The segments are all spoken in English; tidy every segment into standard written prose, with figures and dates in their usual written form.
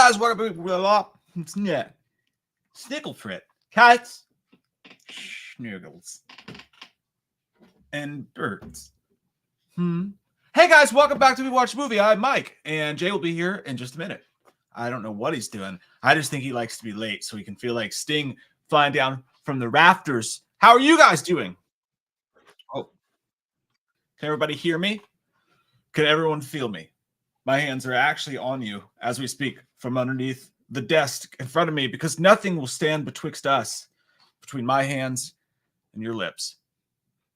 guys, welcome to Snicklefrit, kites, schnuggles, and birds. Hey guys, welcome back to We Watch Movie. I'm Mike, and Jay will be here in just a minute. I don't know what he's doing. I just think he likes to be late so he can feel like Sting flying down from the rafters. How are you guys doing? Oh, can everybody hear me? Can everyone feel me? My hands are actually on you as we speak from underneath the desk in front of me because nothing will stand betwixt us, between my hands and your lips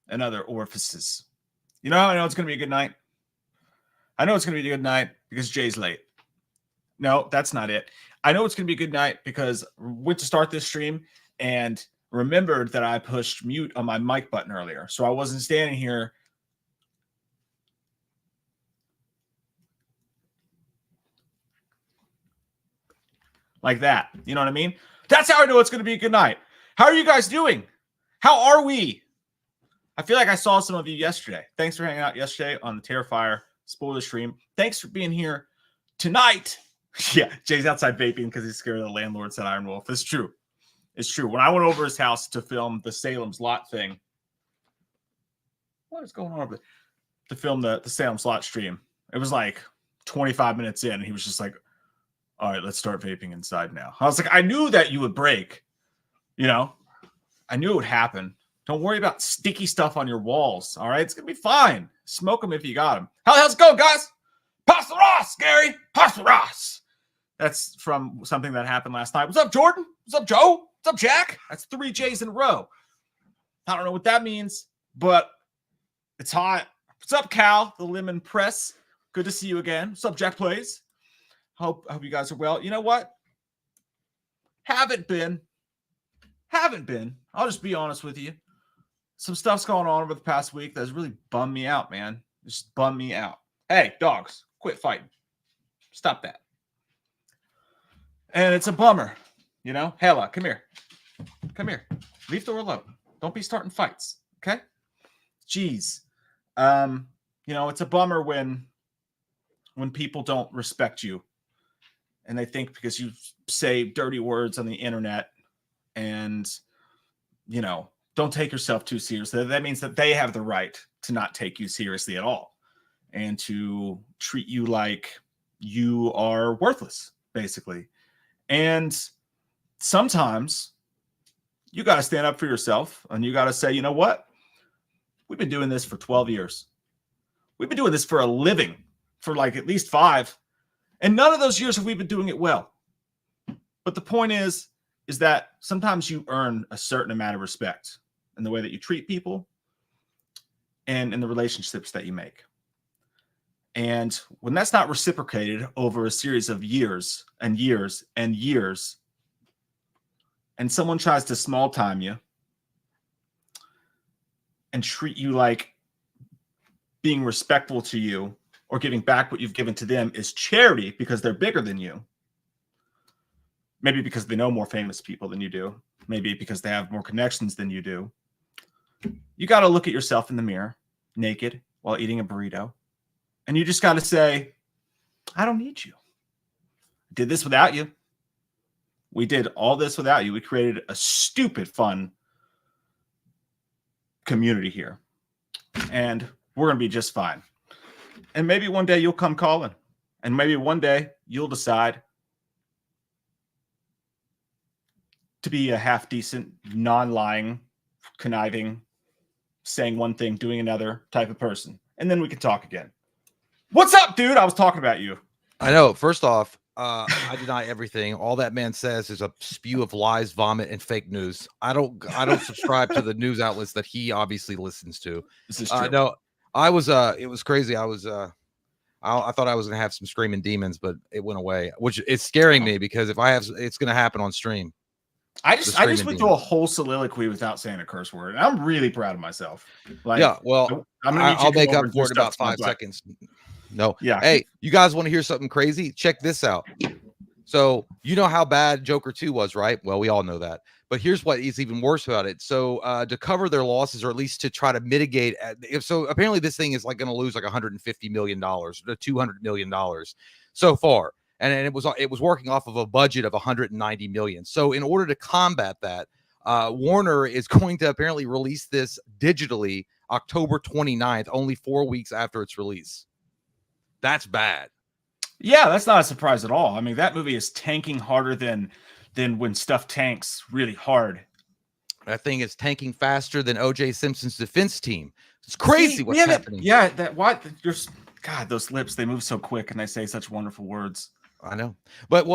and other orifices. You know how I know it's going to be a good night? I know it's going to be a good night because Jay's late. No, that's not it. I know it's going to be a good night because I went to start this stream and remembered that I pushed mute on my mic button earlier. So I wasn't standing here like that. You know what I mean? That's how I know it's going to be a good night. How are you guys doing? How are we? I feel like I saw some of you yesterday. Thanks for hanging out yesterday on the Terrifier spoiler stream. Thanks for being here tonight. Yeah, Jay's outside vaping because he's scared of the landlord, said Iron Wolf. It's true. It's true. When I went over his house to film the Salem's Lot thing, what is going on over there? To film the Salem's Lot stream, it was like 25 minutes in, and he was just like, all right, let's start vaping inside now. I was like, I knew that you would break. You know, I knew it would happen. Don't worry about sticky stuff on your walls. All right, it's going to be fine. Smoke them if you got them. How's it going, guys? Pass the Ross, Gary. Pass the Ross. That's from something that happened last night. What's up, Jordan? What's up, Joe? What's up, Jack? That's 3 J's in a row. I don't know what that means, but it's hot. What's up, Cal? The Lemon Press. Good to see you again. What's up, Jack Plays? Hope you guys are well. You know what? Haven't been. I'll just be honest with you. Some stuff's going on over the past week that's really bummed me out, man. Just bummed me out. Hey, dogs, quit fighting. Stop that. And it's a bummer, you know? Hella, come here. Come here. Leave the door alone. Don't be starting fights, okay? Jeez. You know, it's a bummer when people don't respect you. And they think because you say dirty words on the internet and, you know, don't take yourself too seriously, that means that they have the right to not take you seriously at all and to treat you like you are worthless, basically. And sometimes you got to stand up for yourself and you got to say, you know what? We've been doing this for 12 years. We've been doing this for a living for like at least 5. And none of those years have we been doing it well. But the point is that sometimes you earn a certain amount of respect in the way that you treat people and in the relationships that you make. And when that's not reciprocated over a series of years and years and years, and someone tries to small time you and treat you like being respectful to you or giving back what you've given to them is charity because they're bigger than you. Maybe because they know more famous people than you do. Maybe because they have more connections than you do. You got to look at yourself in the mirror, naked, while eating a burrito. And you just got to say, I don't need you. I did this without you. We did all this without you. We created a stupid, fun community here. And we're going to be just fine. And maybe one day you'll come calling. And maybe one day you'll decide to be a half-decent, non-lying, conniving, saying one thing, doing another type of person. And then we can talk again. What's up, dude? I was talking about you. I know. First off, I deny everything. All that man says is a spew of lies, vomit, and fake news. I don't subscribe to the news outlets that he obviously listens to. This is true. No, I was it was crazy. I thought I was gonna have some screaming demons, but it went away, which is scaring me because if I have, it's gonna happen on stream. I just went through a whole soliloquy without saying a curse word, and I'm really proud of myself. Like, yeah, well, I'll make up for it in about 5 seconds. No, yeah. Hey, you guys want to hear something crazy? Check this out. So you know how bad Joker 2 was, right? Well, we all know that. But here's what is even worse about it. So to cover their losses, or at least to try to mitigate, so apparently this thing is like going to lose like $150 million to $200 million so far. and it was working off of a budget of 190 million. So in order to combat that, Warner is going to apparently release this digitally October 29th, only 4 weeks after its release. That's bad. Yeah, that's not a surprise at all. I mean, that movie is tanking harder than when stuff tanks really hard. That thing is tanking faster than O.J. Simpson's defense team. It's crazy what's happening. Yeah, God, those lips, they move so quick and they say such wonderful words. I know. But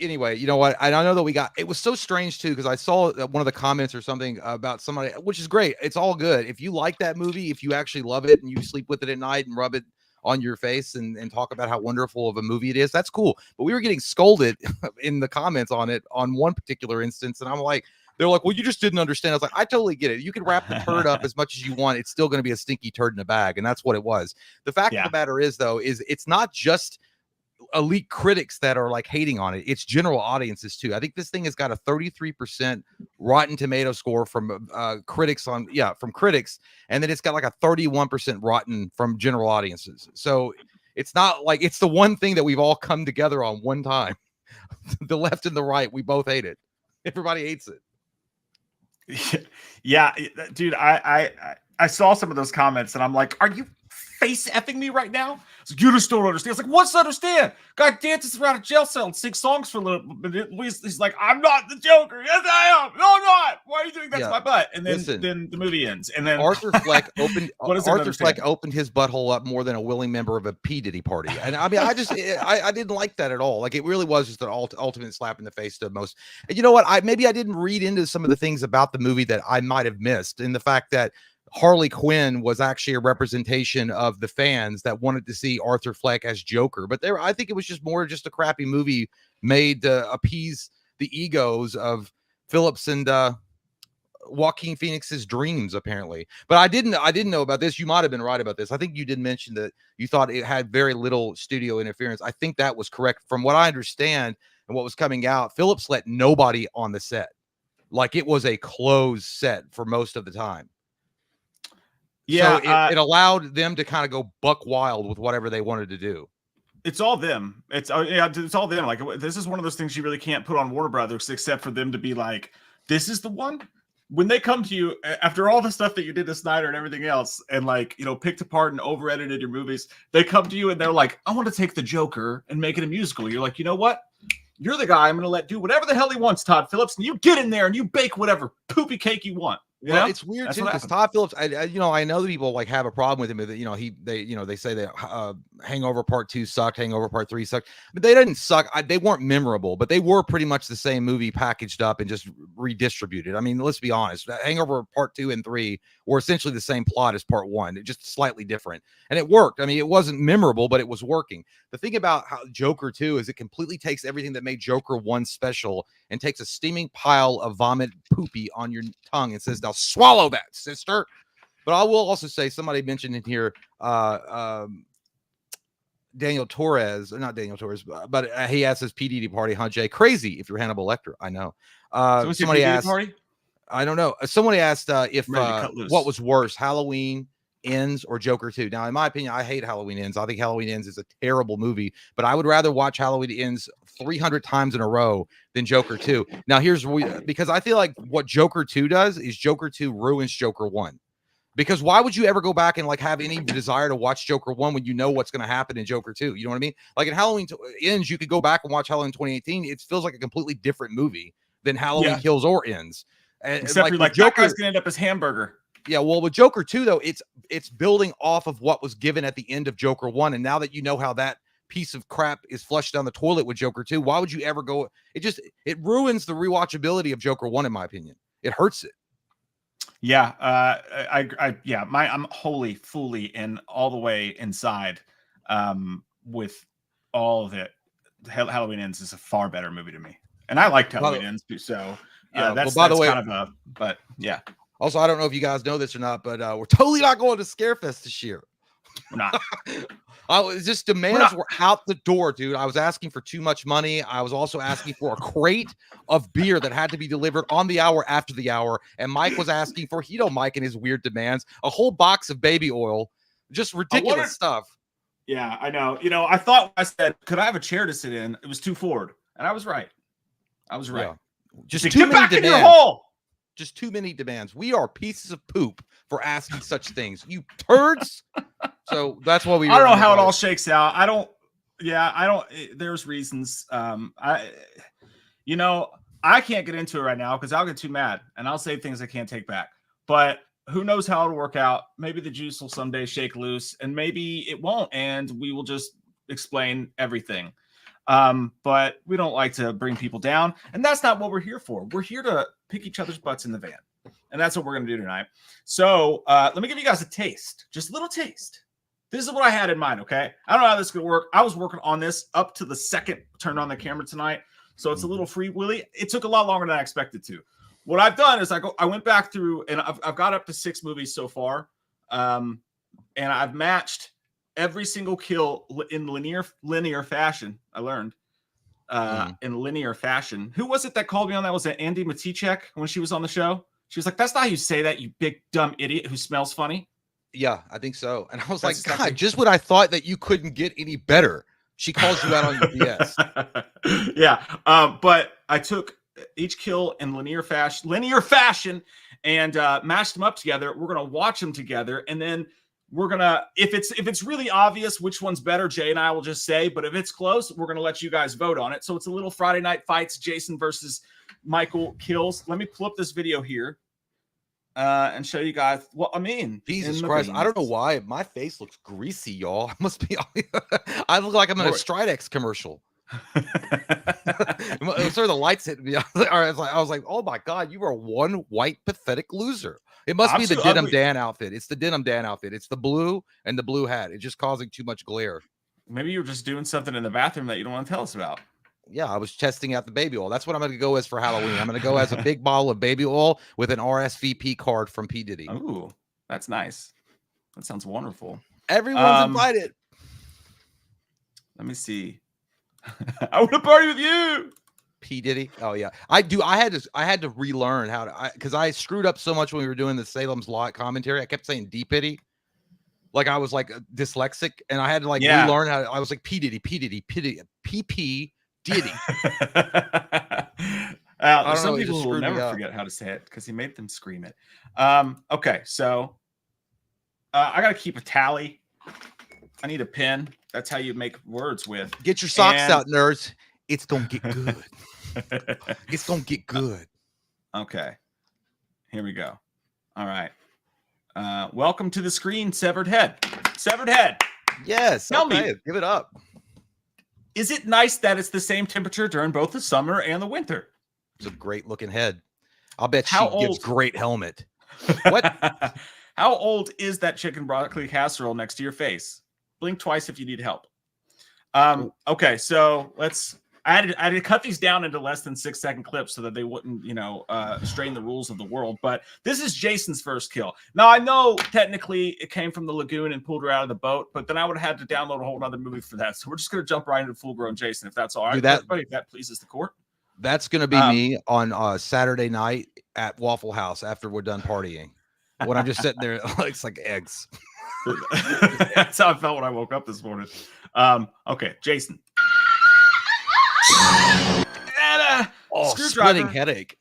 anyway, you know what? I know that it was so strange too, because I saw one of the comments or something about somebody, which is great. It's all good. If you like that movie, if you actually love it and you sleep with it at night and rub it on your face and talk about how wonderful of a movie it is, that's cool. But we were getting scolded in the comments on it on one particular instance. And I'm like, they're like, well, you just didn't understand. I was like, I totally get it. You can wrap the turd up as much as you want. It's still going to be a stinky turd in a bag. And that's what it was. The fact of the matter is, though, is it's not just elite critics that are like hating on it. It's general audiences too. I think this thing has got a 33% Rotten Tomato score from critics from critics. And then it's got like a 31% rotten from general audiences. So it's not like it's the one thing that we've all come together on one time. The left and the right, we both hate it. Everybody hates it. Yeah, dude, I saw some of those comments and I'm like, are you face effing me right now? So you just don't understand. It's like, what's to understand? Guy dances around a jail cell and sings songs for a little bit. He's like, I'm not the Joker. Yes, I am. No, I'm not. Why are you doing that to my butt? And then the movie ends. And then Arthur Fleck opened opened his butthole up more than a willing member of a P. Diddy party. And I mean, I didn't like that at all. Like, it really was just an ultimate slap in the face to most. And you know what? Maybe I didn't read into some of the things about the movie that I might have missed, in the fact that Harley Quinn was actually a representation of the fans that wanted to see Arthur Fleck as Joker. But I think it was just a crappy movie made to appease the egos of Phillips and Joaquin Phoenix's dreams, apparently. But I didn't know about this. You might have been right about this. I think you did mention that you thought it had very little studio interference. I think that was correct. From what I understand and what was coming out, Phillips let nobody on the set. Like, it was a closed set for most of the time. Yeah, so it allowed them to kind of go buck wild with whatever they wanted to do. It's all them. It's all them. Like, this is one of those things you really can't put on Warner Brothers, except for them to be like, this is the one. When they come to you after all the stuff that you did to Snyder and everything else, and like, you know, picked apart and over edited your movies, they come to you and they're like, I want to take the Joker and make it a musical. You're like, you know what? You're the guy I'm going to let do whatever the hell he wants, Todd Phillips, and you get in there and you bake whatever poopy cake you want. Well, it's weird too, because Todd Phillips, I know that people like have a problem with him. That they say that Hangover Part 2 sucked, Hangover Part 3 sucked, but they didn't suck. They weren't memorable, but they were pretty much the same movie packaged up and just redistributed. I mean, let's be honest. Hangover Part 2 and 3 were essentially the same plot as Part 1, just slightly different, and it worked. I mean, it wasn't memorable, but it was working. The thing about Joker 2 is it completely takes everything that made Joker 1 special and takes a steaming pile of vomit poopy on your tongue and says, now swallow that, sister. But I will also say, somebody mentioned in here, Daniel Torres, not Daniel Torres, but he asked his PDD party, huh, Jay? Crazy if you're Hannibal Lecter. I know. So somebody asked, party? I don't know. Somebody asked if what was worse, Halloween Ends or Joker 2. Now, in my opinion, I hate Halloween Ends. I think Halloween Ends is a terrible movie, but I would rather watch Halloween Ends 300 times in a row than Joker 2. Now, because I feel like what Joker 2 does is Joker 2 ruins Joker 1. Because why would you ever go back and like have any desire to watch Joker 1 when you know what's going to happen in Joker 2? You know what I mean? Like, in Halloween Ends, you could go back and watch Halloween 2018. It feels like a completely different movie than Halloween Kills or Ends. And except like Joker, that guy's going to end up as Hamburger. Yeah, well, with Joker 2, though, it's building off of what was given at the end of Joker 1. And now that you know how that piece of crap is flushed down the toilet with Joker 2, why would you ever go? It ruins the rewatchability of Joker 1, in my opinion. It hurts it. Yeah, I'm wholly, fully, and all the way inside with all of it. Halloween Ends is a far better movie to me. And I liked Halloween Ends too, so that's kind of a, but yeah. Also, I don't know if you guys know this or not, but we're totally not going to Scarefest this year. We're not. Just demands were out the door, dude. I was asking for too much money. I was also asking for a crate of beer that had to be delivered on the hour after the hour. And Mike was asking for, Mike and his weird demands, a whole box of baby oil, just ridiculous stuff. Yeah, I know. You know, I thought I said, could I have a chair to sit in? It was too forward. And I was right. I was right. Yeah. Just Get too many back in your demands. hole. Just too many demands. We are pieces of poop for asking such things. You turds. So that's why we. I don't know how it all shakes out. I don't. There's reasons. You know, I can't get into it right now because I'll get too mad and I'll say things I can't take back. But who knows how it'll work out? Maybe the juice will someday shake loose, and maybe it won't, and we will just explain everything. But we don't like to bring people down, and that's not what we're here for. We're here to pick each other's butts in the van, and that's what we're going to do tonight. So let me give you guys a taste, just a little taste. This is what I had in mind, okay? I don't know how this could work. I was working on this up to the second turned on the camera tonight, so it's a little free willy. It took a lot longer than I expected to. What I've done is I went back through, and I've got up to 6 movies so far, and I've matched every single kill in linear fashion. I learned in linear fashion. Who was it that called me on that? Was it Andy Matichek when she was on the show? She was like, "That's not how you say that, you big dumb idiot who smells funny." Yeah, I think so. And I was That's like, God, just when I thought that you couldn't get any better, she calls you out on your BS. Yeah, but I took each kill in linear fashion, and mashed them up together. We're gonna watch them together, and then we're gonna, if it's really obvious which one's better, Jay and I will just say. But if it's close, we're gonna let you guys vote on it. So it's a little Friday Night Fights, Jason versus Michael kills. Let me pull up this video here and show you guys what I mean. Jesus Christ, I don't know why my face looks greasy, y'all. I must be. I look like I'm in a Stridex commercial. Sort of the lights hit me. I was like, oh my God, you are one white pathetic loser. It must be the Denim Dan outfit. It's the Denim Dan outfit. It's the blue and the blue hat. It's just causing too much glare. Maybe you're just doing something in the bathroom that you don't want to tell us about. Yeah, I was testing out the baby oil. That's what I'm going to go as for Halloween. I'm going to go as a big bottle of baby oil with an RSVP card from P. Diddy. Oh, that's nice. That sounds wonderful. Everyone's invited. Let me see. I want to party with you. P. Diddy. Oh yeah, I do. I had to relearn how to, because I screwed up so much when we were doing the Salem's Lot commentary. I kept saying D. Piddy, like I was like dyslexic, and I had to like relearn how I was like P. Diddy, P. Diddy, P. Diddy. Some people will never forget how to say it because he made them scream it. Okay, so I got to keep a tally. I need a pen. That's how you make words with. Get your socks out, nerds. It's gonna get good. It's gonna get good. Okay, here we go. All right. Welcome to the screen, Severed Head. Severed Head. Yes. Tell me, give it up. Is it nice that it's the same temperature during both the summer and the winter? It's a great looking head. I'll bet she gives great helmet. What? How old is that chicken broccoli casserole next to your face? Blink twice if you need help. Okay, so I had to cut these down into less than 6-second clips so that they wouldn't, strain the rules of the world. But this is Jason's first kill. Now, I know technically it came from the lagoon and pulled her out of the boat, but then I would have had to download a whole other movie for that. So we're just going to jump right into full-grown Jason, if that's all right. Everybody, if that pleases the court. That's going to be me on Saturday night at Waffle House after we're done partying. When I'm just sitting there, it's like eggs. That's how I felt when I woke up this morning. Okay, Jason. And splitting headache.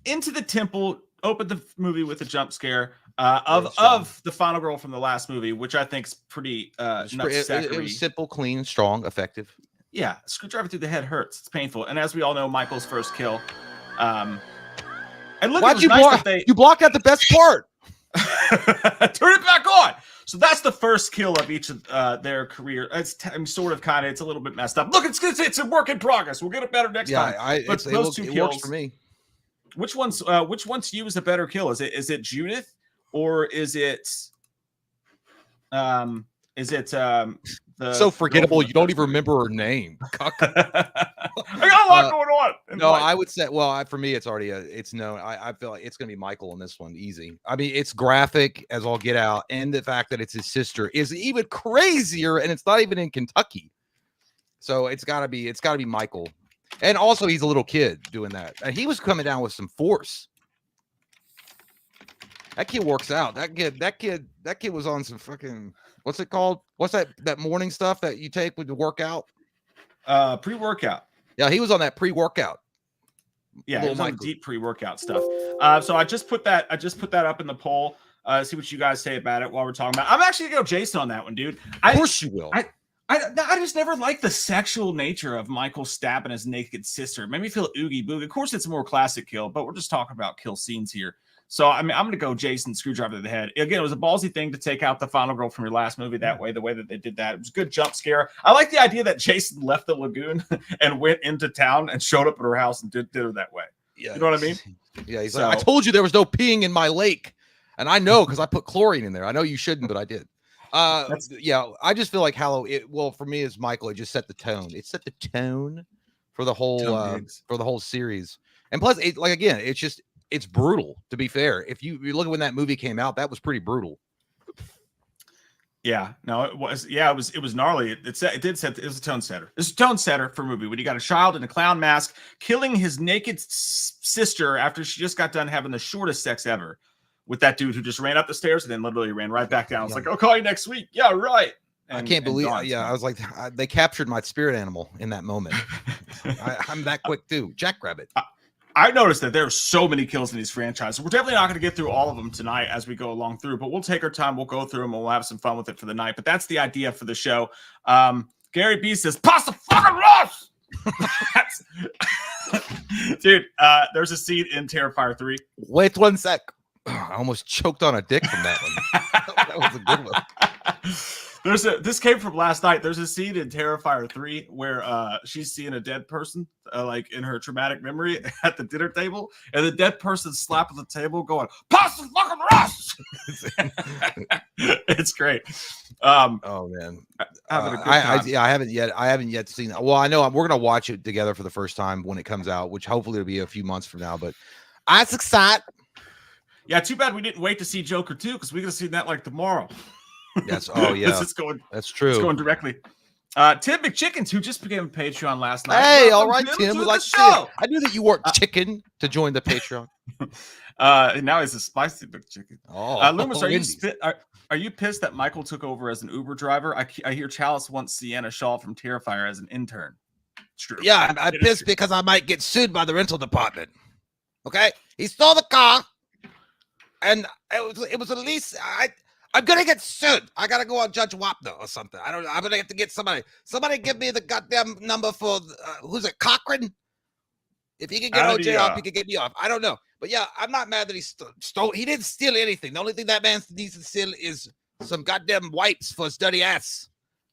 Into the temple, opened the movie with a jump scare of the final girl from the last movie, which I think is pretty it was simple, clean, strong, effective. Yeah, screwdriver through the head hurts. It's painful. And as we all know, Michael's first kill. And look, why'd you block? You blocked out the best part. Turn it back on. So that's the first kill of each of their career. It's sort of kind of, it's a little bit messed up. Look, it's a work in progress. We'll get it better next time. But those two kills works for me. Which one's to you is a better kill? Is it Judith or is it so forgettable you don't even remember her name? I got a lot going on. No, I would say, well, for me, it's already it's known. I feel like it's gonna be Michael in this one, easy. I mean, it's graphic as all get out, and the fact that it's his sister is even crazier, and it's not even in Kentucky. So it's gotta be Michael, and also he's a little kid doing that, and he was coming down with some force. That kid works out. That kid was on some fucking, what's it called? What's that morning stuff that you take with the workout? Pre-workout. Yeah, he was on that pre-workout. Yeah, it was on the deep pre-workout stuff. So I just put that up in the poll. See what you guys say about it while we're talking about. I'm actually gonna go Jason on that one, dude. Of course you will. I just never liked the sexual nature of Michael stabbing his naked sister. It made me feel oogie boogie. Of course, it's a more classic kill, but we're just talking about kill scenes here. So I mean, I'm gonna go Jason screwdriver to the head. Again, it was a ballsy thing to take out the final girl from your last movie that way. The way that they did that, it was a good jump scare. I like the idea that Jason left the lagoon and went into town and showed up at her house and did her that way. Yeah, you know what I mean? Yeah, he's like, I told you there was no peeing in my lake, and I know because I put chlorine in there. I know you shouldn't, but I did. Yeah, I just feel like well, for me as Michael, it just set the tone. It set the tone for the whole series. And plus, it's brutal, to be fair. If you look at when that movie came out, that was pretty brutal. Yeah, no, it was. Yeah, it was gnarly. It was a tone setter. It's a tone setter for a movie when you got a child in a clown mask killing his naked sister after she just got done having the shortest sex ever with that dude who just ran up the stairs and then literally ran right back down. It's like, I'll call you next week. Yeah, right. I can't believe. I was like, they captured my spirit animal in that moment. I'm that quick too. Jackrabbit. I noticed that there are so many kills in these franchises. We're definitely not going to get through all of them tonight as we go along through, but we'll take our time. We'll go through them and we'll have some fun with it for the night. But that's the idea for the show. Gary B says, "Pasta fucking Ross!" Dude, there's a scene in Terrifier 3. Wait 1 sec. I almost choked on a dick from that one. That was a good one. This came from last night. There's a scene in Terrifier 3 where she's seeing a dead person like in her traumatic memory at the dinner table, and the dead person slapping the table going, "Pasta fucking Ross!" It's great. Oh man, I haven't yet seen that. Well, I know we're gonna watch it together for the first time when it comes out, which hopefully will be a few months from now. But I'm excited. Yeah, too bad we didn't wait to see Joker 2 because we could have seen that like tomorrow. Yes. Oh yeah. That's true. It's going directly. Tim McChickens, who just became a Patreon last night. Hey, all right, Tim. We like the show. I knew that you weren't chicken to join the Patreon. Now he's a spicy McChicken. Oh, Loomis, are you pissed that Michael took over as an Uber driver? I hear Chalice wants Sienna Shaw from Terrifier as an intern. It's true. Yeah, I'm pissed because I might get sued by the rental department. Okay, he stole the car, and it was at least I'm gonna get sued. I gotta go on Judge Wapner or something. I don't know. I'm gonna have to get somebody. Somebody give me the goddamn number for who's it? Cochran. If he can get OJ off, he can get me off. I don't know, but yeah, I'm not mad that he stole. He didn't steal anything. The only thing that man needs to steal is some goddamn wipes for his dirty ass.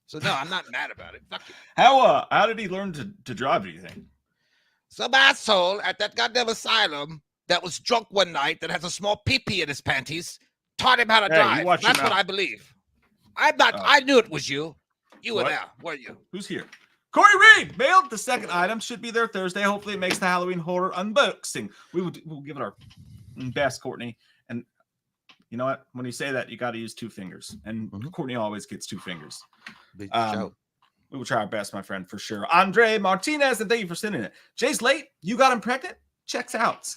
So no, I'm not mad about it. Fuck it. How did he learn to drive? Do you think? Some asshole at that goddamn asylum that was drunk one night that has a small pee-pee in his panties taught him how to drive. That's what I believe. I'm not. I knew it was you. You were there, weren't you? Who's here? Corey Reed mailed the second item. Should be there Thursday. Hopefully, it makes the Halloween horror unboxing. We'll give it our best, Courtney. And you know what? When you say that, you got to use 2 fingers. And Courtney always gets 2 fingers. We will try our best, my friend, for sure. Andre Martinez, and thank you for sending it. Jay's late. You got him pregnant? Checks out.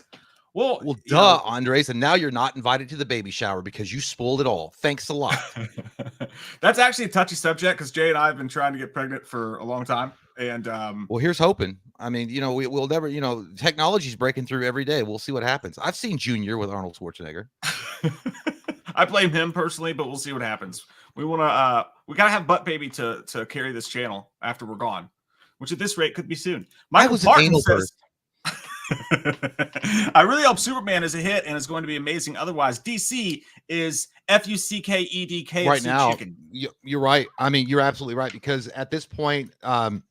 Well, duh, Andres, and now you're not invited to the baby shower because you spoiled it all. Thanks a lot. That's actually a touchy subject because Jay and I have been trying to get pregnant for a long time. And well, here's hoping. I mean, we'll never, technology's breaking through every day. We'll see what happens. I've seen Junior with Arnold Schwarzenegger. I blame him personally, but we'll see what happens. We gotta have Butt Baby to carry this channel after we're gone, which at this rate could be soon. Michael Martin says, I really hope Superman is a hit and is going to be amazing. Otherwise, DC is FUCKEDK right now. Chicken. You're right. I mean, you're absolutely right because at this point, what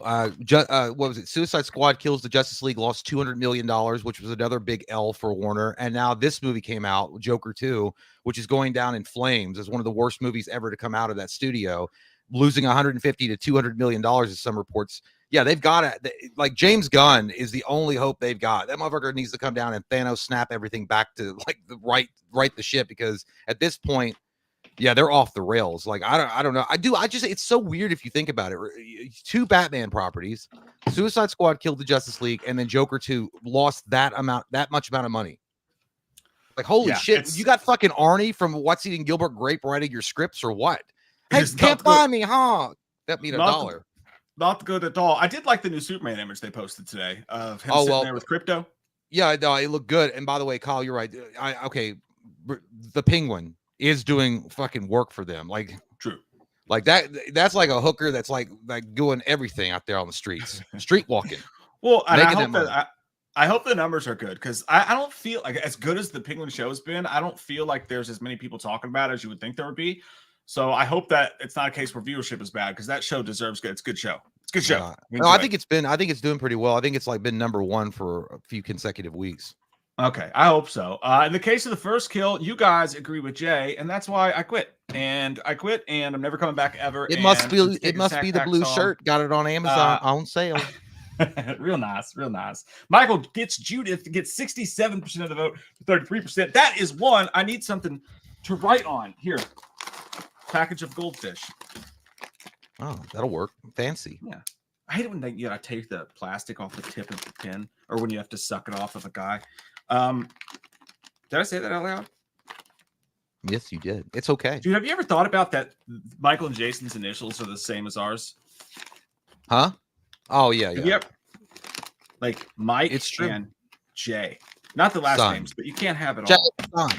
was it? Suicide Squad Kills the Justice League lost $200 million, which was another big L for Warner. And now this movie came out, Joker 2, which is going down in flames as one of the worst movies ever to come out of that studio, losing $150 to $200 million as some reports. Yeah, they've got it. Like James Gunn is the only hope they've got. That motherfucker needs to come down and Thanos snap everything back to like the right the ship because at this point, yeah, they're off the rails. Like I don't know. It's so weird if you think about it. 2 Batman properties, Suicide Squad killed the Justice League, and then Joker 2 lost that much amount of money. Like, holy Yeah, shit, it's- you got fucking Arnie from What's Eating Gilbert Grape writing your scripts or what? Hey, It's can't not buy good. me, huh? That mean Not $1. Not good at all. I did like the new Superman image they posted today of him Oh, sitting well, there with Crypto. Yeah, no, it looked good. And by the way, Kyle, you're right. Okay, the Penguin is doing fucking work for them. Like, True. like that's like a hooker that's like doing everything out there on the streets, street walking. Well, and I Making hope them that I hope the numbers are good because I don't feel like as good as the Penguin show's been. I don't feel like there's as many people talking about it as you would think there would be. So I hope that it's not a case where viewership is bad because that show deserves good. It's a good show. It's a good show. No, I think it's doing pretty well. I think it's like been #1 for a few consecutive weeks. Okay, I hope so. In the case of the first kill, you guys agree with Jay, and that's why I quit. And I quit, and I'm never coming back ever. It must be the blue shirt. Got it on Amazon on sale. Real nice, real nice. Michael gets Judith, gets 67% of the vote, 33%. That is one. I need something to write on. Here, package of goldfish. Oh, that'll work. Fancy. Yeah. I hate it when you gotta take the plastic off the tip of the pin, or when you have to suck it off of a guy. Did I say that out loud? Yes, you did. It's okay. Dude, have you ever thought about that? Michael and Jason's initials are the same as ours. Huh? Oh yeah, yeah. Yep. Like Mike It's true. and Jay. Not the last Son. names, but you can't have it Jay, all. son.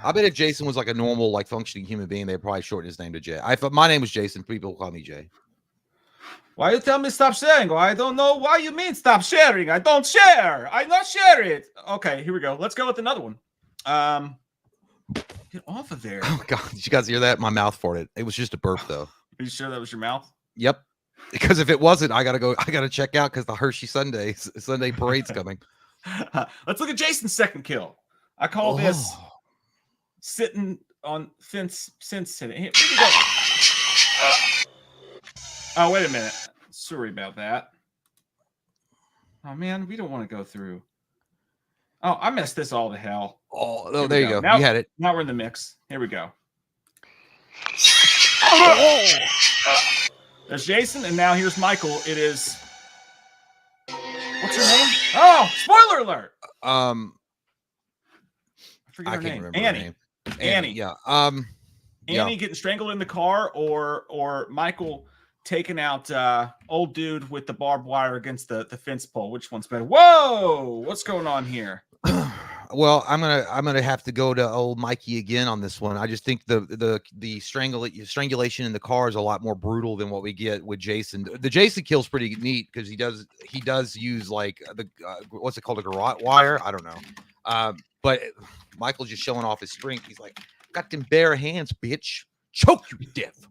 I bet if Jason was like a normal, like functioning human being, they'd probably shorten his name to Jay. If my name was Jason, people call me Jay. Why you tell me stop sharing? Well, I don't know why you mean stop sharing. I don't share. I not share it. Okay, here we go. Let's go with another one. Get off of there. Oh god, did you guys hear that? My mouth farted. It was just a burp though. Are you sure that was your mouth? Yep. Because if it wasn't, I gotta check out because the Hershey Sunday parade's coming. Let's look at Jason's second kill. I call this sitting on fence sitting. Here we go. Oh, wait a minute. Sorry about that. Oh man, we don't want to go through. Oh, I messed this all to hell. Oh, there you go. Now, you had it. Now we're in the mix. Here we go. There's Jason, and now here's Michael. It is. What's her name? Oh, spoiler alert! I forget her can't name. remember her name. Annie. Yeah. Annie getting strangled in the car, or Michael taking out old dude with the barbed wire against the fence pole. Which one's better? Whoa! What's going on here? Well, I'm gonna have to go to old Mikey again on this one. I just think the strangulation in the car is a lot more brutal than what we get with Jason. The Jason kill's pretty neat because he does use like the what's it called, a garrote wire? I don't know. But Michael's just showing off his strength. He's like, got them bare hands, bitch. Choke you to death.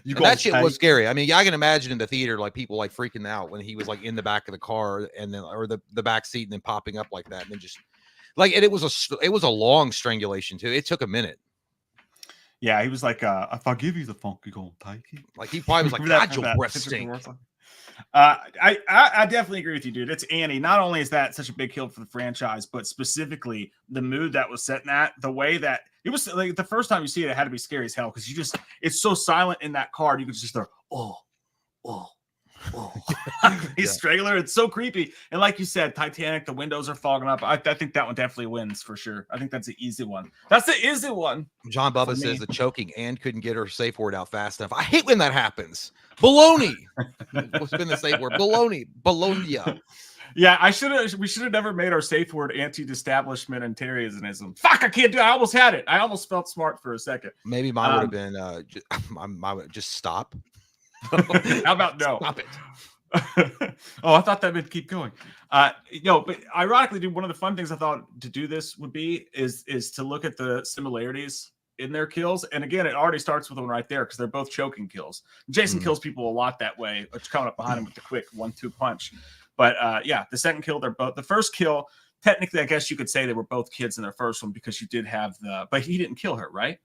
That shit was scary. I mean, I can imagine in the theater, like people like freaking out when he was like in the back of the car and then or the back seat and then popping up like that and then just like, and it was a long strangulation too. It took a minute. Yeah, he was like, if I give you the funk, you gonna take it. Like he probably was like, God, your breath stink. I definitely agree with you, dude. It's Annie. Not only is that such a big kill for the franchise, but specifically the mood that was set in that, the way that it was like the first time you see it, it had to be scary as hell because it's so silent in that car. You could just hear, oh. He's strangler. It's so creepy. And like you said, Titanic, the windows are fogging up. I think that one definitely wins for sure. I think that's the easy one. That's the easy one. John Bubba says the choking and couldn't get her safe word out fast enough. I hate when that happens. Baloney. What's been the safe word? Baloney. Bologna. Yeah, we should have never made our safe word anti-establishmentarianism. Fuck, I can't do it. I almost had it. I almost felt smart for a second. Maybe mine would have been just stop. How about no? Stop it. Oh, I thought that would keep going. But ironically, dude, one of the fun things I thought to do this would be is to look at the similarities in their kills. And again, it already starts with one right there because they're both choking kills. Jason kills people a lot that way, which coming up behind him with the quick 1-2 punch. But the second kill, they're both the first kill. Technically, I guess you could say they were both kids in their first one because you did have but he didn't kill her, right?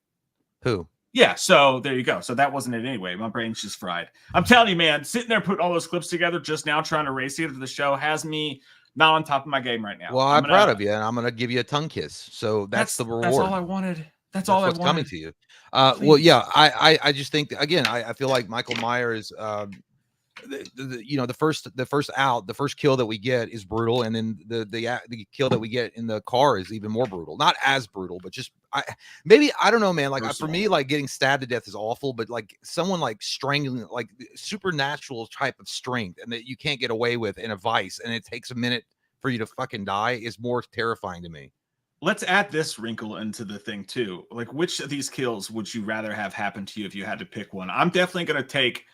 Who? Yeah, so there you go. So that wasn't it anyway. My brain's just fried. I'm telling you, man, sitting there putting all those clips together just now trying to race it to the show has me not on top of my game right now. Well, I'm proud of you, and I'm going to give you a tongue kiss. So that's the reward. That's all I wanted. That's all what's I wanted. Coming to you. Well, yeah, I just think, again, I feel like Michael Myers the first kill that we get is brutal, and then the kill that we get in the car is even more brutal. Not as brutal, but just I don't know, man. Like for me, like getting stabbed to death is awful, but like someone like strangling, like supernatural type of strength, and that you can't get away with in a vice, and it takes a minute for you to fucking die is more terrifying to me. Let's add this wrinkle into the thing too. Like, which of these kills would you rather have happen to you if you had to pick one? I'm definitely gonna take.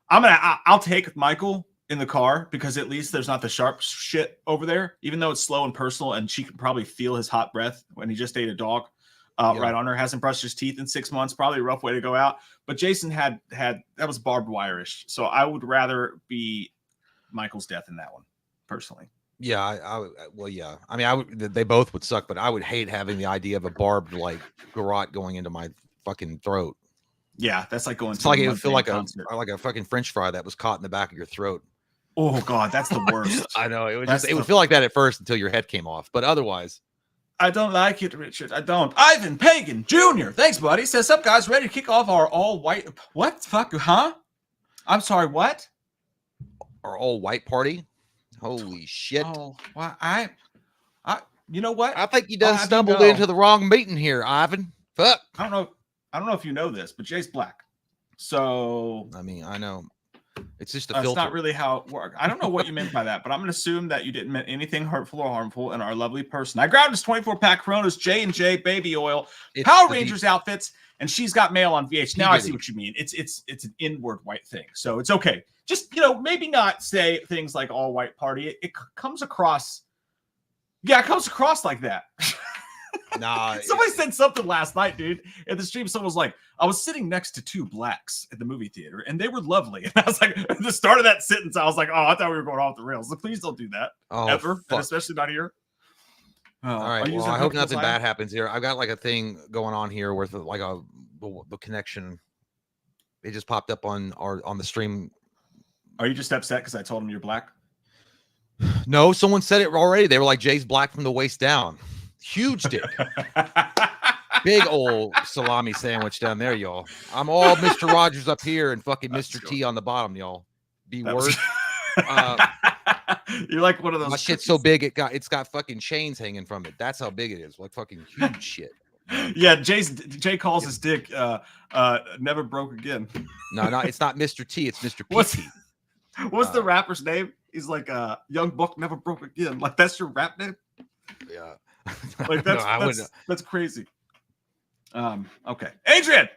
I'll take Michael in the car because at least there's not the sharp shit over there, even though it's slow and personal, and she can probably feel his hot breath when he just ate a dog right on her. Hasn't brushed his teeth in 6 months. Probably a rough way to go out. But Jason had that was barbed wire-ish. So I would rather be Michael's death in that one, personally. Yeah, well, yeah. I mean, they both would suck, but I would hate having the idea of a barbed like garrote going into my fucking throat. Yeah, that's like going. It's like it would feel like a fucking French fry that was caught in the back of your throat. Oh God, that's the worst. I know it would feel like that at first until your head came off, but otherwise. I don't like it, Richard. I don't. Ivan Pagan Jr. Thanks, buddy. Says, "Up, guys, ready to kick off our all white." What the fuck? Huh? I'm sorry. What? Our all white party. Holy shit! Oh, well, I, you know what? I think you done stumbled into the wrong meeting here, Ivan. Fuck. I don't know if you know this, but Jay's black. So I mean, I know it's just a that's filter. not really how it works. I don't know what you meant by that, but I'm going to assume that you didn't mean anything hurtful or harmful in our lovely person. I grabbed his 24-pack Coronas, J&J baby oil, Power Rangers outfits, and she's got mail on VH. Now I see what you mean. It's an inward white thing, so it's okay. Just, maybe not say things like all white party. It comes across. Yeah, it comes across like that. Nah. Somebody said something last night, dude. In the stream, someone was like, I was sitting next to two blacks at the movie theater, and they were lovely. And I was like, at the start of that sentence, I was like, oh, I thought we were going off the rails. So please don't do that. Ever. And especially not here. All right. Well, I hope nothing bad happens here. I've got like a thing going on here with like the connection. It just popped up on the stream. Are you just upset because I told him you're black? No, someone said it already. They were like, Jay's black from the waist down. Huge dick. Big old salami sandwich down there, y'all. I'm all Mr. Rogers up here and fucking Mr. T on the bottom, y'all. B-word. You're like one of those. My shit's so big it's got fucking chains hanging from it. That's how big it is. Like fucking huge shit. Yeah, Jay calls his dick never broke again. No, it's not Mr. T, it's Mr. PT. What's the rapper's name? He's like Young Buck never broke again. Like that's your rap name? Yeah. Like that's crazy. Okay. Adrian,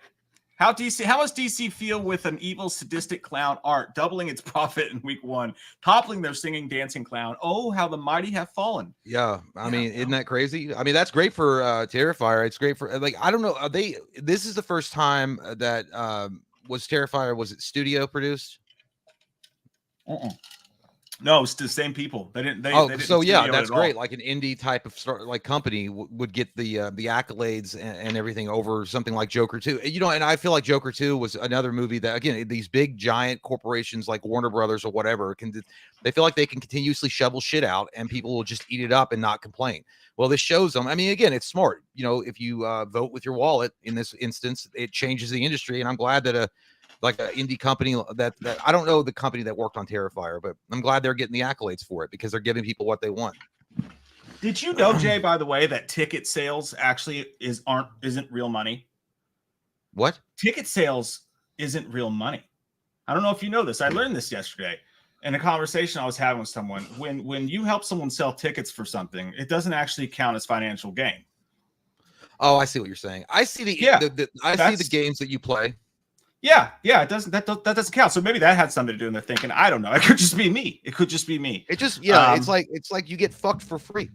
how does DC feel with an evil sadistic clown art doubling its profit in week 1, toppling their singing dancing clown? Oh, how the mighty have fallen. Yeah, I mean, isn't that crazy? I mean, that's great for Terrifier. It's great for, like, I don't know, this is the first time that was Terrifier, was it studio produced? No, it's the same people. They didn't. So yeah, that's great. Like an indie type of company would get the accolades and everything over something like Joker 2. And I feel like Joker 2 was another movie that, again, these big giant corporations like Warner Brothers or whatever they feel like they can continuously shovel shit out and people will just eat it up and not complain. Well, this shows them. I mean, again, it's smart. If you vote with your wallet in this instance, it changes the industry, and I'm glad that like an indie company that I don't know the company that worked on Terrifier, but I'm glad they're getting the accolades for it because they're giving people what they want. Did you know, Jay, by the way, that ticket sales actually isn't real money? What? Ticket sales isn't real money. I don't know if you know this. I learned this yesterday in a conversation I was having with someone. When you help someone sell tickets for something, it doesn't actually count as financial gain. Oh, I see what you're saying. I see the games that you play. Yeah, it doesn't. That doesn't count. So maybe that had something to do in their thinking. I don't know. It could just be me. It just it's like you get fucked for free.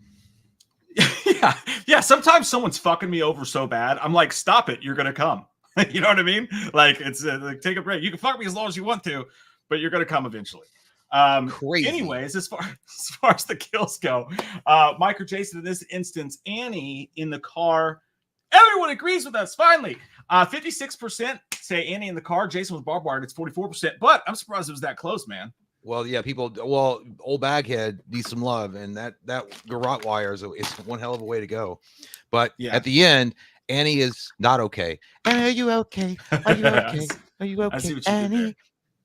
Yeah. Sometimes someone's fucking me over so bad, I'm like, stop it. You're gonna come. You know what I mean? Like it's like take a break. You can fuck me as long as you want to, but you're gonna come eventually. Crazy. Anyways, as far as the kills go, Mike or Jason, in this instance, Annie in the car. Everyone agrees with us. Finally, 56% say Annie in the car. Jason was barbed wired. It's 44%. But I'm surprised it was that close, man. Well, yeah, old Baghead needs some love, and that garrote wire is one hell of a way to go. But at the end, Annie is not okay. Are you okay? Are you okay? Are you okay, I see what you Annie? did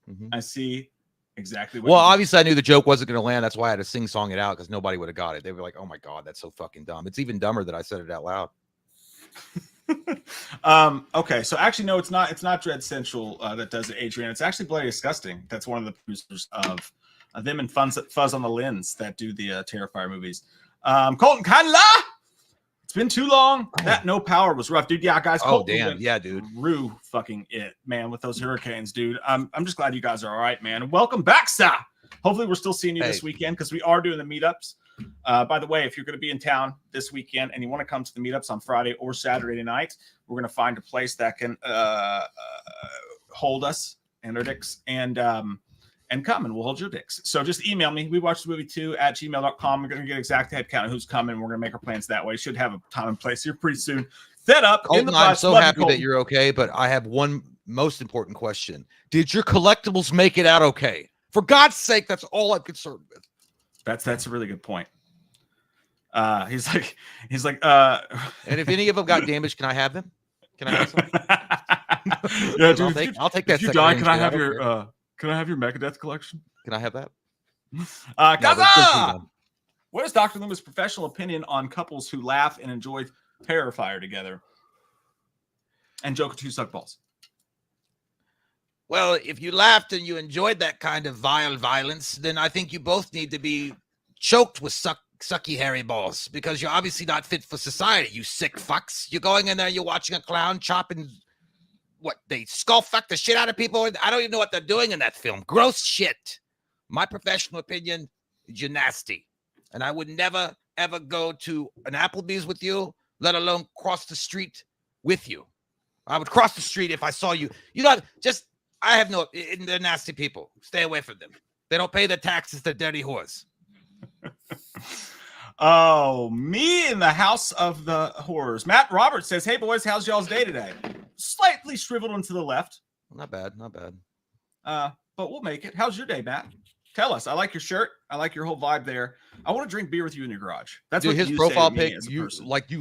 there. I see exactly what Well, you did. obviously I knew the joke wasn't going to land. That's why I had to sing-song it out because nobody would have got it. They were like, "Oh my god, that's so fucking dumb." It's even dumber that I said it out loud. Okay, so actually, no, it's not. It's not Dread Central that does it, Adrian. It's actually Bloody Disgusting. That's one of the producers of them and Fuzz on the Lens that do the Terrifier movies. Colton Kanla. It's been too long. That No Power was rough, dude. Yeah, guys. Oh Colton damn, yeah, dude. Rue fucking it, man, with those hurricanes, dude. I'm just glad you guys are all right, man. And welcome back, Sa. Hopefully, we're still seeing you this weekend because we are doing the meetups. By the way, if you're going to be in town this weekend and you want to come to the meetups on Friday or Saturday night, we're going to find a place that can hold us and our dicks and come and we'll hold your dicks. So just email me. We watch the movie too at gmail.com. We're going to get exact head count of who's coming. We're going to make our plans that way. Should have a time and place here pretty soon. Set up Colton, in the I'm bus. so happy that you're okay, but I have one most important question. Did your collectibles make it out okay? For God's sake, that's all I'm concerned with. That's a really good point. He's like, and if any of them got damaged, can I have them? Can I have some? Yeah, dude, I'll take that. If you die, can I have your Megadeth collection? Can I have that? Kaza! What is Dr. Loomis' professional opinion on couples who laugh and enjoy Terrifier together? And Joker 2 suck balls. Well, if you laughed and you enjoyed that kind of vile violence, then I think you both need to be choked with sucky hairy balls because you're obviously not fit for society, you sick fucks. You're going in there, you're watching a clown chopping, they skull fuck the shit out of people. I don't even know what they're doing in that film. Gross shit. My professional opinion, you're nasty. And I would never, ever go to an Applebee's with you, let alone cross the street with you. I would cross the street if I saw you. I have they're nasty people. Stay away from them. They don't pay their taxes, they're dirty whores. Oh, me in the house of the horrors. Matt Roberts says, "Hey boys, how's y'all's day today?" Slightly shriveled into the left. Not bad. But we'll make it. How's your day, Matt? Tell us. I like your shirt. I like your whole vibe there. I want to drink beer with you in your garage. That's Dude, what his profile pic. You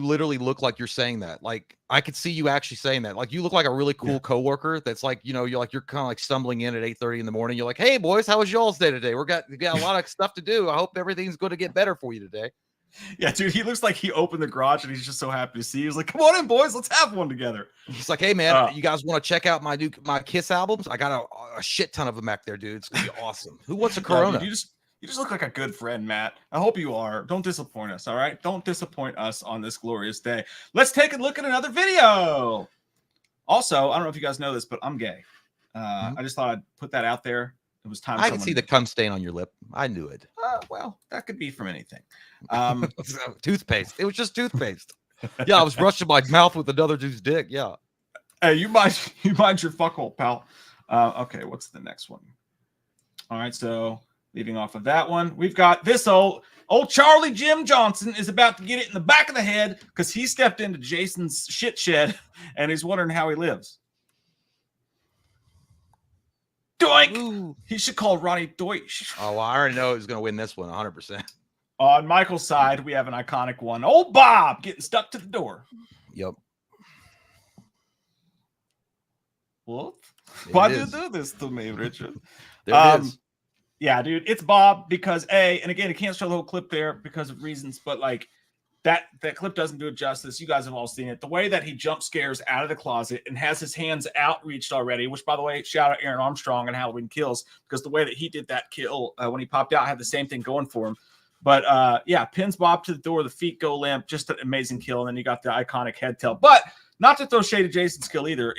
literally look like you're saying that. Like I could see you actually saying that. Like you look like a really cool coworker. That's like you're kind of like stumbling in at 8:30 in the morning. You're like, "Hey boys, how was y'all's day today? We got a lot of stuff to do. I hope everything's going to get better for you today." Yeah, dude, he looks like he opened the garage and he's just so happy to see you. He's like, "Come on in, boys, let's have one together." He's like, "Hey man, you guys want to check out my Kiss albums? I got a shit ton of them back there, dude. It's gonna be awesome." Who wants a Corona? Dude, you just look like a good friend, Matt. I hope you are. Don't disappoint us, all right? Don't disappoint us on this glorious day. Let's take a look at another video. Also, I don't know if you guys know this, but I'm gay. I just thought I'd put that out there. It was time. I can see the cum stain on your lip. I knew it. Well, that could be from anything. Toothpaste. It was just toothpaste. Yeah, I was brushing my mouth with another dude's dick. Yeah. Hey, you mind your fuckhole, pal. Okay, what's the next one? All right, so leaving off of that one, we've got this old Charlie Jim Johnson is about to get it in the back of the head because he stepped into Jason's shit shed and he's wondering how he lives. Doink! Ooh. He should call Ronnie Deutsch. Oh, well, I already know he's going to win this one 100%. On Michael's side, we have an iconic one. Old Bob getting stuck to the door. Yep. What? Why do you do this to me, Richard? There it is. Yeah, dude, it's Bob because and again, it can't show the whole clip there because of reasons, but like that clip doesn't do it justice. You guys have all seen it. The way that he jump scares out of the closet and has his hands outreached already, which by the way, shout out Aaron Armstrong and Halloween Kills, because the way that he did that kill when he popped out had the same thing going for him. But yeah, pins Bob to the door, the feet go limp, just an amazing kill. And then you got the iconic head tail. But not to throw shade to Jason's kill either.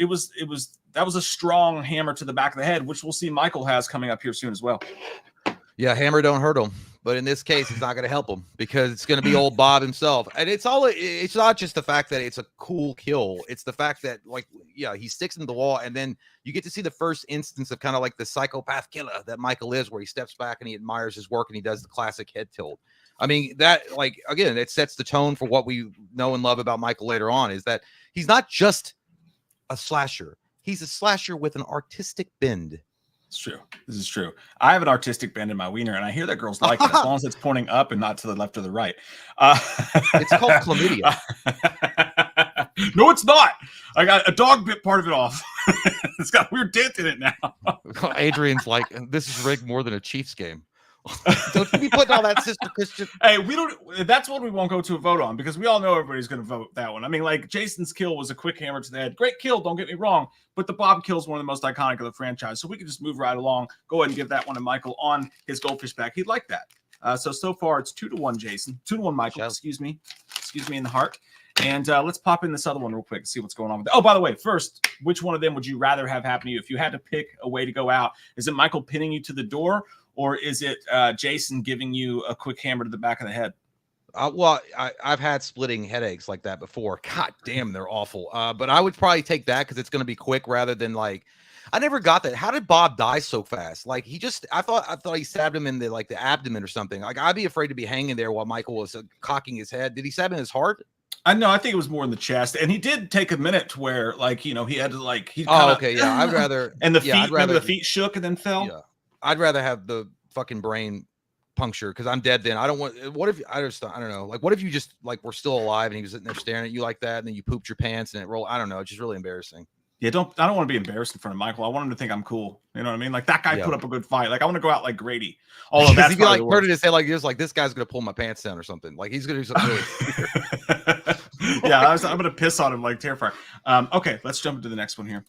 That was a strong hammer to the back of the head, which we'll see Michael has coming up here soon as well. Yeah, hammer don't hurt him. But in this case, it's not going to help him because it's going to be old Bob himself. And it's not just the fact that it's a cool kill. It's the fact that, like, yeah, he sticks into the wall, and then you get to see the first instance of kind of like the psychopath killer that Michael is, where he steps back and he admires his work and he does the classic head tilt. I mean, that, like, again, it sets the tone for what we know and love about Michael later on, is that he's not just a slasher. He's a slasher with an artistic bend. It's true. This is true. I have an artistic bend in my wiener, and I hear that girls like it as long as it's pointing up and not to the left or the right. It's called chlamydia. No, it's not. I got a dog bit part of it off. It's got a weird dent in it now. Adrian's like, this is rigged more than a Chiefs game. Don't you be putting all that, Sister Christian. Hey, we don't. That's one we won't go to a vote on because we all know everybody's going to vote that one. I mean, like Jason's kill was a quick hammer to the head. Great kill, don't get me wrong. But the Bob kill is one of the most iconic of the franchise. So we can just move right along. Go ahead and give that one to Michael on his goldfish back. He'd like that. So far it's 2-1, Jason. 2-1, Michael. Excuse me in the heart. And let's pop in this other one real quick and see what's going on with it. Oh, by the way, first, which one of them would you rather have happen to you? If you had to pick a way to go out, is it Michael pinning you to the door, or is it Jason giving you a quick hammer to the back of the head? Well, I've had splitting headaches like that before. God damn, they're awful. But I would probably take that because it's going to be quick rather than like. I never got that. How did Bob die so fast? Like I thought he stabbed him in the abdomen or something. Like I'd be afraid to be hanging there while Michael was cocking his head. Did he stab in his heart? I know. I think it was more in the chest, and he did take a minute to where, like, he had to like. Okay, yeah. I'd rather. And the feet. Remember the feet shook and then fell. Yeah, I'd rather have the fucking brain puncture because I'm dead. Then I don't want. What if I don't know. Like, what if you just like were still alive and he was sitting there staring at you like that, and then you pooped your pants and it rolled. I don't know. It's just really embarrassing. Yeah, I don't want to be embarrassed in front of Michael. I want him to think I'm cool. You know what I mean? Like that guy put up a good fight. Like I want to go out like Grady. Although that's he'd be like turning his head like this, like this guy's gonna pull my pants down or something. Like he's gonna do something really weird. Yeah, I'm gonna piss on him like Terrifier. Okay, let's jump into the next one here.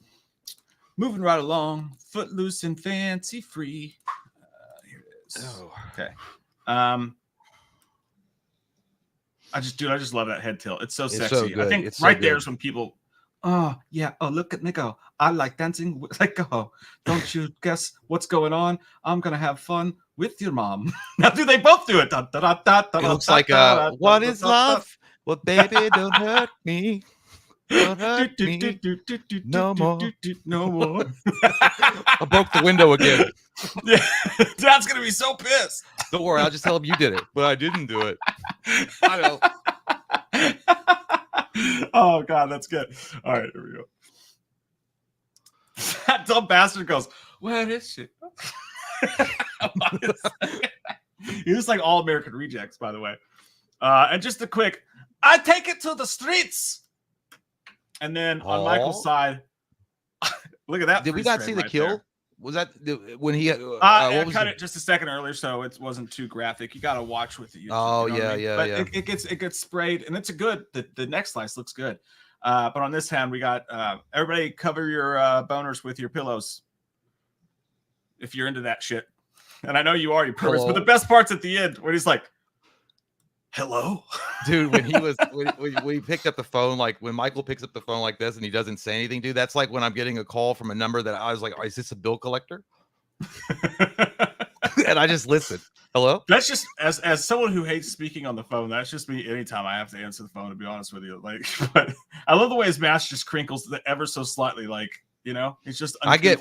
Moving right along, footloose and fancy free. Here it is. Oh. Okay. I just love that head tilt. It's so sexy. So good. I think it's right so there's when people. Oh yeah. Oh, look at me go. I like dancing. Like go. Don't you guess what's going on? I'm gonna have fun with your mom. Now, do they both do it? It looks like what is love? Well, baby, don't hurt me. Don't hurt me. No more. No more. I broke the window again. Yeah, Dad's gonna be so pissed. Don't worry, I'll just tell him you did it, but I didn't do it. I know. Oh God, that's good. All right, here we go. That dumb bastard goes, "Where is she?" He was like all American Rejects, by the way. And just a quick, I take it to the streets. And then on Michael's side, look at that. Did we not see the kill? There. Was that when he? I cut it just a second earlier, so it wasn't too graphic. You got to watch with the YouTube. Oh you know yeah. But it gets sprayed, and it's a good. The next slice looks good. But on this hand, we got everybody cover your boners with your pillows if you're into that shit. And I know you are, you perverts. But the best part's at the end when he's like, "Hello." Dude, when he picked up the phone, like when Michael picks up the phone like this and he doesn't say anything, dude, that's like when I'm getting a call from a number that I was like, is this a bill collector? And I just listen. Hello? That's just as someone who hates speaking on the phone, that's just me anytime I have to answer the phone, to be honest with you. Like, but I love the way his mask just crinkles ever so slightly, like, it's just I get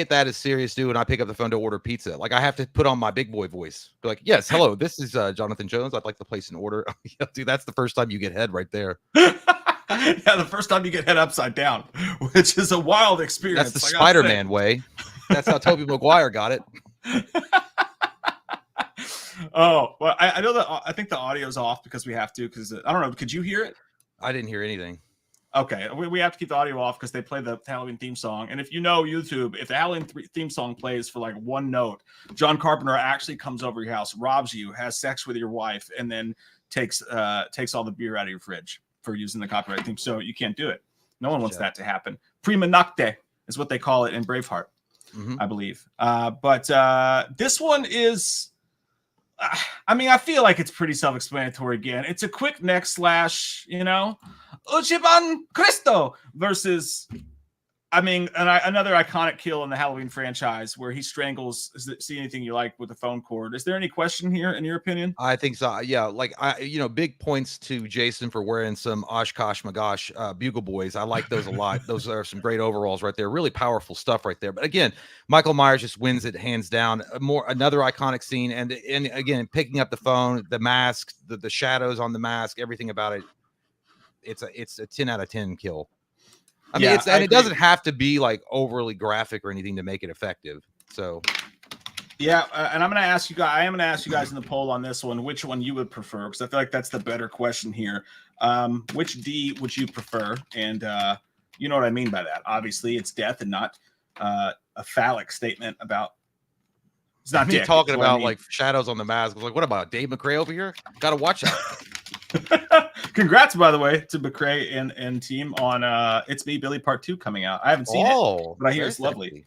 that as serious dude when I pick up the phone to order pizza. Like I have to put on my big boy voice. Be like, yes, hello, this is Jonathan Jones. I'd like to place an order. Yeah, dude, that's the first time you get head right there. Yeah, the first time you get head upside down, which is a wild experience. That's the Spider-Man way. That's how Tobey Maguire got it. Oh, well, I know that I think the audio's off because we have to, because I don't know, could you hear it? I didn't hear anything. Okay, we have to keep the audio off because they play the Halloween theme song. And if you know YouTube, if the Halloween theme song plays for like one note, John Carpenter actually comes over your house, robs you, has sex with your wife, and then takes all the beer out of your fridge for using the copyright theme. So you can't do it. No one wants that to happen. Prima nocte is what they call it in Braveheart, I believe. But this one is... I mean, I feel like it's pretty self-explanatory again. It's a quick neck slash, Uchiban Cristo versus, another iconic kill in the Halloween franchise where he strangles See Anything You Like with the phone cord. Is there any question here, in your opinion? I think so. Yeah, like big points to Jason for wearing some Oshkosh Magosh Bugle Boys. I like those a lot. Those are some great overalls right there. Really powerful stuff right there. But again, Michael Myers just wins it hands down. Another iconic scene, and again, picking up the phone, the mask, the shadows on the mask, everything about it. It's a 10 out of 10 kill. I mean, it doesn't have to be like overly graphic or anything to make it effective. So, yeah, and I'm going to ask you guys. I am going to ask you guys in the poll on this one which one you would prefer, because I feel like that's the better question here. Which D would you prefer? And You know what I mean by that. Obviously, it's death and not a phallic statement about. It's not me dick, talking is what I about mean. like shadows on the mask. I was like, what about Dave McRae over here? Got to watch out. Congrats, by the way, to McRae and team on It's Me, Billy Part 2 coming out. I haven't seen it, but I hear it's lovely.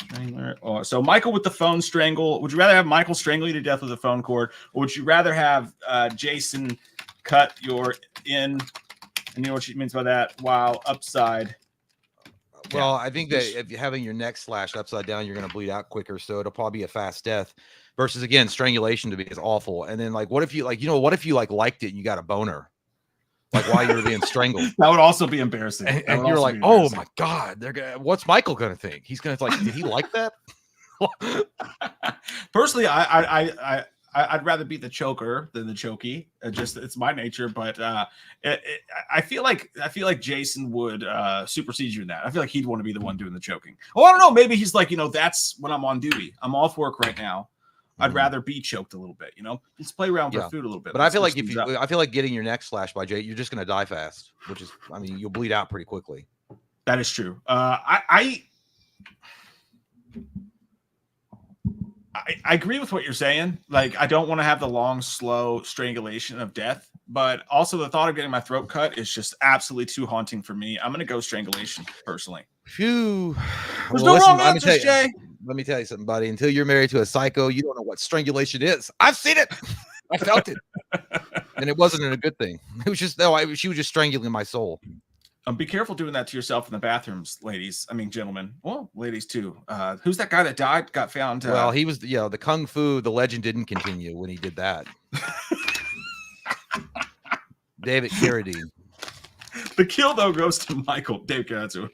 Strangler. Oh, so Michael with the phone strangle. Would you rather have Michael strangle you to death with a phone cord, or would you rather have Jason cut your in? And you know what she means by that? While upside. Well, I think that if you're having your neck slashed upside down, you're going to bleed out quicker. So it'll probably be a fast death versus, again, strangulation to me is awful. And then, like, what if you what if you liked it and you got a boner? Like while you were being strangled. That would also be embarrassing. And you're like, oh my God, what's Michael going to think? He's going to like, did he like that? Personally, I'd rather be the choker than the chokey. It's my nature, but I feel like Jason would supersede you in that. I feel like he'd want to be the one doing the choking. Oh, I don't know. Maybe he's like, that's when I'm on duty. I'm off work right now. I'd rather be choked a little bit. Let's play around with food a little bit. But I feel like getting your neck slashed by Jay, you're just going to die fast. Which is, I mean, you'll bleed out pretty quickly. That is true. I agree with what you're saying. Like, I don't want to have the long, slow strangulation of death, but also the thought of getting my throat cut is just absolutely too haunting for me. I'm going to go strangulation personally. Phew. There's no wrong answers, Jay. Let me tell you something, buddy. Until you're married to a psycho, you don't know what strangulation is. I've seen it. I felt it. And it wasn't a good thing. It was just, she was just strangling my soul. Be careful doing that to yourself in the bathrooms, ladies. I mean, gentlemen. Well, ladies too. Who's that guy that died? Got found. Well, he was, the Kung Fu, the legend didn't continue when he did that. David Carradine. The kill, though, goes to Michael. Dave Carradine.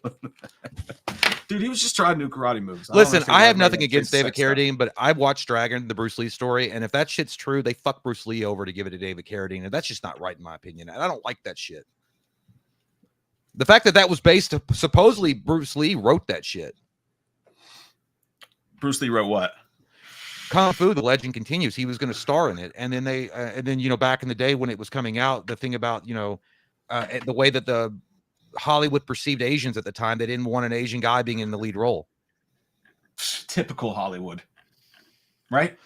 Dude, he was just trying new karate moves. Listen, I have nothing against David Carradine, but I watched Dragon, the Bruce Lee story, and if that shit's true, they fuck Bruce Lee over to give it to David Carradine, and that's just not right in my opinion. And I don't like that shit. The fact that was based, supposedly Bruce Lee wrote that shit. Bruce Lee wrote what? Kung Fu, the legend continues. He was going to star in it, and then back in the day when it was coming out, the thing about the way that the Hollywood perceived Asians at the time, they didn't want an Asian guy being in the lead role. Typical Hollywood, right?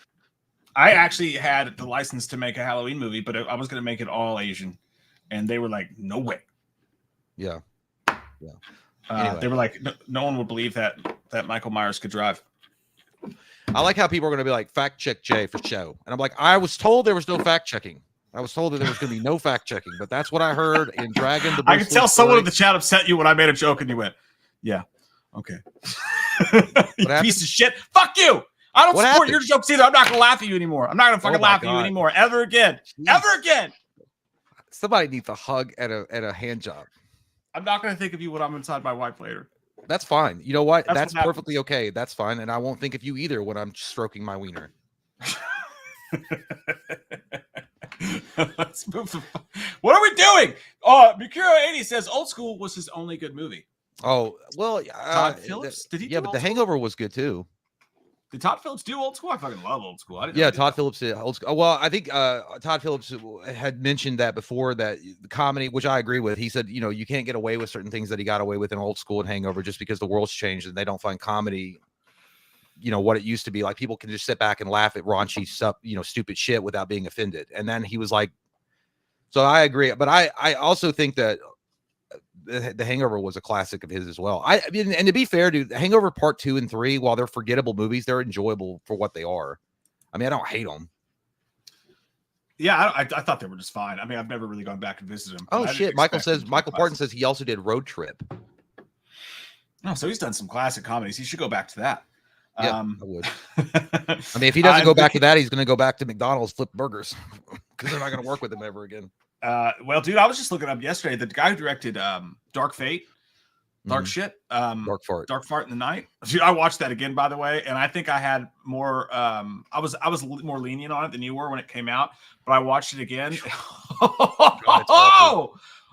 I actually had the license to make a Halloween movie, but I was going to make it all Asian, and they were like, "No way." Yeah. Anyway. They were like, no one would believe that Michael Myers could drive. I like how people are going to be like, fact check Jay for show. And I'm like, I was told there was no fact checking. I was told that there was going to be no fact checking, but that's what I heard in Dragon. I can tell someone in the chat upset you when I made a joke and you went, yeah, okay. You piece of shit. Fuck you. I don't support your jokes either. I'm not going to laugh at you anymore. I'm not going to fucking laugh at you anymore. Ever again. Jeez. Ever again. Somebody needs a hug and a hand job. I'm not going to think of you when I'm inside my wife later. That's fine. You know what? That's perfectly okay. That's fine. And I won't think of you either when I'm stroking my wiener. Let's move. What are we doing? Oh, Mikuro80 says Old School was his only good movie. Oh, well. Todd Phillips? Did he do but The Hangover was good too. Did Todd Phillips do Old School? I fucking love Old School. Todd Phillips did Old School. Well, I think Todd Phillips had mentioned that before, that the comedy, which I agree with. He said, you can't get away with certain things that he got away with in Old School and Hangover just because the world's changed and they don't find comedy, what it used to be. Like, people can just sit back and laugh at raunchy stuff, stupid shit without being offended. And then he was like, so I agree. But I also think that The Hangover was a classic of his as well. I mean, and to be fair, dude, Hangover Part 2 and 3, while they're forgettable movies, they're enjoyable for what they are. I mean, I don't hate them. Yeah, I thought they were just fine. I mean, I've never really gone back and visited them. Oh shit! Michael Parton says he also did Road Trip. Oh, so he's done some classic comedies. He should go back to that. Yeah, I would. I mean, if he doesn't go back to that, he's going to go back to McDonald's, flip burgers, because they're not going to work with him ever again. Well, dude, I was just looking up yesterday. The guy who directed Dark Fate, Dark Shit, Dark Fart in the Night. Dude, I watched that again, by the way, and I think I had more. I was more lenient on it than you were when it came out, but I watched it again.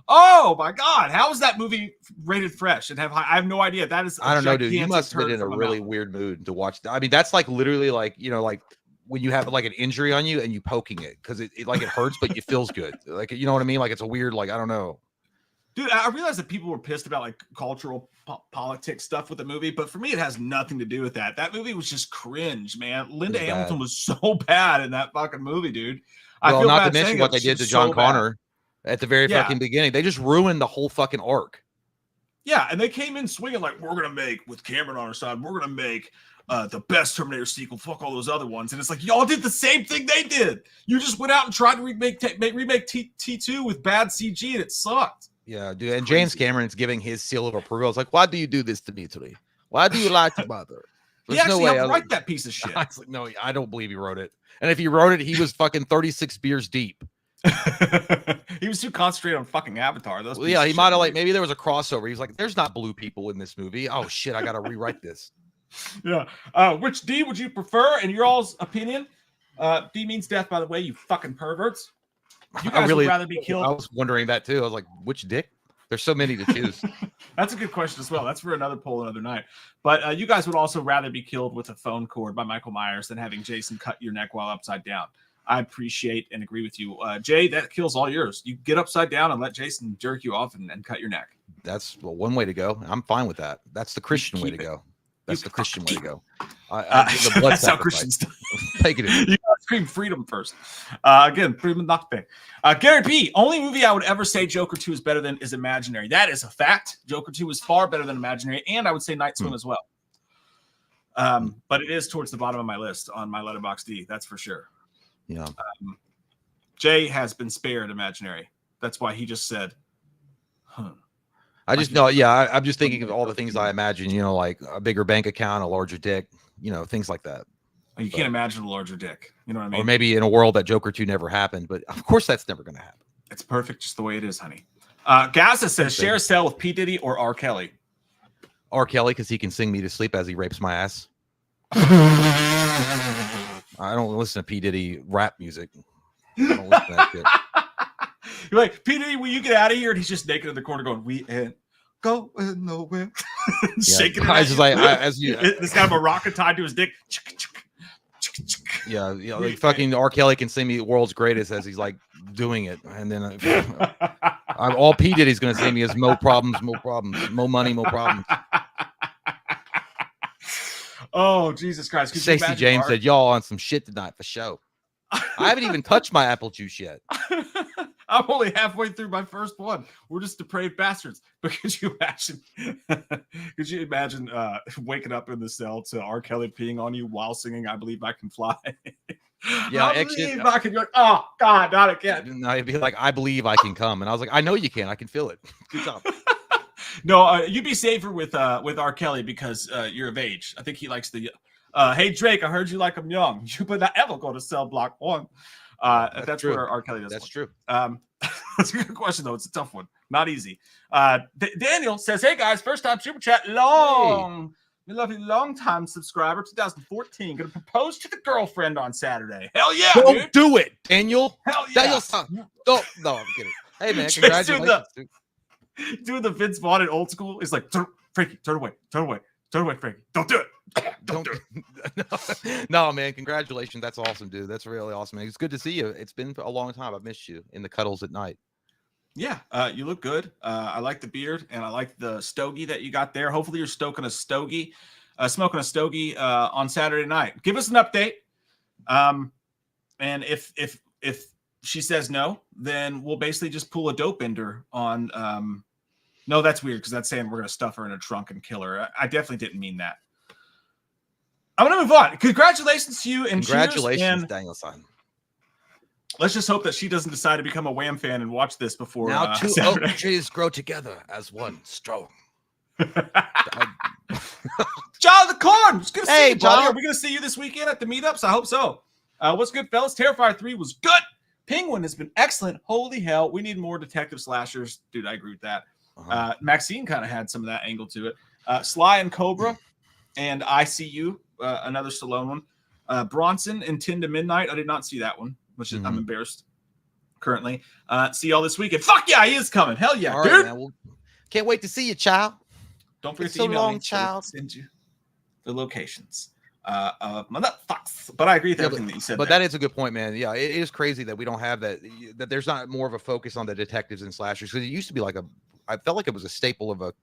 Oh my God! How is that movie rated fresh? And I have no idea. That is, I don't know, dude. You must have been in a really weird mood to watch. I mean, that's like literally like like when you have like an injury on you and you poking it because it hurts, but it feels good. Like, you know what I mean? Like, it's a weird, like, I don't know. Dude, I realize that people were pissed about like cultural politics stuff with the movie, but for me, it has nothing to do with that. That movie was just cringe, man. Linda Hamilton was so bad in that fucking movie, dude. Well, I feel not bad to mention saying what it, they she did was to John so Connor bad. at the very fucking beginning. They just ruined the whole fucking arc. Yeah, and they came in swinging like, we're gonna make, with Cameron on our side, we're gonna make the best Terminator sequel. Fuck all those other ones. And it's like, y'all did the same thing they did. You just went out and tried to remake T2 with bad CG, and it sucked. Yeah, dude. And James Cameron's giving his seal of approval. It's like, why do you do this to me today? Why do you lie to mother? He actually helped write that piece of shit. I was like, no, I don't believe he wrote it. And if he wrote it, he was fucking 36 beers deep. He was too concentrated on fucking Avatar. Well, yeah, he might have like, maybe there was a crossover. He's like, there's not blue people in this movie. Oh shit, I gotta rewrite this. Yeah. Which D would you prefer in your all's opinion? D means death, by the way, you fucking perverts. You guys would rather be killed. I was wondering that too. I was like, which dick? There's so many to choose. That's a good question as well. That's for another poll another night. But you guys would also rather be killed with a phone cord by Michael Myers than having Jason cut your neck while upside down. I appreciate and agree with you. Jay, that kill's all yours. You get upside down and let Jason jerk you off and cut your neck. That's one way to go. I'm fine with that. That's the Christian way to go. That's the Christian way to go. That's how Christians do. Take it in. You gotta scream freedom first. Again, freedom not big. Gary P. Only movie I would ever say Joker 2 is better than is Imaginary. That is a fact. Joker 2 is far better than Imaginary, and I would say Night Swim as well. But it is towards the bottom of my list on my Letterboxd D. That's for sure. Yeah. Jay has been spared Imaginary. That's why he just said, huh. I just know, yeah, I'm just thinking of all the things I imagine, you know, like a bigger bank account, a larger dick, you know, things like that. You can't imagine a larger dick. You know what I mean? Or maybe in a world that Joker 2 never happened, but of course that's never going to happen. It's perfect just the way it is, honey. Gaza says, share a cell with P. Diddy or R. Kelly. R. Kelly, because he can sing me to sleep as he rapes my ass. I don't listen to P. Diddy rap music. I don't listen to that shit. You're like, P. Diddy, will you get out of here? And he's just naked in the corner going, we ain't going nowhere. Shaking it. Just like, as you, this guy maraca tied to his dick. Yeah, you know, like fucking R. Kelly can sing me "World's Greatest" as he's like doing it, and then all P. Diddy's gonna sing me is "Mo problems, mo money, mo problems." Oh, Jesus Christ! Stacey James said, "Y'all on some shit tonight for show." I haven't even touched my apple juice yet. I'm only halfway through my first one. We're just depraved bastards. But could you imagine waking up in the cell to R. Kelly peeing on you while singing "I Believe I Can Fly"? Yeah, I believe I can. You're like, oh God, not again. No, it'd be like, "I believe I can come," and I was like, "I know you can. I can feel it." Good job. No, you'd be safer with R. Kelly because you're of age. I think he likes the. Hey Drake, I heard you like him young. You better not ever go to cell block 1. That's where R. Kelly does. That's true. That's a good question though. It's a tough one. Not easy. Daniel says, "Hey guys, first time super chat. Long, we love you, long time subscriber, 2014. Gonna propose to the girlfriend on Saturday. Hell yeah, don't do it, Daniel. Hell yeah. Daniel, no, I'm kidding. Hey man, congratulations. Doing the Vince Vaughn in Old School is like, Frankie, turn away, Frankie. Don't do it. Don't do it. No, man, congratulations. That's awesome, dude. That's really awesome. It's good to see you. It's been a long time. I've missed you in the cuddles at night. Yeah, you look good. I like the beard and I like the stogie that you got there. Hopefully you're smoking a stogie on Saturday night. Give us an update. And if she says no, then we'll basically just pull a dope ender on no, that's weird because that's saying we're going to stuff her in a trunk and kill her. I definitely didn't mean that. I'm going to move on. Congratulations to you and congratulations, Daniel-san. Let's just hope that she doesn't decide to become a Wham fan and watch this before. Now two oak trees grow together as one strong. John the Corn. It's good to see you, John. John. Are we going to see you this weekend at the meetups? I hope so. What's good, fellas? Terrifier 3 was good. Penguin has been excellent. Holy hell. We need more detective slashers. Dude, I agree with that. Maxine kind of had some of that angle to it. Sly and Cobra and ICU, another Stallone one. Bronson and 10 to Midnight. I did not see that one, which is I'm embarrassed currently. See y'all this weekend. Fuck yeah, he is coming. Hell yeah, all dude. Right, man. Well, can't wait to see you, child. Don't forget to so email long, me. child. Send you the locations. But I agree with everything that you said. But that is a good point, man. Yeah, it is crazy that we don't have that. That there's not more of a focus on the detectives and slashers because it used to be like a I felt like it was a staple of a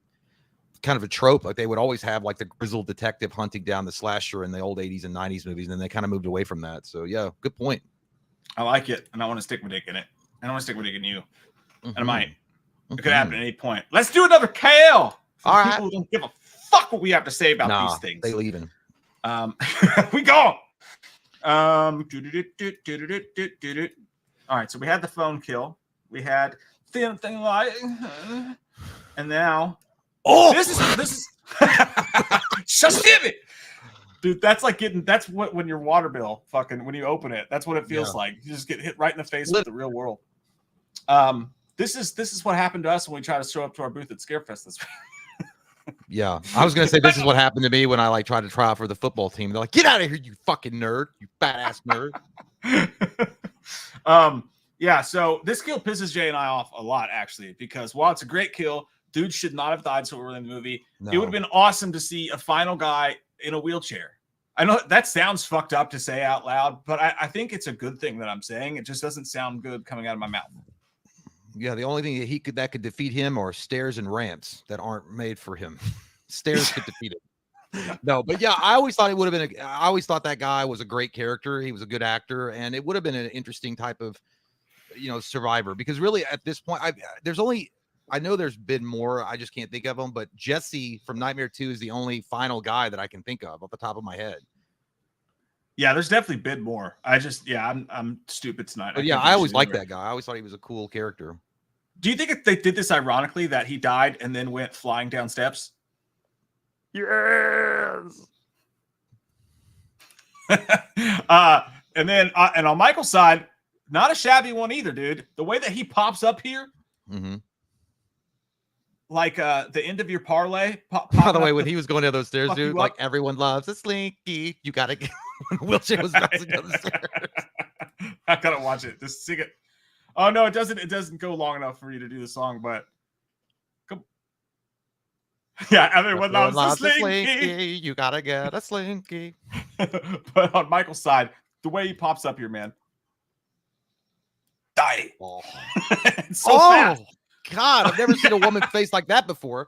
kind of a trope. Like they would always have like the grizzled detective hunting down the slasher in the old 80s and 90s movies, and then they kind of moved away from that. So yeah, good point. I like it, and I want to stick my dick in it. I don't want to stick my dick in you. Mm-hmm. And I might. It could happen at any point. Let's do another KL. For All people who don't give a fuck what we have to say about these things. They leaving. We go. All right, so we had the phone kill. We had thin thing like, and now this is just it. Dude, that's like that's what when your water bill fucking when you open it, that's what it feels like. You just get hit right in the face with the real world. This is what happened to us when we try to show up to our booth at Scarefest this week. Yeah, I was gonna say this is what happened to me when I like tried to try out for the football team. They're like, "Get out of here, you fucking nerd, you fat ass nerd." Yeah. So this kill pisses Jay and I off a lot, actually, because while it's a great kill, dude should not have died so early in the movie. No. It would have been awesome to see a final guy in a wheelchair. I know that sounds fucked up to say out loud, but I think it's a good thing that I'm saying. It just doesn't sound good coming out of my mouth. Yeah, the only thing that could defeat him are stairs and ramps that aren't made for him. Stairs could defeat him. No, but yeah, I always thought it would have been. I always thought that guy was a great character. He was a good actor, and it would have been an interesting type of, survivor. Because really, at this point, I know there's been more. I just can't think of them. But Jesse from Nightmare 2 is the only final guy that I can think of off the top of my head. Yeah, there's definitely been more. I'm stupid tonight. But yeah, I always liked that guy. I always thought he was a cool character. Do you think if they did this ironically that he died and then went flying down steps? Yes. And then and on Michael's side, not a shabby one either, dude. The way that he pops up here, like the end of your parlay. By the way, when he was going down those stairs, dude, like everyone loves a slinky. You gotta get when wheelchair was bouncing down the stairs. I gotta watch it. Just sing it. Oh no, it doesn't. It doesn't go long enough for you to do the song, but come. Yeah, everyone loves a slinky. You gotta get a slinky. But on Michael's side, the way he pops up here, man. Die. Oh, so fast. God, I've never seen a woman face like that before.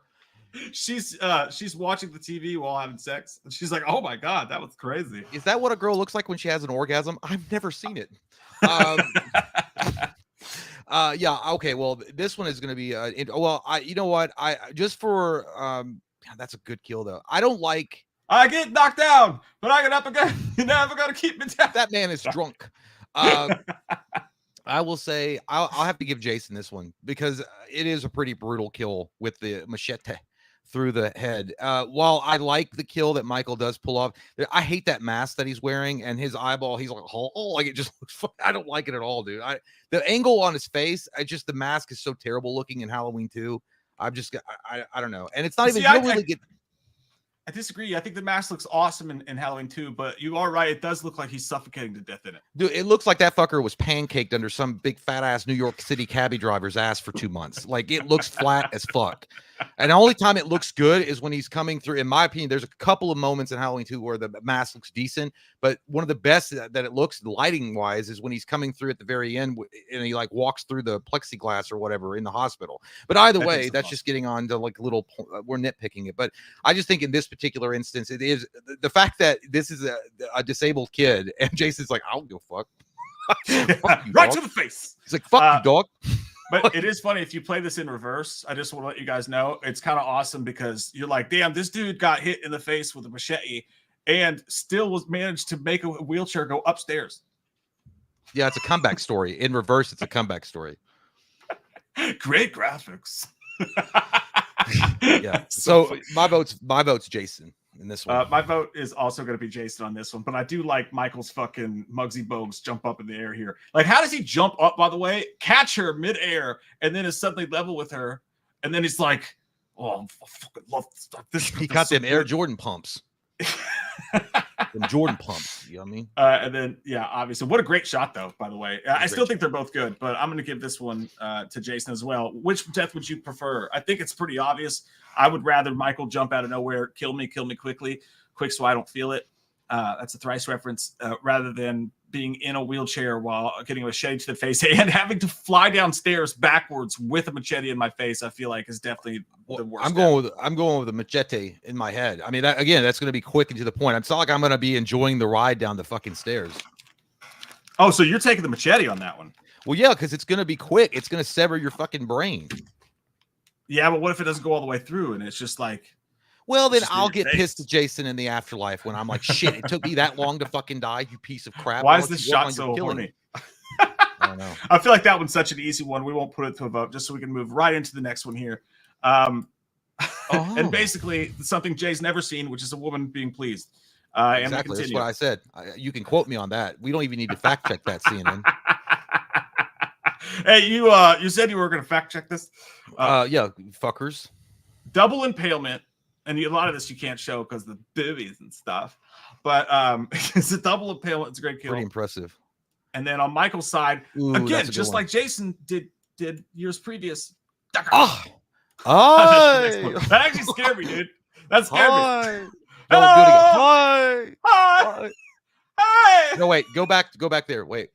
She's watching the TV while having sex, and she's like, "Oh my God, that was crazy." Is that what a girl looks like when she has an orgasm? I've never seen it. Yeah. Okay. Well, this one is going to be. You know what? That's a good kill though. I don't like. I get knocked down, but I get up again. You're never gonna keep me down. That man is drunk. I will say I'll have to give Jason this one because it is a pretty brutal kill with the machete through the head. While I like the kill that Michael does pull off, I hate that mask that he's wearing and his eyeball. He's like, oh, like it just looks fun. I don't like it at all, dude. The angle on his face, the mask is so terrible looking in Halloween 2. I don't know. And it's not even I disagree. I think the mask looks awesome in Halloween 2, but you are right. It does look like he's suffocating to death in it. Dude, it looks like that fucker was pancaked under some big fat ass New York City cabbie driver's ass for 2 months. Like it looks flat as fuck. And the only time it looks good is when he's coming through. In my opinion, there's a couple of moments in Halloween 2 where the mask looks decent, but one of the best that it looks lighting wise is when he's coming through at the very end and he like walks through the plexiglass or whatever in the hospital. But either way, that's just getting on to like little, we're nitpicking it. But I just think in this particular instance, it is the fact that this is a disabled kid and Jason's like, I don't give a fuck. Fuck you, right to the face. He's like, fuck you, dog. But it is funny if you play this in reverse. I just want to let you guys know it's kind of awesome because you're like, damn, this dude got hit in the face with a machete and still managed to make a wheelchair go upstairs. Yeah, it's a comeback story. In reverse, it's a comeback story. Great graphics. Yeah. So my vote's Jason in this one. My vote is also going to be Jason on this one, but I do like Michael's fucking Muggsy Bogues jump up in the air here. Like, how does he jump up, by the way, catch her midair, and then is suddenly level with her, and then he's like, oh, I fucking love this. He got them Air Jordan pumps. Them Jordan pumps, you know what I mean? And then, yeah, obviously. What a great shot, though, by the way. I still think they're both good, but I'm going to give this one to Jason as well. Which death would you prefer? I think it's pretty obvious. I would rather Michael jump out of nowhere, kill me quick so I don't feel it. That's a thrice reference, rather than being in a wheelchair while getting a machete to the face and having to fly downstairs backwards with a machete in my face. I feel like is definitely the worst. I'm going with a machete in my head. I mean, again, that's going to be quick and to the point. It's not like I'm going to be enjoying the ride down the fucking stairs. Oh, so you're taking the machete on that one? Well, yeah, because it's going to be quick. It's going to sever your fucking brain. Yeah, but what if it doesn't go all the way through and it's just like... Well, then I'll get pissed at Jason in the afterlife when I'm like, shit, it took me that long to fucking die, you piece of crap. Why is this shot so horny? I don't know. I feel like that one's such an easy one. We won't put it to a vote just so we can move right into the next one here. And basically something Jay's never seen, which is a woman being pleased. Exactly. That's what I said. You can quote me on that. We don't even need to fact check that, CNN. Hey, you said you were going to fact check this. Yeah, fuckers. Double impalement. And a lot of this you can't show because the boobies and stuff. But it's a double impalement. It's a great kill. Pretty impressive. And then on Michael's side, again, just like Jason did years previous. Oh! That actually scared me, dude. That scared me. Hi! Hi! Hi! No, wait. Go back there. Wait.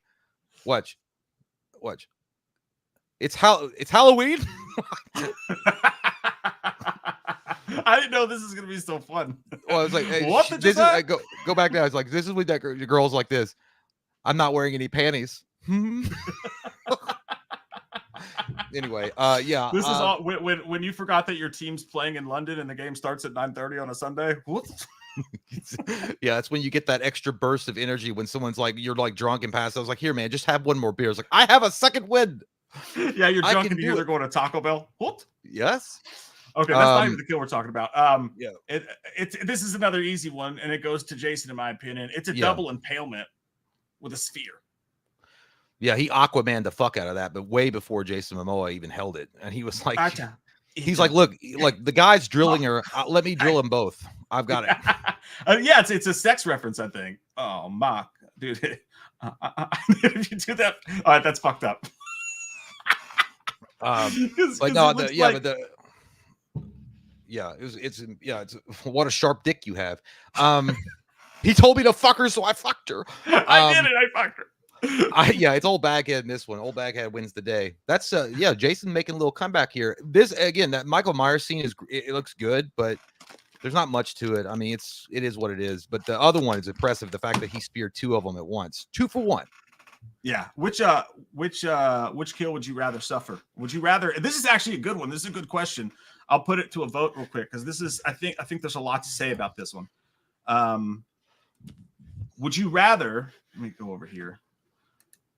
Watch. It's Halloween. I didn't know this is gonna be so fun. Well, I was like, hey, what did you say? Go back now. It's like, this is what that girl's like this. I'm not wearing any panties. Anyway, yeah. This is all when you forgot that your team's playing in London and the game starts at 9:30 on a Sunday. What? Yeah, that's when you get that extra burst of energy when someone's like, you're like drunk and passed. I was like, here, man, just have one more beer. It's like, I have a second wind. Yeah, you're drunk and you're going to Taco Bell. What? Yes. Okay, that's not even the kill we're talking about. Yeah. This is another easy one, and it goes to Jason, in my opinion. It's a double impalement with a sphere. Yeah, he Aquaman the fuck out of that, but way before Jason Momoa even held it. And he was like, he's like, look, like the guy's drilling her. Let me drill them both. I've got it. Yeah, it's a sex reference, I think. Oh, Mark, dude. If you do that, all right, that's fucked up. But no, it's what a sharp dick you have. He told me to fuck her, so I fucked her. I did it. I fucked her. It's old baghead in this one. Old baghead wins the day. That's Jason making a little comeback here. This again, that Michael Myers scene it looks good, but there's not much to it. I mean, it is what it is. But the other one is impressive. The fact that he speared two of them at once, 2 for 1. Yeah. Which kill would you rather suffer? Would you rather? This is actually a good one. This is a good question. I'll put it to a vote real quick because this is. I think there's a lot to say about this one. Would you rather? Let me go over here.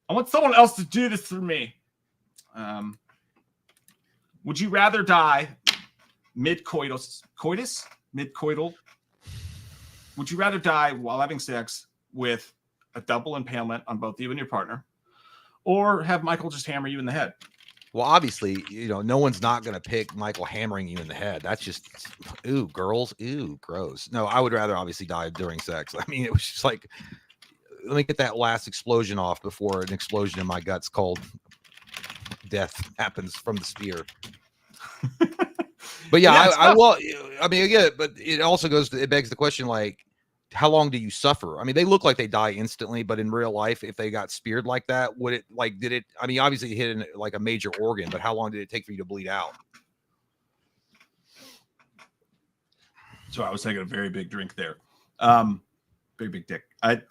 I want someone else to do this for me. Would you rather die mid-coital? Would you rather die while having sex with a double impalement on both you and your partner, or have Michael just hammer you in the head? Well, obviously, no one's not going to pick Michael hammering you in the head. That's just, ooh, girls, ooh, gross. No, I would rather obviously die during sex. I mean, it was just like, let me get that last explosion off before an explosion in my guts called death happens from the spear. But yeah, I mean, again, but it also it begs the question, like, how long do you suffer? I mean, they look like they die instantly, but in real life, if they got speared like that, I mean, obviously it hit in like a major organ, but how long did it take for you to bleed out? So I was taking a very big drink there. Very big dick. I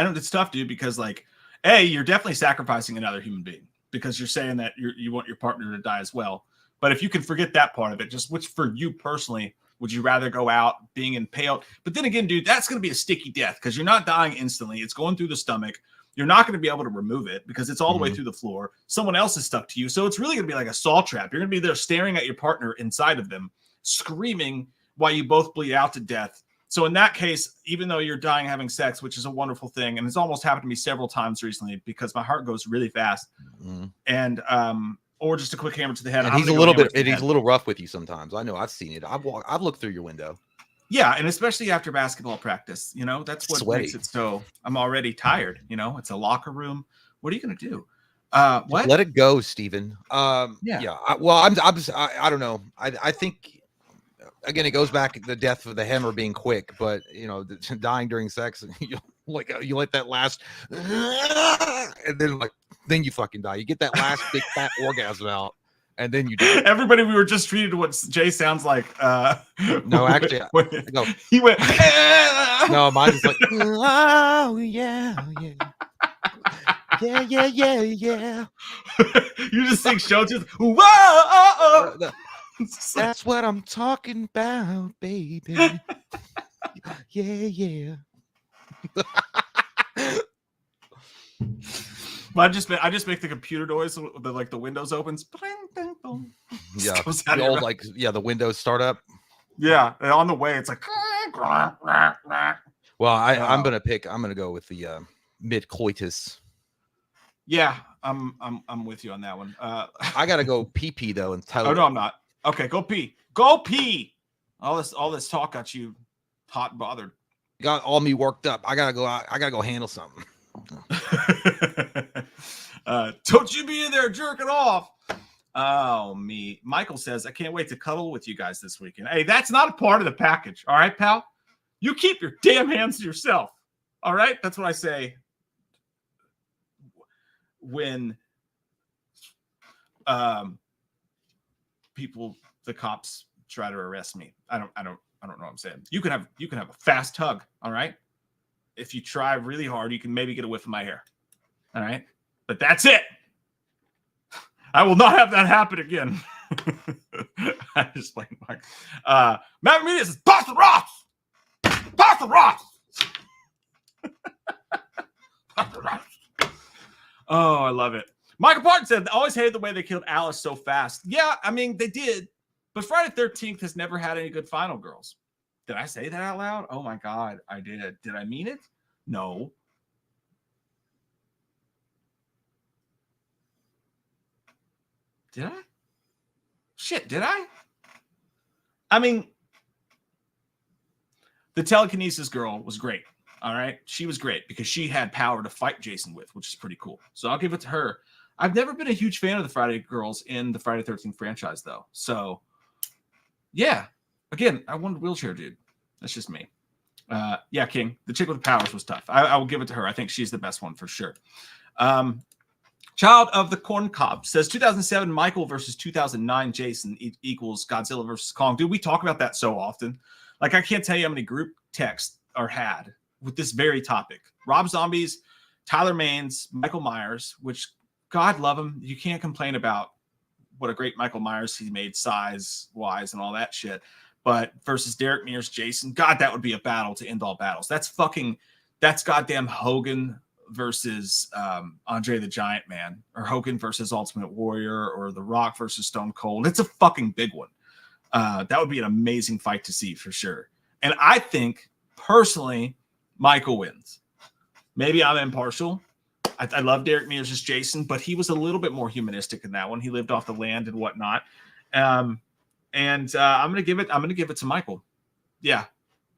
don't, it's tough, dude, because like, you're definitely sacrificing another human being because you're saying that you want your partner to die as well. But if you can forget that part of it, just which for you personally, would you rather go out being impaled? But then again, dude, that's going to be a sticky death because you're not dying instantly. It's going through the stomach. You're not going to be able to remove it because it's all the way through the floor. Someone else is stuck to you. So it's really going to be like a saw trap. You're going to be there staring at your partner inside of them, screaming while you both bleed out to death. So in that case, even though you're dying having sex, which is a wonderful thing, and it's almost happened to me several times recently because my heart goes really fast, and or just a quick hammer to the head. And he's a little rough with you sometimes. I know, I've seen it. I've looked through your window. Yeah, and especially after basketball practice, that's what makes it so. I'm already tired. It's a locker room. What are you gonna do? What? Let it go, Steven. I don't know. I think again, it goes back to the death of the hammer being quick, but dying during sex, you let that last, and then you fucking die. You get that last big fat orgasm out, and then you die. Everybody, we were just treated what Jay sounds like. No, actually, he went. No, mine is like, oh yeah, yeah. You just sing show tunes. Whoa! That's what I'm talking about, baby. Yeah. I just make the computer noise, the Windows opens. Yeah, the old the Windows startup. Yeah, and on the way it's like. Well, I'm gonna go with the mid coitus. Yeah, I'm with you on that one. I gotta go pee though and tell. Oh no, I'm not. Okay, go pee. Go pee. All this talk got you hot and bothered. Got all me worked up. I gotta go out. I gotta go handle something. Don't you be in there jerking off. Oh, me. Michael says, I can't wait to cuddle with you guys this weekend. Hey, that's not a part of the package. All right, pal? You keep your damn hands to yourself. All right? That's what I say when the cops try to arrest me. I don't know what I'm saying. You can have a fast hug, all right? If you try really hard, you can maybe get a whiff of my hair. All right? But that's it. I will not have that happen again. I just playing Mark. Matt Media says, Pass the Ross! Pass the Ross! Pass the Ross! Oh, I love it. Michael Parton said, I always hated the way they killed Alice so fast. Yeah, I mean, they did. But Friday the 13th has never had any good final girls. Did I say that out loud? Oh, my God, I did. Did I mean it? No. Did I? Shit, did I? I mean, the telekinesis girl was great. All right. She was great because she had power to fight Jason with, which is pretty cool. So I'll give it to her. I've never been a huge fan of the Friday girls in the Friday 13th franchise, though. So, yeah. Again, I wanted Wheelchair Dude. That's just me. Yeah, King. The chick with the powers was tough. I will give it to her. I think she's the best one for sure. Child of the Corn Cob says 2007 Michael versus 2009 Jason equals Godzilla versus Kong. Dude, we talk about that so often. Like, I can't tell you how many group texts are had with this very topic. Rob Zombie's, Tyler Maines, Michael Myers, which, God love him. You can't complain about what a great Michael Myers he made size-wise and all that shit. But versus Derek Mears, Jason, God, that would be a battle to end all battles. That's goddamn Hogan versus Andre the Giant Man, or Hogan versus Ultimate Warrior, or The Rock versus Stone Cold. It's a fucking big one. That would be an amazing fight to see for sure. And I think, personally, Michael wins. Maybe I'm impartial. I love Derek Mears as Jason, but he was a little bit more humanistic in that one. He lived off the land and whatnot. I'm gonna give it to Michael. Yeah.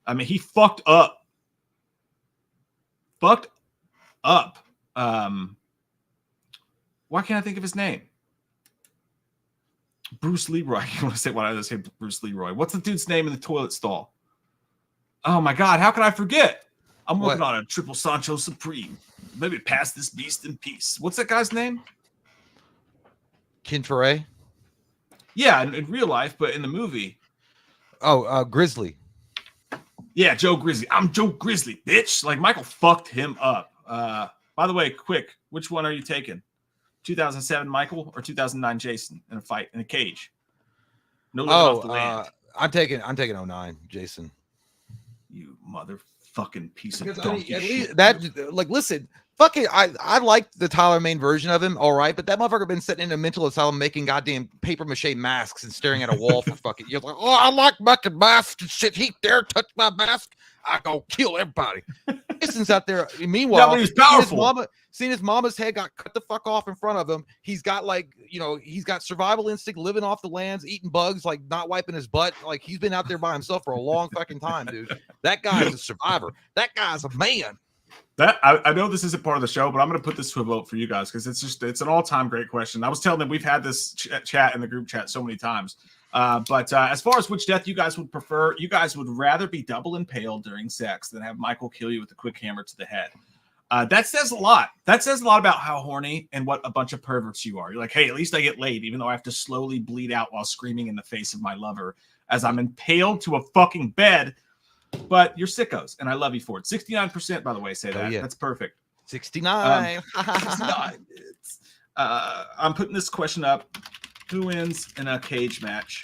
I mean, he fucked up. Why can't I think of his name? Bruce Leroy. I want to say why did I say Bruce Leroy? What's the dude's name in the toilet stall? Oh my God, how can I forget? I'm working on a triple Sancho Supreme. Maybe pass this beast in peace. What's that guy's name? Kinfere? Yeah, in real life, but in the movie. Oh, Grizzly. Yeah, Joe Grizzly. I'm Joe Grizzly, bitch. Like, Michael fucked him up. By the way, quick, which one are you taking? 2007 Michael or 2009 Jason in a fight in a cage? No living off the land. I'm taking 09 Jason. You motherfucking piece of Because donkey shit. Listen, fuck it. I like the Tyler Main version of him, all right, but that motherfucker been sitting in a mental asylum making goddamn paper mache masks and staring at a wall for fucking years. Like, oh, I like making masks and shit. He dare touch my mask, I go kill everybody. Jason's out there. Meanwhile, yeah, but he's powerful. Seeing his mama's head got cut the fuck off in front of him. He's got he's got survival instinct, living off the lands, eating bugs, like not wiping his butt. Like, he's been out there by himself for a long fucking time, dude. That guy's a survivor. That guy's a man. That I know this isn't part of the show, but I'm going to put this to a vote for you guys because it's an all-time great question. I was telling them we've had this chat in the group chat so many times. But as far as which death you guys would prefer, you guys would rather be double impaled during sex than have Michael kill you with a quick hammer to the head. That says a lot. That says a lot about how horny and what a bunch of perverts you are. You're like, hey, at least I get laid, even though I have to slowly bleed out while screaming in the face of my lover as I'm impaled to a fucking bed. But you're sickos, and I love you for it. 69%, by the way, say that. Yeah. That's perfect. 69. 69. I'm putting this question up. Who wins in a cage match?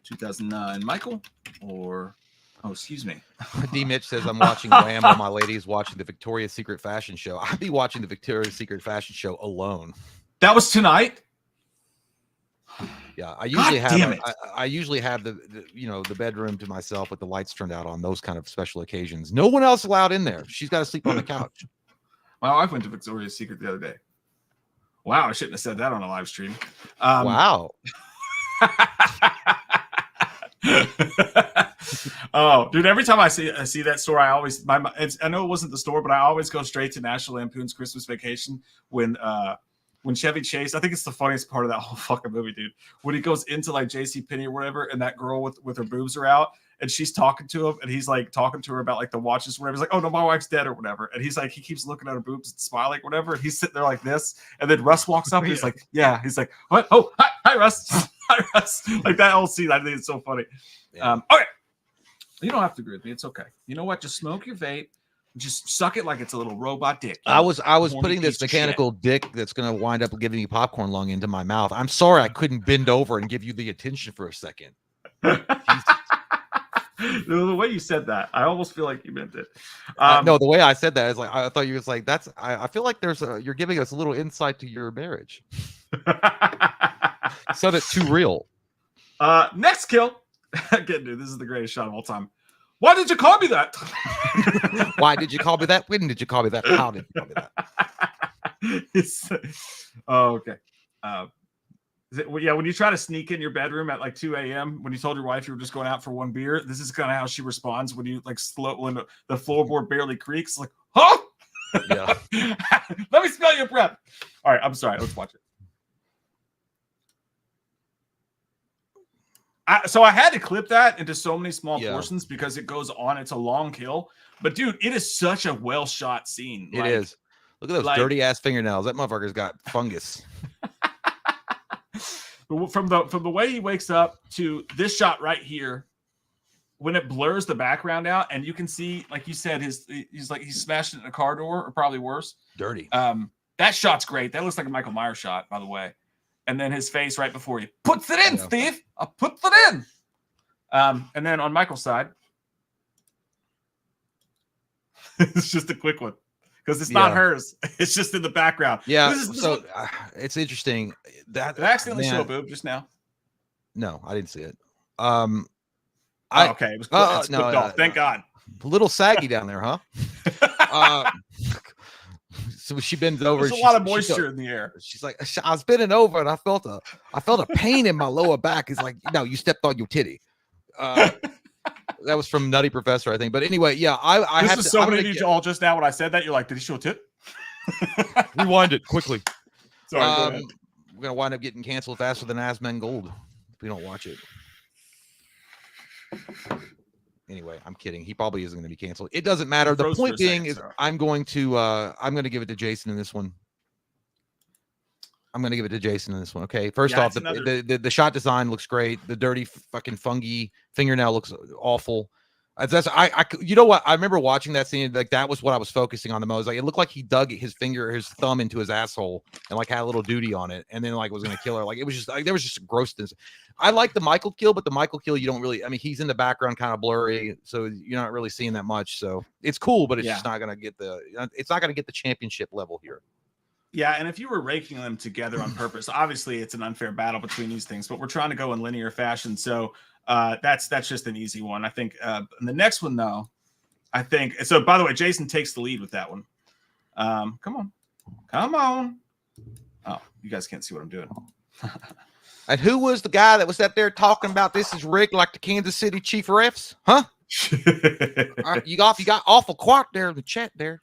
2009, Michael or... Oh, excuse me. D. Mitch says, I'm watching Wham while my lady is watching the Victoria's Secret fashion show. I'd be watching the Victoria's Secret fashion show alone. That was tonight? Yeah, I usually have the bedroom to myself with the lights turned out on those kind of special occasions. No one else allowed in there. She's got to sleep on the couch. My wife went to Victoria's Secret the other day. Wow, I shouldn't have said that on a live stream. Wow. Oh, dude! Every time I see that store, I always I know it wasn't the store, but I always go straight to National Lampoon's Christmas Vacation when Chevy Chase. I think it's the funniest part of that whole fucking movie, dude. When he goes into like JCPenney or whatever, and that girl with her boobs are out, and she's talking to him, and he's like talking to her about like the watches, or whatever. He's like, "Oh no, my wife's dead," or whatever, and he's like, he keeps looking at her boobs and smiling, whatever. And he's sitting there like this, and then Russ walks up, and he's like, "Yeah," he's like, "What? Oh, hi, Russ." Hi, Russ. Like that whole scene, I think it's so funny. Yeah. Okay. You don't have to agree with me. It's okay. You know what? Just smoke your vape. Just suck it like it's a little robot dick. I was putting this mechanical dick that's going to wind up giving me popcorn lung into my mouth. I'm sorry I couldn't bend over and give you the attention for a second. The way you said that, I almost feel like you meant it. No, the way I said that is like I thought you was like that's. I feel like you're giving us a little insight to your marriage. Said it too real. Next kill. Again, dude, this is the greatest shot of all time. Why did you call me that? Why did you call me that? When did you call me that? How did you call me that? Okay. When you try to sneak in your bedroom at like 2 a.m. when you told your wife you were just going out for one beer, this is kind of how she responds when you like when the floorboard barely creaks. Like, huh? Yeah. Let me smell your breath. All right, I'm sorry. Let's watch it. So I had to clip that into so many small portions because it goes on. It's a long kill. But, dude, it is such a well-shot scene. It is. Look at those dirty-ass fingernails. That motherfucker's got fungus. From the way he wakes up to this shot right here, when it blurs the background out, and you can see, like you said, he's smashed it in a car door, or probably worse. Dirty. That shot's great. That looks like a Michael Myers shot, by the way. And then his face right before he puts it in, Steve. I put it in. And then on Michael's side, it's just a quick one because it's not hers. It's just in the background. Yeah. It's interesting. Did I accidentally show a boob just now? No, I didn't see it. Okay. It was clipped off. Thank God. A little saggy down there, huh? So she bends over. There's a lot of moisture in the air. She's like, I was bending over and I felt a pain in my lower back. It's like, no, you stepped on your titty. That was from Nutty Professor, I think. But anyway, yeah, I have to. So many of you all just now when I said that, you're like, did he show a tit? Rewind it quickly. Sorry, go ahead. We're gonna wind up getting canceled faster than Asman Gold if we don't watch it. Anyway, I'm kidding. He probably isn't going to be canceled. It doesn't matter. The point being is I'm going to give it to Jason in this one. Okay. First off, the shot design looks great. The dirty fucking fungi fingernail looks awful. You know what? I remember watching that scene. Like that was what I was focusing on the most. Like it looked like he dug his thumb into his asshole and like had a little duty on it, and then like was gonna kill her. Like it was just like there was just grossness. I like the Michael kill, but the Michael kill you don't really. I mean, he's in the background, kind of blurry, so you're not really seeing that much. So it's cool, but it's just not gonna get the championship level here. Yeah, and if you were raking them together on purpose, obviously it's an unfair battle between these things, but we're trying to go in linear fashion, so. That's just an easy one. I think the next one though, I think so. By the way, Jason takes the lead with that one. Come on. Oh, you guys can't see what I'm doing. And who was the guy that was up there talking about this is rigged like the Kansas City Chief refs? Huh? You got awful quiet there in the chat there.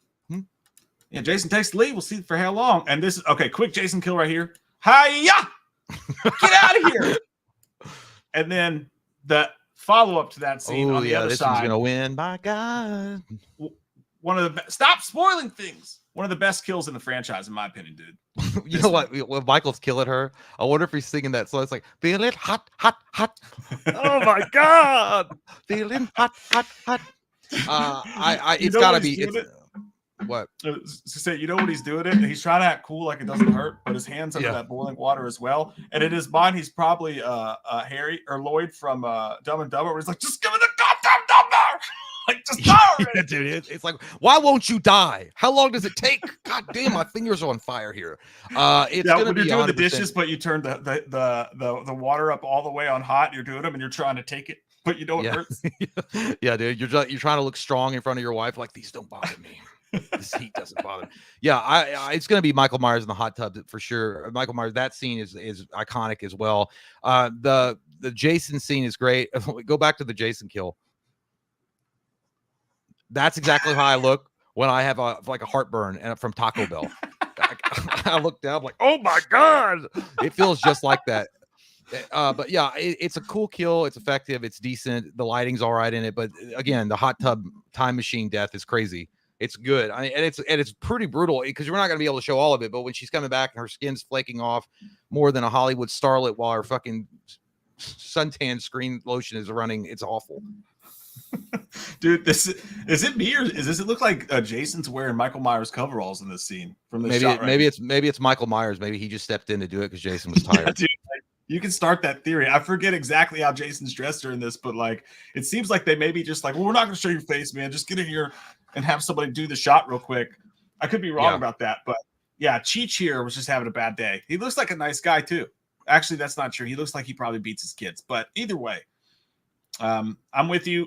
Yeah, Jason takes the lead. We'll see for how long. And this is okay. Quick Jason kill right here. Hiya! Get out of here. And then the follow-up to that scene on the other this side. one's gonna win. My God. One of the stop spoiling things. One of the best kills in the franchise, in my opinion, dude. You know what? When Michael's killing her, I wonder if he's singing that song. It's like feeling hot, hot, hot. Oh my God, feeling hot, hot, hot. It's gotta be. What? Say, you know what he's doing it? He's trying to act cool, like it doesn't hurt, but his hands under that boiling water as well. And in his mind, he's probably Harry or Lloyd from Dumb and Dumber, where he's like, "Just give me the goddamn number." Like, just die, dude. It's like, why won't you die? How long does it take? God damn, my fingers are on fire here. It's gonna when be you're doing 100%. the dishes, but you turn the water up all the way on hot. And you're doing them, and you're trying to take it, but you know it hurts. Yeah, dude. You're trying to look strong in front of your wife. Like, these don't bother me. This heat doesn't bother me. Yeah, it's gonna be Michael Myers in the hot tub for sure. Michael Myers. That scene is iconic as well. The Jason scene is great. Go back to the Jason kill. That's exactly how I look when I have a heartburn and from Taco Bell. I look down, I'm like, oh my God, it feels just like that. But yeah, it's a cool kill. It's effective. It's decent. The lighting's all right in it. But again, the hot tub time machine death is crazy. It's good. I mean, and it's pretty brutal because we're not going to be able to show all of it. But when she's coming back and her skin's flaking off more than a Hollywood starlet while her fucking suntan screen lotion is running, it's awful. Dude, is it me or does it look like Jason's wearing Michael Myers coveralls in this scene from the shot? Maybe it's Michael Myers. Maybe he just stepped in to do it because Jason was tired. Yeah, dude, you can start that theory. I forget exactly how Jason's dressed during this, but like it seems like they maybe just like, well, we're not going to show your face, man. Just get in here and have somebody do the shot real quick. I could be wrong about that, but yeah, Cheech here was just having a bad day. He looks like a nice guy too. Actually, that's not true. He looks like he probably beats his kids, but either way. I'm with you.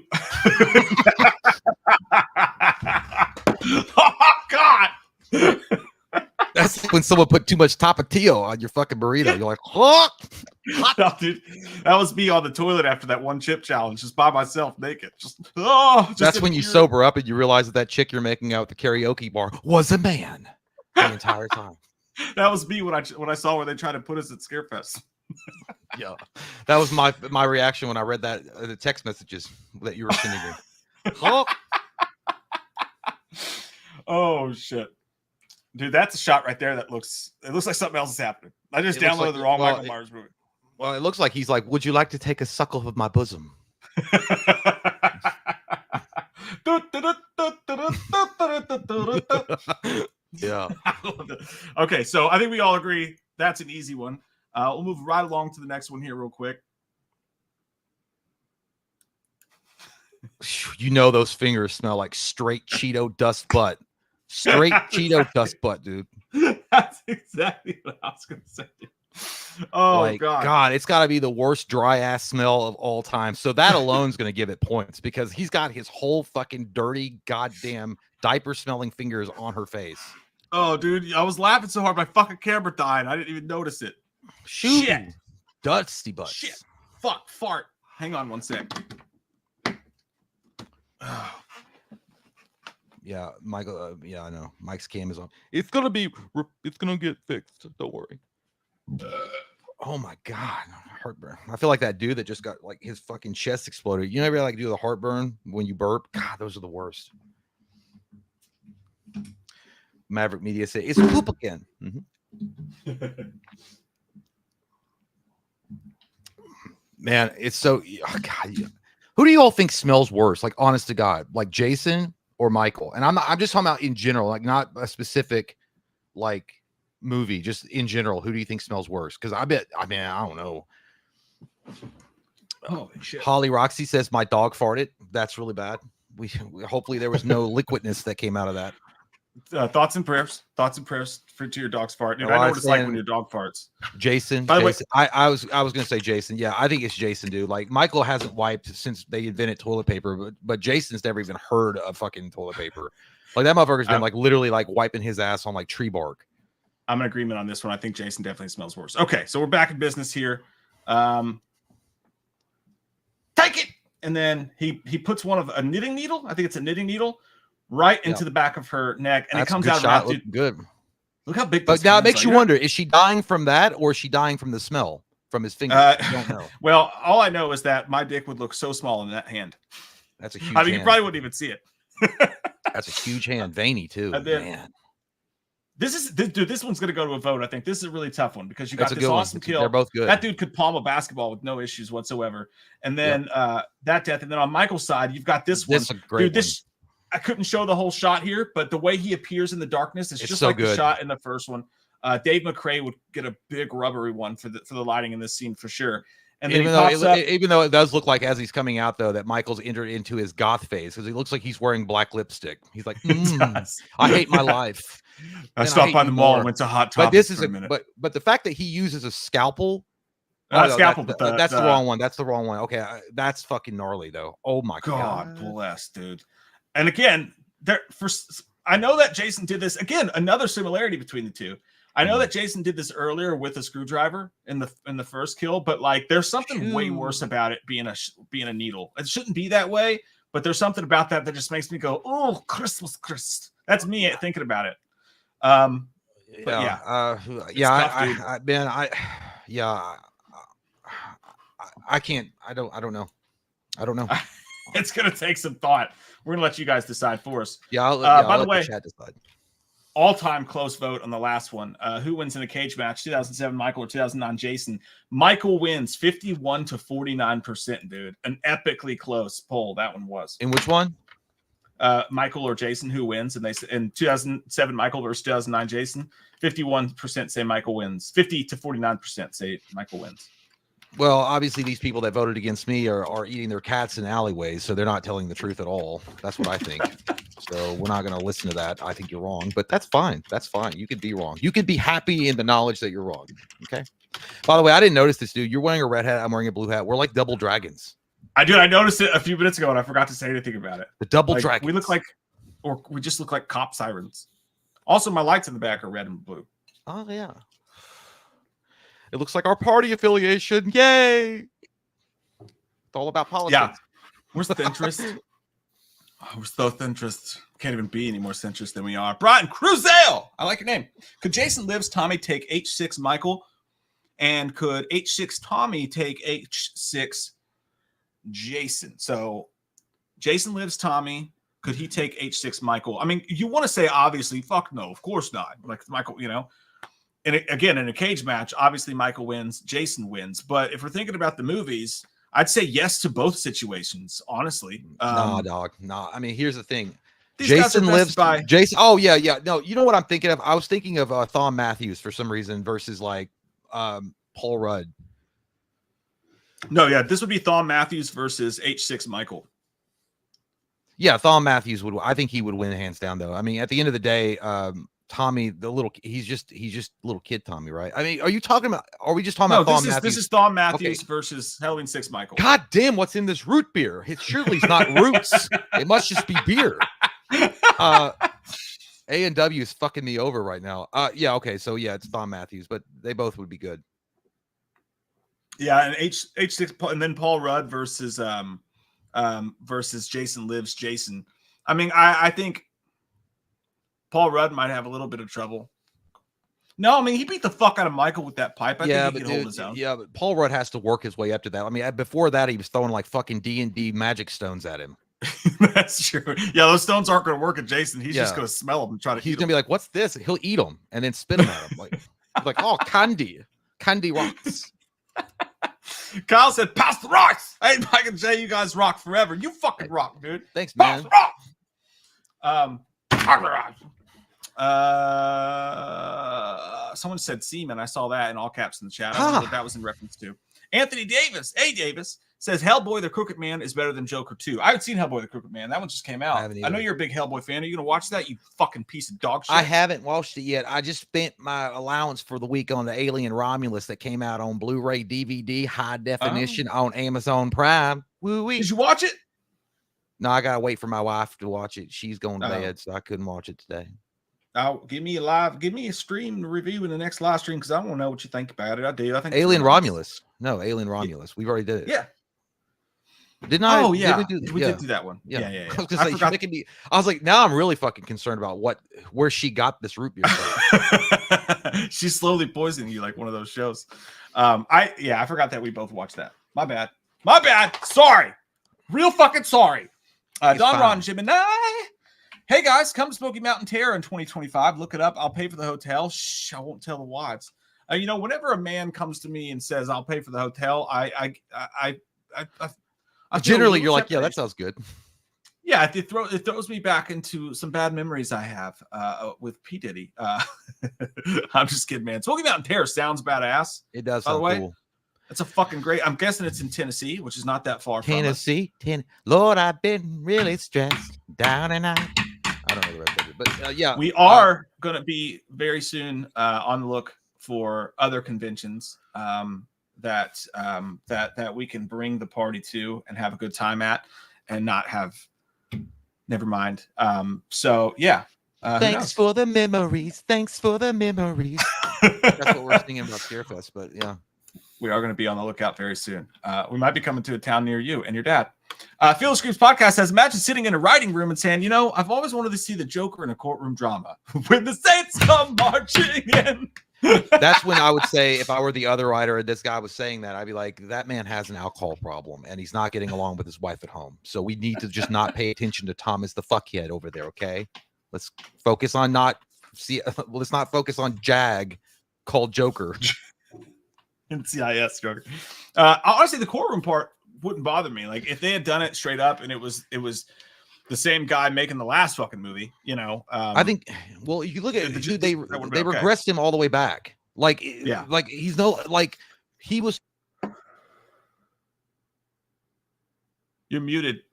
Oh God. That's when someone put too much Tapatio on your fucking burrito. You're like, oh, no, dude, that was me on the toilet after that one chip challenge, just by myself, naked. That's when you sober up and you realize that chick you're making out at the karaoke bar was a man the entire time. That was me when I saw where they tried to put us at Scarefest. Yeah, that was my reaction when I read that the text messages that you were sending me. Oh shit, dude, that's a shot right there. It looks like something else is happening. I just downloaded the wrong Michael Myers movie. Well, it looks like he's like, "Would you like to take a suckle of my bosom?" Yeah. Okay, so I think we all agree that's an easy one. We'll move right along to the next one here real quick. You know those fingers smell like straight Cheeto dust butt. Straight Cheeto dust butt, dude. That's exactly what I was going to say. Oh, God, it's got to be the worst dry ass smell of all time. So that alone is going to give it points because he's got his whole fucking dirty goddamn diaper smelling fingers on her face. Oh, dude, I was laughing so hard my fucking camera died. I didn't even notice it. Shoot. Shit. Dusty butts. Shit. Fuck. Fart. Hang on one sec. Yeah, Michael. Yeah, I know. Mike's cam is on. It's gonna get fixed. Don't worry. Oh my God, heartburn. I feel like that dude that just got like his fucking chest exploded. You never like do the heartburn when you burp? God, those are the worst. Maverick Media say it's poop again. Mm-hmm. Man, it's so God. Who do you all think smells worse? Like, honest to God, like Jason or Michael? And I'm just talking about in general, like not a specific like movie, just in general. Who do you think smells worse? Because I don't know. Holy shit. Holly Roxy says my dog farted. That's really bad. We hopefully there was no liquidness that came out of that. Thoughts and prayers to your dog's fart. Dude, I know what it's like when your dog farts. Jason. By the way, I was gonna say Jason. Yeah, I think it's Jason, dude. Like Michael hasn't wiped since they invented toilet paper, but Jason's never even heard of fucking toilet paper. Like that motherfucker's been like literally like wiping his ass on like tree bark. I'm in agreement on this one. I think Jason definitely smells worse. Okay, so we're back in business here. Take it, and then he puts one of a knitting needle. I think it's a knitting needle. Right into the back of her neck, and it comes out of good. Look how big. But now it makes you wonder: is she dying from that, or is she dying from the smell? from his finger? I don't know. Well, all I know is that my dick would look so small in that hand. That's a huge I mean, hand. you probably wouldn't even see it. That's a huge hand. Veiny, too. And then, man. This one's going to go to a vote. I think this is a really tough one because you got That's a this good awesome one. kill. They're both good. That dude could palm a basketball with no issues whatsoever. And then that death. And then on Michael's side, you've got this one. This is a great one. I couldn't show the whole shot here, but the way he appears in the darkness is just so like good. the shot in the first one. Dave McRae would get a big rubbery one for the lighting in this scene for sure. And then even though it does look like as he's coming out though that Michael's entered into his goth phase because he looks like he's wearing black lipstick. He's like, I hate my life. I stopped by the mall and went to Hot Topic. But this is a minute. But the fact that he uses a scalpel. Scalpel, that's the wrong one. That's the wrong one. Okay, that's fucking gnarly though. Oh my God bless, dude. And again, I know that Jason did this again. Another similarity between the two. I know that Jason did this earlier with a screwdriver in the first kill, but like there's something way worse about it being a needle. It shouldn't be that way, but there's something about that just makes me go, oh, Christmas, Christ. That's me thinking about it. I can't. I don't know. It's gonna take some thought. We're gonna let you guys decide for us. By the way, chat decide. All-time close vote on the last one. Who wins in a cage match? 2007 Michael or 2009 Jason? Michael wins 51% to 49%, dude. An epically close poll that one was. In which one? Michael or Jason, who wins? And they said in 2007 Michael versus 2009 Jason, 51% say Michael wins. 50 to 49% say Michael wins. Well, obviously these people that voted against me are eating their cats in alleyways, so they're not telling the truth at all. That's what I think. So we're not going to listen to that. I think you're wrong, but that's fine. That's fine. You could be wrong. You could be happy in the knowledge that you're wrong. Okay. By the way, I didn't notice this, dude. You're wearing a red hat. I'm wearing a blue hat. We're like double dragons. I noticed it a few minutes ago and I forgot to say anything about it. The double dragons. We look like, or we just look like cop sirens. Also, my lights in the back are red and blue. Oh, yeah. It looks like our party affiliation. Yay. It's all about politics. Yeah. Where's the interest? We're so centrist. Can't even be any more centrist than we are. Brian Cruzel. I like your name. Could Jason Lives Tommy take H6 Michael? And could H6 Tommy take H6 Jason? So Jason Lives Tommy. Could he take H6 Michael? I mean, you want to say obviously, fuck no, of course not. Like Michael, you know. And again, in a cage match, obviously Michael wins, Jason wins. But if we're thinking about the movies, I'd say yes to both situations, honestly. Nah, dog. Nah. I mean, here's the thing. Jason Lives by Jason. Oh, yeah. No, you know what I'm thinking of? I was thinking of Thom Matthews for some reason versus like Paul Rudd. No, yeah, this would be Thom Matthews versus H6 Michael. Yeah, Thom Matthews would. I think he would win hands down, though. I mean, at the end of the day, Tommy, he's just little kid Tommy, right? I mean, are we just talking about Thom Matthews? This is Thom Matthews versus Halloween 6 Michael. God damn, what's in this root beer? It surely is not roots. It must just be beer. A&W is fucking me over right now. Yeah, okay, so yeah, it's Thom Matthews, but they both would be good. Yeah, and H6 and then Paul Rudd versus Jason Lives Jason. I mean, I think Paul Rudd might have a little bit of trouble. No, I mean, he beat the fuck out of Michael with that pipe. I think he could hold his own. Yeah, but Paul Rudd has to work his way up to that. I mean, before that, he was throwing like fucking D&D magic stones at him. That's true. Yeah, those stones aren't going to work at Jason. He's just going to smell them and try to He's going to be like, what's this? He'll eat them and then spit them at him. Like, oh, candy rocks. Kyle said, pass the rocks. Hey, Mike and Jay, you guys rock forever. You fucking rock, dude. Thanks, man. Someone said semen. I saw that in all caps in the chat. I don't know what that was in reference to. Anthony Davis, Davis says Hellboy the Crooked Man is better than Joker 2. I haven't seen Hellboy the Crooked Man. That one just came out. I know you're a big Hellboy fan. Are you gonna watch that? You fucking piece of dog shit. I haven't watched it yet. I just spent my allowance for the week on the Alien Romulus that came out on Blu-ray, DVD, high definition on Amazon Prime. Woo-wee. Did you watch it? No, I gotta wait for my wife to watch it. She's going to bed, so I couldn't watch it today. Give me a stream review in the next live stream because I want to know what you think about it. I think Alien Romulus. No, Alien Romulus. We've already did it. Yeah. Didn't I? Oh yeah, did we did do that one. Yeah. I was gonna say, she's making me. I was like, now I'm really fucking concerned about where she got this root beer from. She's slowly poisoning you like one of those shows. I forgot that we both watched that. My bad. Sorry. Real fucking sorry. Don Ron Gemini. Hey guys, come to Smoky Mountain Terror in 2025. Look it up. I'll pay for the hotel. Shh, I won't tell the wives. Whenever a man comes to me and says I'll pay for the hotel, I generally you're like, yeah, that sounds good. Yeah, it throws me back into some bad memories I have with P Diddy. I'm just kidding, man. Smoky Mountain Terror sounds badass. It does. By the way, cool. It's a fucking great. I'm guessing it's in Tennessee, which is not that far from us. Lord, I've been really stressed down and out. I don't know the rest of it, but yeah, we are going to be very soon on the look for other conventions that we can bring the party to and have a good time at, and not have. Never mind. So yeah. Thanks for the memories. Thanks for the memories. That's what we're singing about Scarefest, but yeah. We are going to be on the lookout very soon. We might be coming to a town near you and your dad. Feel the Screams podcast says, imagine sitting in a writing room and saying, I've always wanted to see the Joker in a courtroom drama. When the Saints come marching in. That's when I would say, if I were the other writer and this guy was saying that, I'd be like, that man has an alcohol problem and he's not getting along with his wife at home. So we need to just not pay attention to Thomas the fuckhead over there, okay? Let's focus on let's not focus on Jag called Joker. NCIS Joker. Honestly, the courtroom part wouldn't bother me. Like if they had done it straight up and it was the same guy making the last fucking movie, I think. Well, you look at dude, they regressed him all the way back. Like he's he was. You're muted.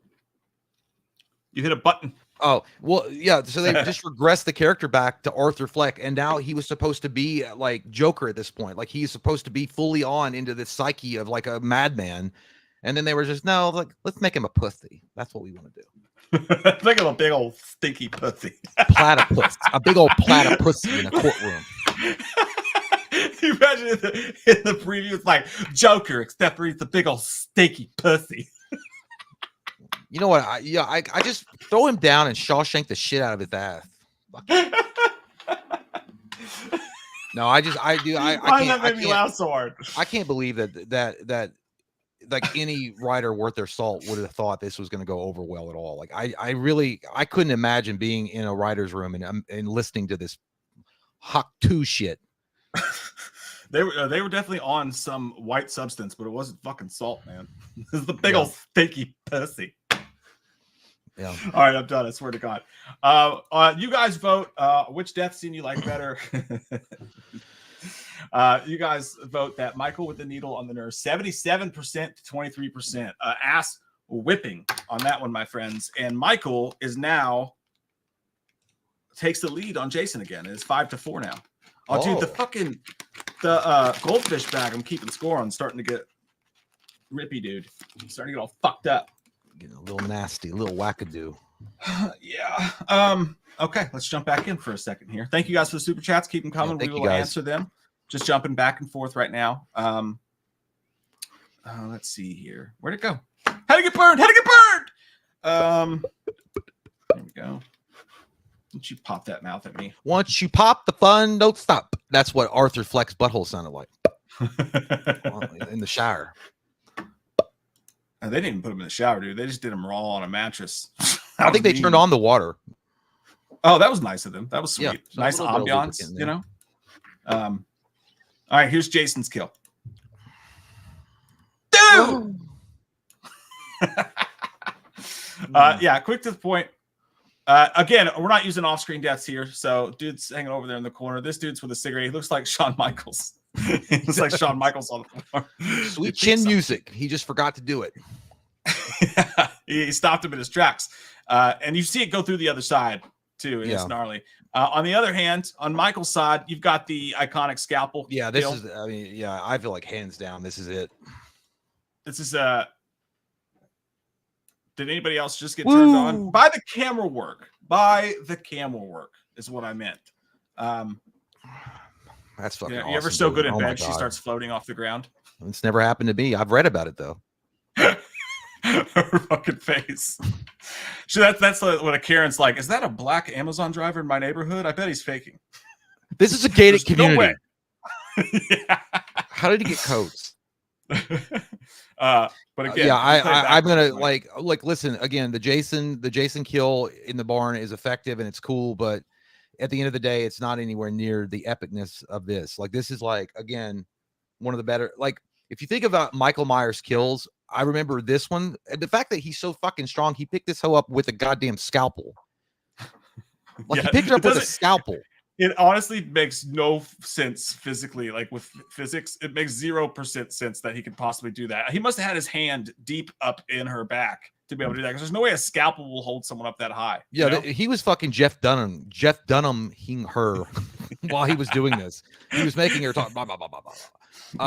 You hit a button. Oh, well, yeah. So they just regressed the character back to Arthur Fleck, and now he was supposed to be like Joker at this point. Like he's supposed to be fully on into the psyche of like a madman. And then they were just, no, like, let's make him a pussy. That's what we want to do. Make him a big old stinky pussy. Platypus. A big old platypus in a courtroom. You imagine in the preview, it's like Joker, except for he's a big old stinky pussy. You know what? I just throw him down and Shawshank the shit out of his ass. No, I can't laugh so hard. I can't believe that like any writer worth their salt would have thought this was going to go over well at all. Like I couldn't imagine being in a writer's room and listening to this Hawk 2 shit. They were definitely on some white substance, but it wasn't fucking salt, man. This is the big old stinky pussy. Yeah. All right, I'm done. I swear to God. You guys vote. Which death scene you like better? You guys vote that Michael with the needle on the nerve, 77% to 23%. Ass whipping on that one, my friends. And Michael is now takes the lead on Jason again. It's 5-4 now. Oh, dude, the goldfish bag I'm keeping score on starting to get rippy, dude. I'm starting to get all fucked up. Getting a little nasty, a little wackadoo. Yeah. Okay, let's jump back in for a second here. Thank you guys for the super chats. Keep them coming. We will answer them. Just jumping back and forth right now. Let's see here. Where'd it go? How to get burned? How to get burned? There we go. Don't you pop that mouth at me? Once you pop, the fun don't stop. That's what Arthur Fleck's butthole sounded like in the shower. They didn't even put him in the shower, dude. They just did him raw on a mattress. I think they turned on the water. Oh, that was nice of them. That was sweet. Yeah, nice ambiance, you know? All right, here's Jason's kill. Dude! Yeah, quick to the point. Again, we're not using off-screen deaths here. So, dude's hanging over there in the corner. This dude's with a cigarette. He looks like Shawn Michaels. He looks like Shawn Michaels on the floor. Sweet chin music. He just forgot to do it. Yeah, he stopped him in his tracks. And you see it go through the other side, too. And it's gnarly. On the other hand, on Michael's side, you've got the iconic scalpel. Yeah, this is, I mean, yeah, I feel like hands down, this is it. This is, did anybody else just get turned on? By the camera work. By the camera work is what I meant. That's fucking awesome. You ever so good in bed, she starts floating off the ground? It's never happened to me. I've read about it, though. her fucking face. That's what a Karen's like. Is that a black Amazon driver in my neighborhood? I bet he's faking. This is a gated There's community. No way. Yeah. How did he get codes? But again, yeah, I'm gonna like listen again. The Jason kill in the barn is effective and it's cool, but at the end of the day, it's not anywhere near the epicness of this. Like this is like again one of the better. Like if you think about Michael Myers kills, I remember this one. And the fact that he's so fucking strong, he picked this hoe up with a goddamn scalpel. Like he picked her up with a scalpel. It honestly makes no sense physically. Like with physics, it makes 0% sense that he could possibly do that. He must have had his hand deep up in her back to be able to do that, because there's no way a scalpel will hold someone up that high. Yeah, you know? He was fucking Jeff Dunham-ing her while he was doing this. He was making her talk. Blah, blah, blah, blah, blah.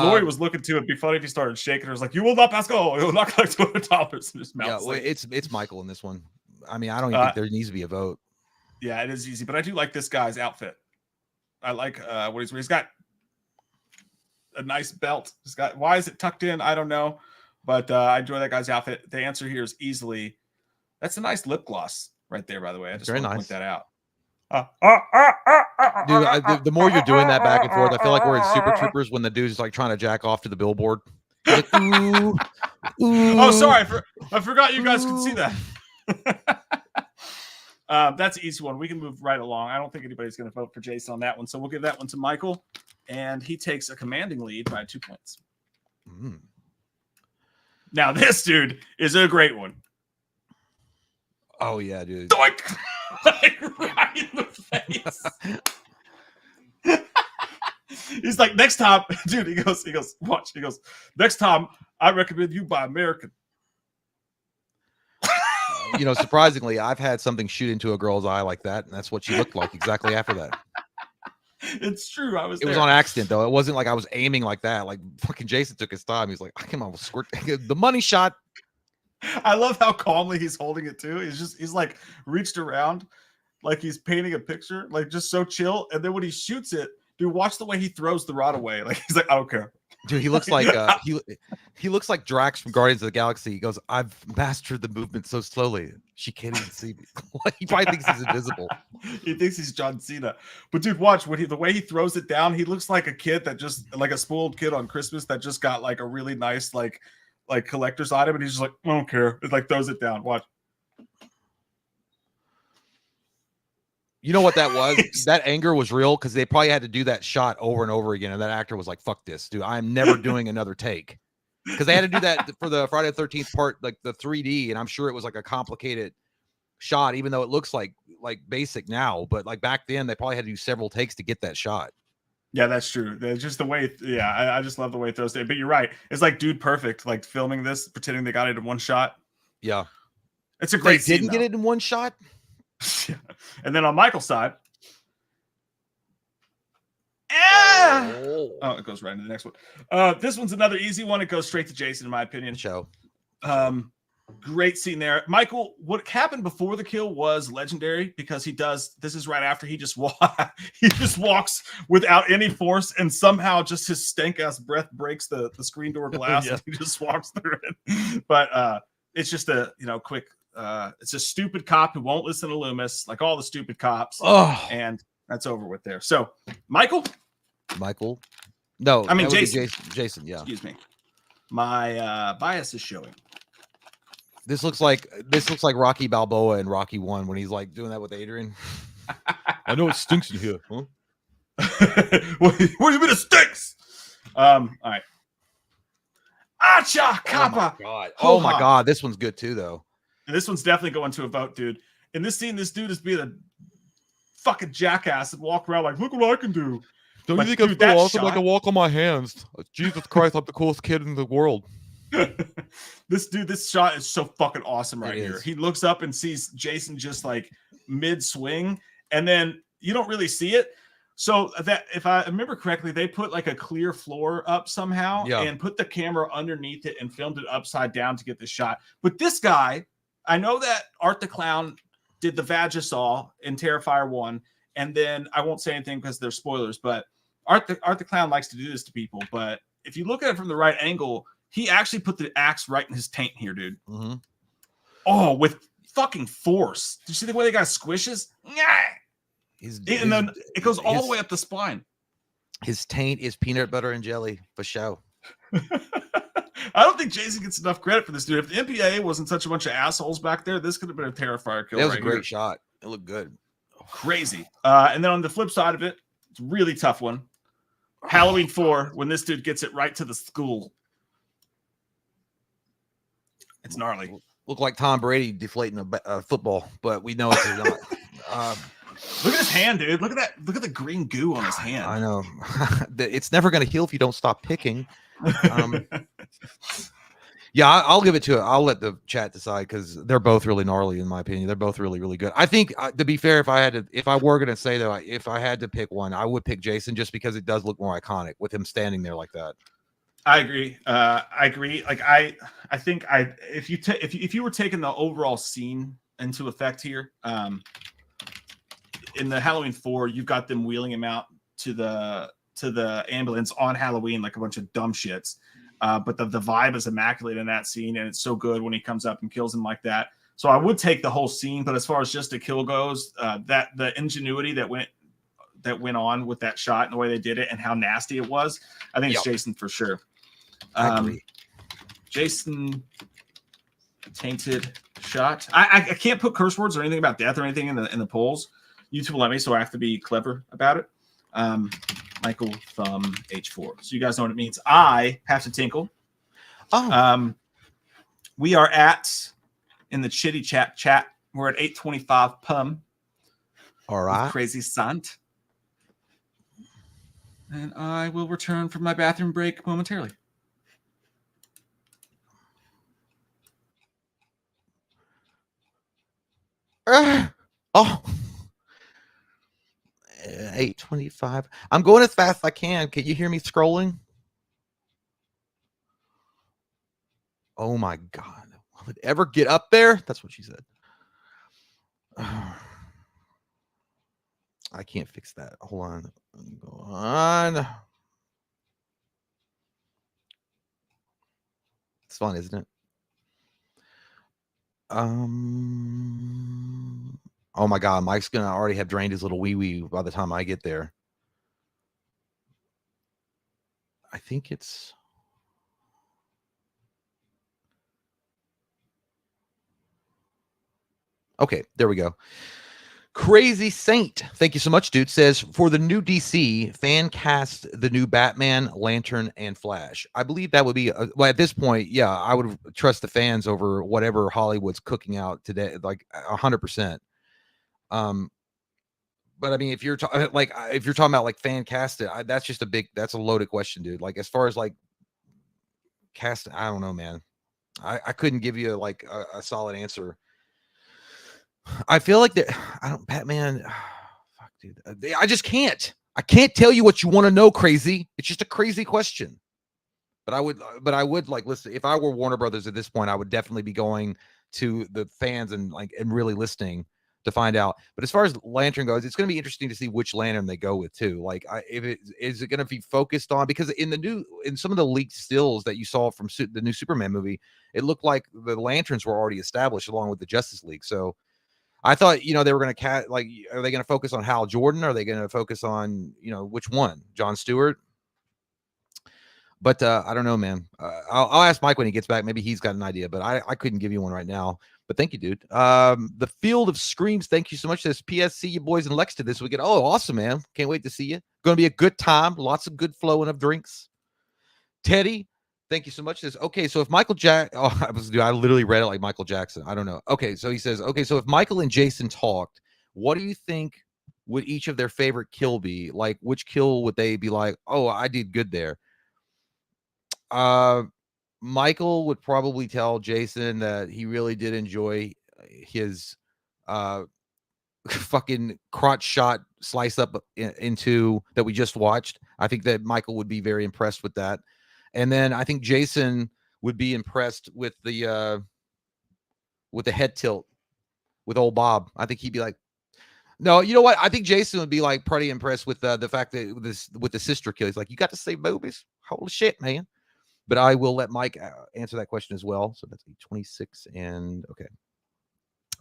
Lori was looking too. It'd be funny if he started shaking her. It's like, you will not pass go. You will not collect $200 in his mouth. Yeah, well, it's Michael in this one. I mean, I don't even think there needs to be a vote. Yeah, it is easy, but I do like this guy's outfit. I like what he's got. A nice belt. He's got. Why is it tucked in? I don't know, but I enjoy that guy's outfit. The answer here is easily. That's a nice lip gloss right there, by the way. I just want to point that out. Dude, the more you're doing that back and forth, I feel like we're in Super Troopers when the dude's like trying to jack off to the billboard. Like, ooh, ooh. Oh, sorry, I forgot you guys could see that. That's an easy one. We can move right along. I don't think anybody's going to vote for Jason on that one, so we'll give that one to Michael, and he takes a commanding lead by 2 points. Mm. Now, this dude is a great one. Oh yeah, dude. Doink! Like, right in the face. He's like, next time, dude. He goes, watch. He goes, next time, I recommend you buy American. You know, surprisingly, I've had something shoot into a girl's eye like that, and that's what she looked like exactly after that. It's true. It was on accident, though. It wasn't like I was aiming like that. Like fucking Jason took his time. He's like, I can almost squirt the money shot. I love how calmly he's holding it too. He's like reached around, like he's painting a picture, like just so chill. And then when he shoots it, dude, watch the way he throws the rod away. Like he's like, I don't care. Dude, he looks like he looks like Drax from Guardians of the Galaxy. He goes, I've mastered the movement so slowly she can't even see me. He probably thinks he's invisible. He thinks he's John Cena. But dude, watch the way he throws it down. He looks like a kid that just like a spoiled kid on Christmas that just got like a really nice like collector's item, and he's just like, I don't care. It like throws it down. Watch. You know what that was? That anger was real because they probably had to do that shot over and over again. And that actor was like, fuck this, dude. I'm never doing another take. Because they had to do that for the Friday the 13th part, like the 3D. And I'm sure it was like a complicated shot, even though it looks like basic now. But like back then, they probably had to do several takes to get that shot. Yeah, that's true. It's just the way. Yeah, I just love the way it throws it. But you're right. It's like Dude Perfect, like filming this, pretending they got it in one shot. Yeah. It's a great scene. Didn't get it in one shot? Yeah. And then on Michael's side, it goes right into the next one. This one's another easy one. It goes straight to Jason, in my opinion. Great scene there. Michael, what happened before the kill was legendary because this is right after he just walks without any force, and somehow just his stank ass breath breaks the screen door glass. Yeah. And he just walks through it. But it's just a quick. It's a stupid cop who won't listen to Loomis, like all the stupid cops. Oh, and that's over with there. So, Michael. No, I mean Jason. Jason, yeah. Excuse me. My bias is showing. This looks like Rocky Balboa in Rocky 1 when he's like doing that with Adrian. I know it stinks in here, huh? What do you mean it stinks? All right. Acha Kappa. Oh my god, this one's good too, though. And this one's definitely going to a vote, dude. In this scene, this dude is being a fucking jackass and walk around like, look what I can do. Don't you think I'm so awesome? I can walk on my hands. Jesus Christ, I'm the coolest kid in the world. This shot is so fucking awesome right here. He looks up and sees Jason just like mid swing, and then you don't really see it. So that, if I remember correctly, they put like a clear floor up somehow and put the camera underneath it and filmed it upside down to get the shot. But this guy, I know that Art the Clown did the Vagisaw in Terrifier 1, and then I won't say anything because they're spoilers, but Art the Clown likes to do this to people. But if you look at it from the right angle, He actually put the axe right in his taint here, dude. Mm-hmm. Oh, with fucking force. Do you see the way the guy squishes? And then it goes all the way up the spine. His taint is peanut butter and jelly for show. I don't think Jason gets enough credit for this, dude. If the MPAA wasn't such a bunch of assholes back there, this could have been a Terrifier kill. That was a great shot. It looked good. Crazy. And then on the flip side of it, it's a really tough one. Halloween 4, when this dude gets it right to the school. It's gnarly. Look like Tom Brady deflating a football, but we know it's not. Look at his hand, dude. Look at that. Look at the green goo on his hand. I know. It's never going to heal if you don't stop picking. Yeah, I'll give it to it. I'll let the chat decide because they're both really gnarly in my opinion. They're both really, really good. I think to be fair, if I were going to say though, if I had to pick one, I would pick Jason just because it does look more iconic with him standing there like that. I agree. I agree. Like I think if you were taking the overall scene into effect here, in the Halloween 4, you've got them wheeling him out to the ambulance on Halloween like a bunch of dumb shits. But the vibe is immaculate in that scene, and it's so good when he comes up and kills him like that. So I would take the whole scene, but as far as just a kill goes, that the ingenuity that went on with that shot and the way they did it and how nasty it was, I think it's Jason for sure. Jason tainted shot. I can't put curse words or anything about death or anything in the polls. YouTube will let me, so I have to be clever about it. Michael Thumb H4. So you guys know what it means. I have to tinkle. Oh. We are in the chitty chat. We're at 8:25 pum. All right. Crazy Sant. And I will return from my bathroom break momentarily. Oh. 8:25. I'm going as fast as I can. Can you hear me scrolling? Oh my God. Will it ever get up there? That's what she said. I can't fix that. Hold on. Go on. It's fun, isn't it? Oh my God, Mike's gonna already have drained his little wee by the time I get there. I think it's okay. There we go. Crazy Saint, thank you so much, dude. Says for the new DC, fan cast the new Batman, Lantern, and Flash. I believe that would be well at this point. Yeah, I would trust the fans over whatever Hollywood's cooking out today, like 100%. But I mean, if you're talking about like fan casted, that's just that's a loaded question, dude. Like as far as like cast, I don't know, man. I couldn't give you like a solid answer. I feel like that Batman. Fuck, dude. I just can't. I can't tell you what you want to know, crazy. It's just a crazy question. But I would like listen. If I were Warner Brothers at this point, I would definitely be going to the fans and really listening to find out. But as far as Lantern goes, it's going to be interesting to see which Lantern they go with too. Like, is it going to be focused on, because in some of the leaked stills that you saw from the new Superman movie, it looked like the Lanterns were already established along with the Justice League. So I thought, they were going to are they going to focus on Hal Jordan? Or are they going to focus on, which one? John Stewart? But I don't know, man. I'll ask Mike when he gets back. Maybe he's got an idea, but I couldn't give you one right now. But thank you, dude. The Field of Screams, thank you so much. This PSC, you boys in Lexington this weekend. Oh, awesome, man. Can't wait to see you. Going to be a good time. Lots of good flowing of drinks. Teddy, thank you so much. This okay, so if Michael I literally read it like Michael Jackson. I don't know. Okay, so he says, okay, so if Michael and Jason talked, what do you think would each of their favorite kill be? Like, which kill would they be like, oh, I did good there? Michael would probably tell Jason that he really did enjoy his fucking crotch shot slice up into that we just watched. I think that Michael would be very impressed with that. And then I think Jason would be impressed with the head tilt with old Bob. I think he'd be like, no, you know what? I think Jason would be like pretty impressed with the fact that with the sister kill. He's like, you got to save boobies. Holy shit, man. but I will let Mike answer that question as well. So that's 26 and okay.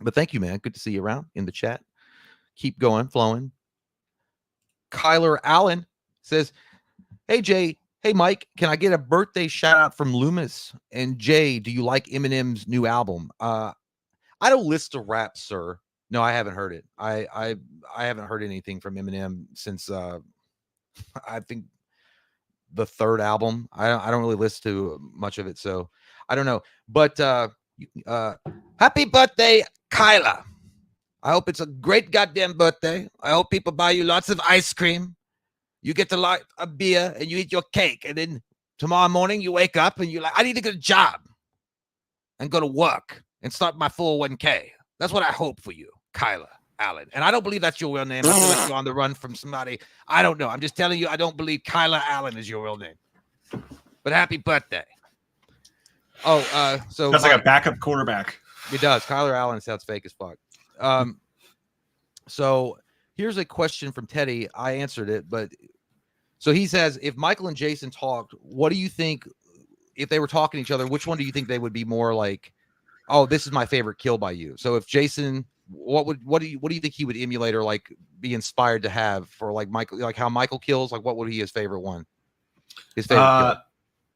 But thank you, man. Good to see you around in the chat. Keep going, flowing. Kyler Allen says, "Hey Jay, hey Mike, can I get a birthday shout out from Loomis? And Jay, do you like Eminem's new album?" I don't listen to rap, sir. No, I haven't heard it. I haven't heard anything from Eminem since I think the third album. I don't really listen to much of it, so I don't know. But happy birthday, Kyla. I hope it's a great goddamn birthday. I hope people buy you lots of ice cream. You get to like a beer and you eat your cake, and then tomorrow morning you wake up and you're like, I need to get a job and go to work and start my 401k. That's what I hope for you, Kyla Allen. And I don't believe that's your real name. I feel like you're on the run from somebody. I don't know. I'm just telling you, I don't believe Kyla Allen is your real name. But happy birthday. Oh, so that's like a backup quarterback. It does. Kyler Allen sounds fake as fuck. So here's a question from Teddy. I answered it, but so he says, if Michael and Jason talked, what do you think if they were talking to each other? Which one do you think they would be more like? Oh, this is my favorite kill by you. So if Jason, what do you think he would emulate or like be inspired to have for like Michael, like how Michael kills? Like what would be his favorite one? His favorite kill?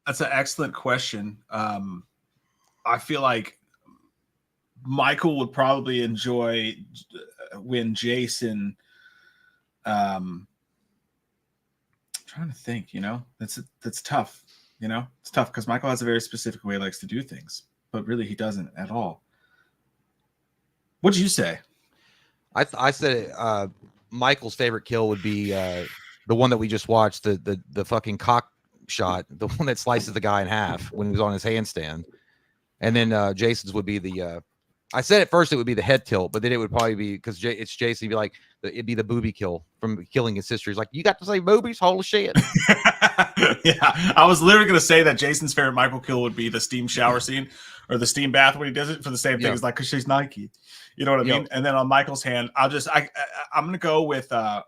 That's an excellent question. I feel like Michael would probably enjoy when Jason. I'm trying to think. That's tough. It's tough because Michael has a very specific way he likes to do things, but really he doesn't at all. What'd you say? I said Michael's favorite kill would be the one that we just watched, the fucking cock shot, the one that slices the guy in half when he was on his handstand. And then Jason's would be the I said at first it would be the head tilt, but then it would probably be because it's Jason. He'd be like, it'd be the booby kill from killing his sister. He's like, you got to say boobies? Holy shit. Yeah, I was literally going to say that Jason's favorite Michael kill would be the steam shower scene or the steam bath when he does it for the same thing. It's like, because she's Nike. You know what I mean? And then on Michael's hand, I'm gonna go with the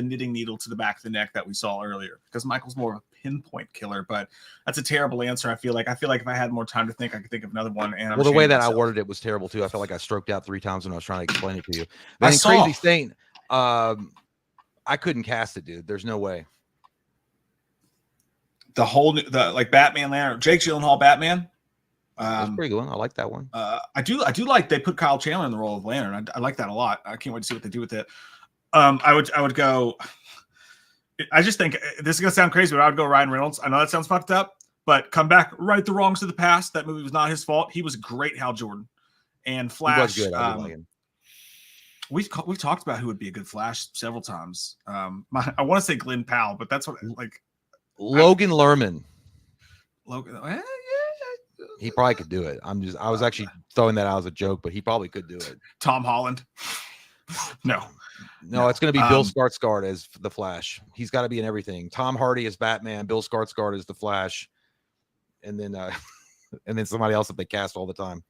knitting needle to the back of the neck that we saw earlier, because Michael's more of a pinpoint killer. But that's a terrible answer. I feel like if I had more time to think, I could think of another one. And the way that I worded it was terrible too. I felt like I stroked out 3 times when I was trying to explain it to you. But Crazy Saint, I couldn't cast it, dude. There's no way. The whole like Batman Lantern, Jake Gyllenhaal Batman. That's pretty good one. I like that one. I do like they put Kyle Chandler in the role of Lantern. I like that a lot. I can't wait to see what they do with it. I would go. I just think this is gonna sound crazy, but I would go Ryan Reynolds. I know that sounds fucked up, but come back, right the wrongs of the past. That movie was not his fault. He was great, Hal Jordan, and Flash. He was good. I like him. We've talked about who would be a good Flash several times. I want to say Glenn Powell, but that's what like Logan Lerman. Logan. He probably could do it. I was actually throwing that out as a joke, but he probably could do it. Tom Holland. No, it's going to be Bill Skarsgård as the Flash. He's got to be in everything. Tom Hardy as Batman, Bill Skarsgård as the Flash, and then somebody else that they cast all the time.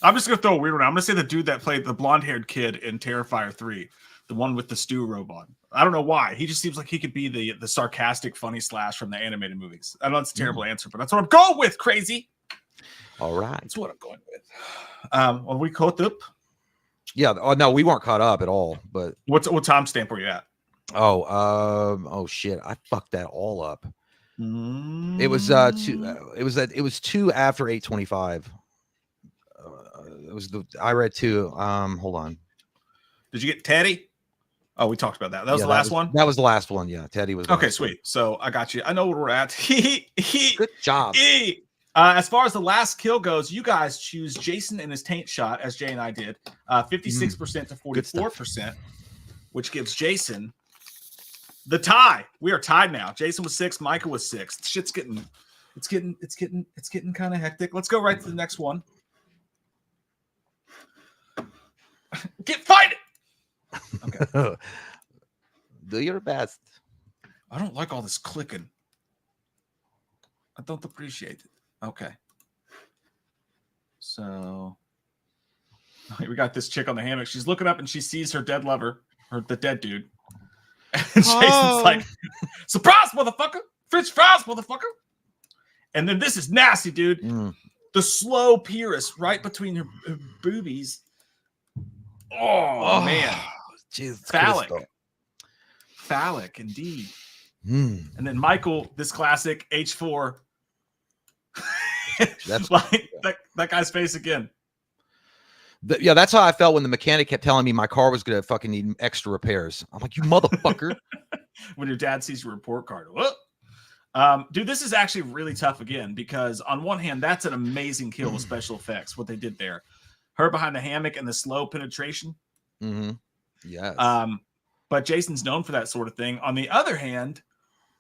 I'm just going to throw a weird one. I'm going to say the dude that played the blonde-haired kid in Terrifier 3, the one with the stew robot. I don't know why. He just seems like he could be the sarcastic, funny Slash from the animated movies. I know it's a terrible answer, but that's what I'm going with, crazy. All right. That's what I'm going with. Are we caught up? Yeah. Oh, no, we weren't caught up at all. But what timestamp were you at? Oh shit. I fucked that all up. It was 2 after 8:25. I read 2. Hold on. Did you get Teddy? Oh, we talked about that. That was the last one? That was the last one. Yeah. Teddy was. Okay, sweet. So I got you. I know where we're at. Good job. As far as the last kill goes, you guys choose Jason and his taint shot, as Jay and I did, 56% to 44%, which gives Jason the tie. We are tied now. Jason was 6, Michael was 6. Shit's getting kind of hectic. Let's go right to the next one. Fight it. Okay. Do your best. I don't like all this clicking. I don't appreciate it. Okay. So we got this chick on the hammock. She's looking up and she sees her dead lover, or the dead dude. And Jason's like, surprise, motherfucker! French fries, motherfucker! And then this is nasty, dude. Mm. The slow pierce right between her boobies. Oh man. Jesus, Phallic, indeed. Mm. And then Michael, this classic H4. That's like that guy's face again. Yeah, that's how I felt when the mechanic kept telling me my car was gonna fucking need extra repairs. I'm like, you motherfucker. When your dad sees your report card. Whoop. Dude, this is actually really tough again because on one hand, that's an amazing kill with special effects. What they did there, her behind the hammock and the slow penetration. Mm-hmm. Yes. But Jason's known for that sort of thing. On the other hand,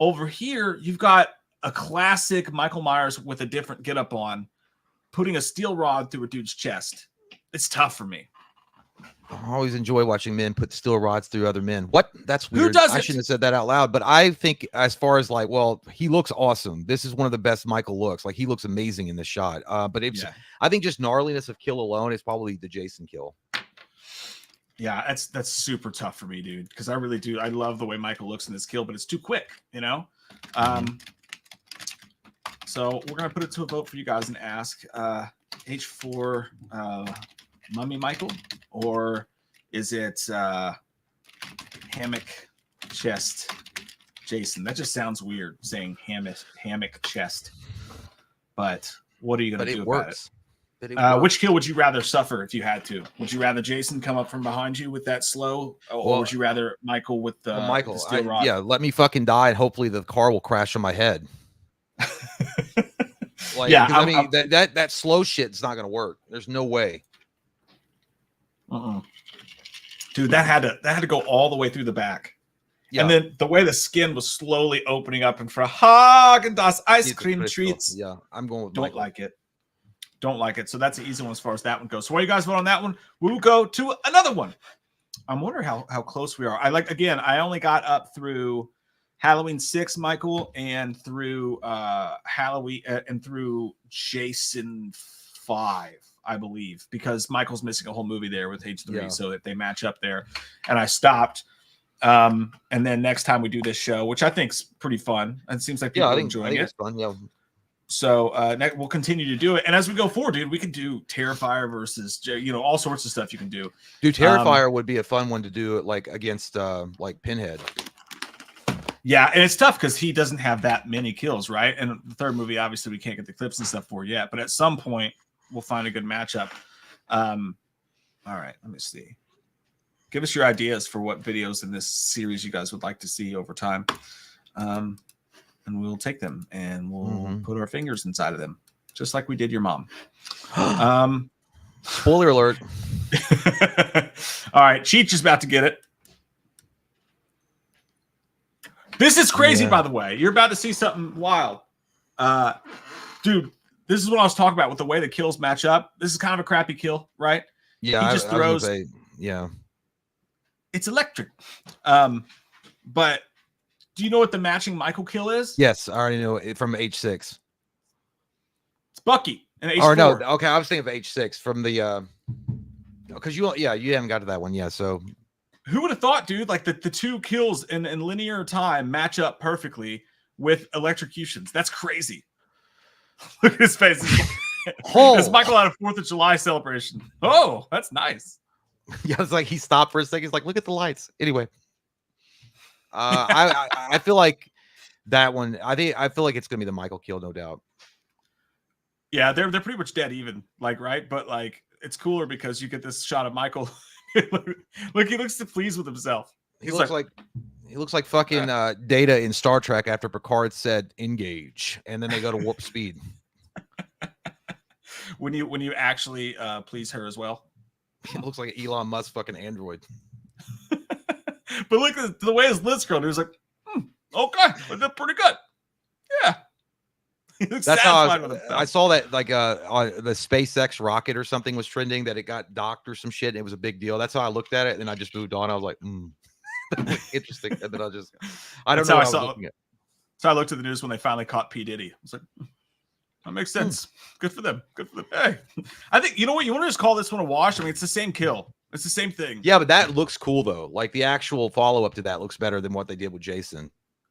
over here, you've got a classic Michael Myers with a different getup on, putting a steel rod through a dude's chest. It's tough for me. I always enjoy watching men put steel rods through other men. What? That's weird. Who doesn't? I shouldn't have said that out loud, but I think as far as like, well, he looks awesome. This is one of the best Michael looks. Like he looks amazing in this shot. But it's, I think just gnarliness of kill alone is probably the Jason kill. Yeah, that's super tough for me, dude, because I really do. I love the way Michael looks in this kill, but it's too quick, you know? So we're going to put it to a vote for you guys and ask H4 Mummy Michael, or is it hammock chest Jason? That just sounds weird saying hammock chest. But what are you going to do about it? Which kill would you rather suffer if you had to? Would you rather Jason come up from behind you with that slow, or would you rather Michael with the Michael? the steel rod? Yeah, let me fucking die, and hopefully the car will crash on my head. Like, yeah, I mean that slow shit's not gonna work. There's no way. Dude, that had to go all the way through the back. Yeah. And then the way the skin was slowly opening up in front. Haagen-Dazs ice cream treats. Yeah, I'm going with Don't Michael. like it. Don't like it. So that's an easy one as far as that one goes. So what do you guys vote on that one? We'll go to another one. I'm wondering how close we are. I only got up through Halloween 6, Michael, and through Halloween and through Jason 5, I believe, because Michael's missing a whole movie there with H3, so that they match up there. And I stopped. And then next time we do this show, which I think's pretty fun. It seems like people are enjoying it. It's fun, yeah. So we'll continue to do it, and as we go forward, dude, we can do Terrifier versus, all sorts of stuff you can do. Dude, Terrifier would be a fun one to do, like against like Pinhead. Yeah, and it's tough because he doesn't have that many kills, right? And the third movie, obviously, we can't get the clips and stuff for yet, but at some point, we'll find a good matchup. All right, let me see. Give us your ideas for what videos in this series you guys would like to see over time. And we'll take them and we'll put our fingers inside of them, just like we did your mom. Spoiler alert. All right, Cheech is about to get it. This is crazy, by the way. You're about to see something wild. Dude, this is what I was talking about with the way the kills match up. This is kind of a crappy kill, right? Yeah, he just throws. It's electric. But do you know what the matching Michael kill is? Yes, I already know it from H6. It's Bucky and H4. Or no, okay, I was thinking of H6 from the because you haven't got to that one yet. So who would have thought, dude? Like the two kills in linear time match up perfectly with electrocutions. That's crazy. Look at his face. It's Michael at a 4th of July celebration. Oh, that's nice. Yeah, it's like he stopped for a second. He's like, look at the lights. Anyway. I feel like that one. I feel like it's gonna be the Michael kill, no doubt. Yeah, they're pretty much dead even, like, right? But like, it's cooler because you get this shot of Michael. Look, he looks pleased with himself. He looks like fucking Data in Star Trek after Picard said engage, and then they go to warp speed. When you actually please her as well. It looks like an Elon Musk fucking android. But look at the way his lips curled. He was like, okay, I did pretty good. Yeah. That's how I saw that, like on the SpaceX rocket or something was trending, that it got docked or some shit. And it was a big deal. That's how I looked at it. And I just moved on. I was like, interesting. And then I don't know how I was looking at. So I looked at the news when they finally caught P. Diddy. I was like, that makes sense. Good for them. Good for them. Hey, I think, you know what? You want to just call this one a wash? I mean, it's the same kill. It's the same thing. Yeah, but that looks cool, though. Like, the actual follow-up to that looks better than what they did with Jason.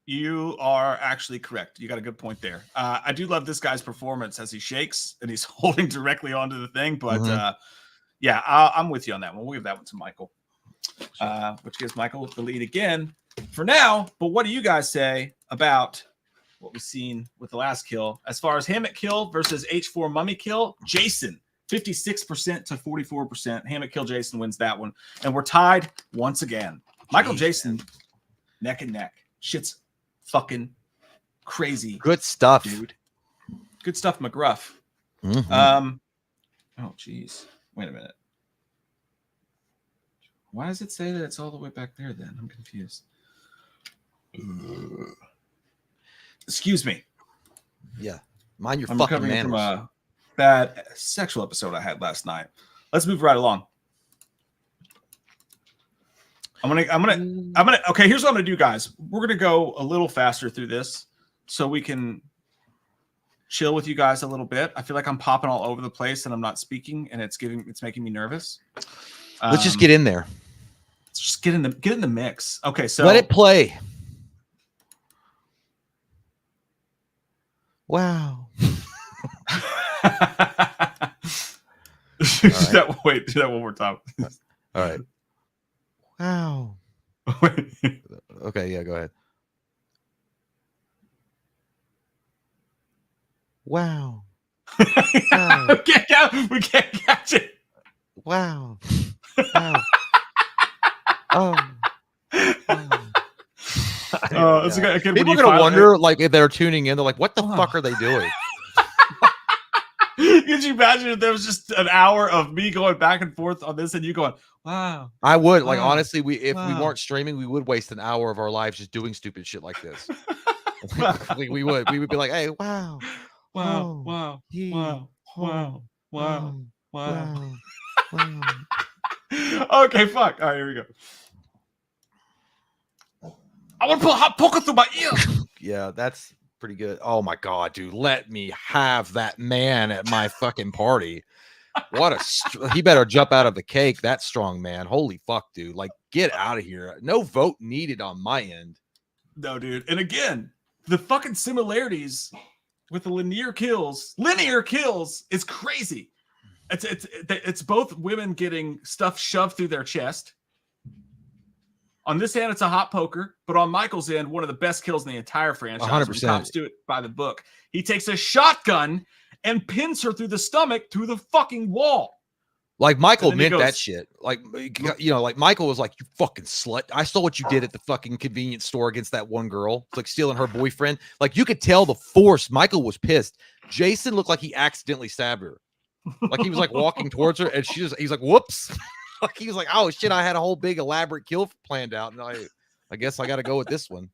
You are actually correct. You got a good point there. I do love this guy's performance as he shakes and he's holding directly onto the thing. But yeah, I'm with you on that one. We'll give that one to Michael, which gives Michael the lead again for now. But what do you guys say about what we've seen with the last kill? As far as Hammett kill versus H4 Mummy kill, Jason, 56% to 44%. Hammett kill, Jason wins that one. And we're tied once again. Michael, Jason, neck and neck. Shit's fucking crazy. Good stuff, dude. Good stuff, McGruff. Oh, geez. Wait a minute. Why does it say that it's all the way back there then? I'm confused. Excuse me. Yeah. Mind your I'm fucking recovering manners. from a bad sexual episode I had last night. Let's move right along. I'm gonna okay, here's what I'm gonna do, guys. We're gonna go a little faster through this so we can chill with you guys a little bit. I feel like I'm popping all over the place and I'm not speaking, and it's making me nervous. Let's just get in there. Let's just get in the mix. Okay, so let it play. Wow. Do that one more time. All right. Wow. Okay, yeah, go ahead. Wow. Wow. We can't catch it. Wow. Wow. Oh. It's again, people are gonna wonder, like, if they're tuning in, they're like, "What the fuck are they doing?" Could you imagine if there was just an hour of me going back and forth on this and you going, "Wow"? I would like honestly. If we weren't streaming, we would waste an hour of our lives just doing stupid shit like this. we would be like, "Hey, wow, wow, wow, wow, wow, wow, wow, wow." Okay, fuck. All right, here we go. I want to put a hot poker through my ear. Yeah, that's pretty good. Oh my god, dude, let me have that man at my fucking party. What a he better jump out of the cake. That strong man. Holy fuck, dude. Like, get out of here. No vote needed on my end. No, dude. And again, the fucking similarities with the linear kills is crazy. It's both women getting stuff shoved through their chest. On this hand, it's a hot poker, but on Michael's end, one of the best kills in the entire franchise. 100%. Cops do it by the book. He takes a shotgun and pins her through the stomach through the fucking wall. Like, Michael meant that shit. Like, you know, like, Michael was like, "You fucking slut. I saw what you did at the fucking convenience store against that one girl. It's like stealing her boyfriend." Like, you could tell the force. Michael was pissed. Jason looked like he accidentally stabbed her. Like, he was like walking towards her and he's like, "Whoops." Like, he was like, "Oh shit, I had a whole big elaborate kill planned out, and I guess I got to go with this one."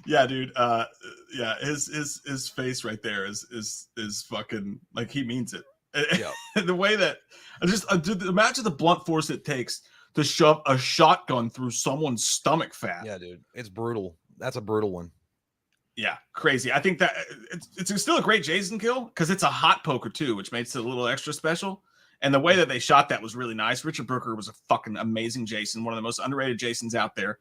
Yeah, dude. Yeah, his face right there is fucking like he means it. Yeah. The way that imagine the blunt force it takes to shove a shotgun through someone's stomach fat. Yeah, dude, it's brutal. That's a brutal one. Yeah, crazy. I think that it's still a great Jason kill because it's a hot poker too, which makes it a little extra special. And the way that they shot that was really nice. Richard Brooker was a fucking amazing Jason, one of the most underrated Jasons out there.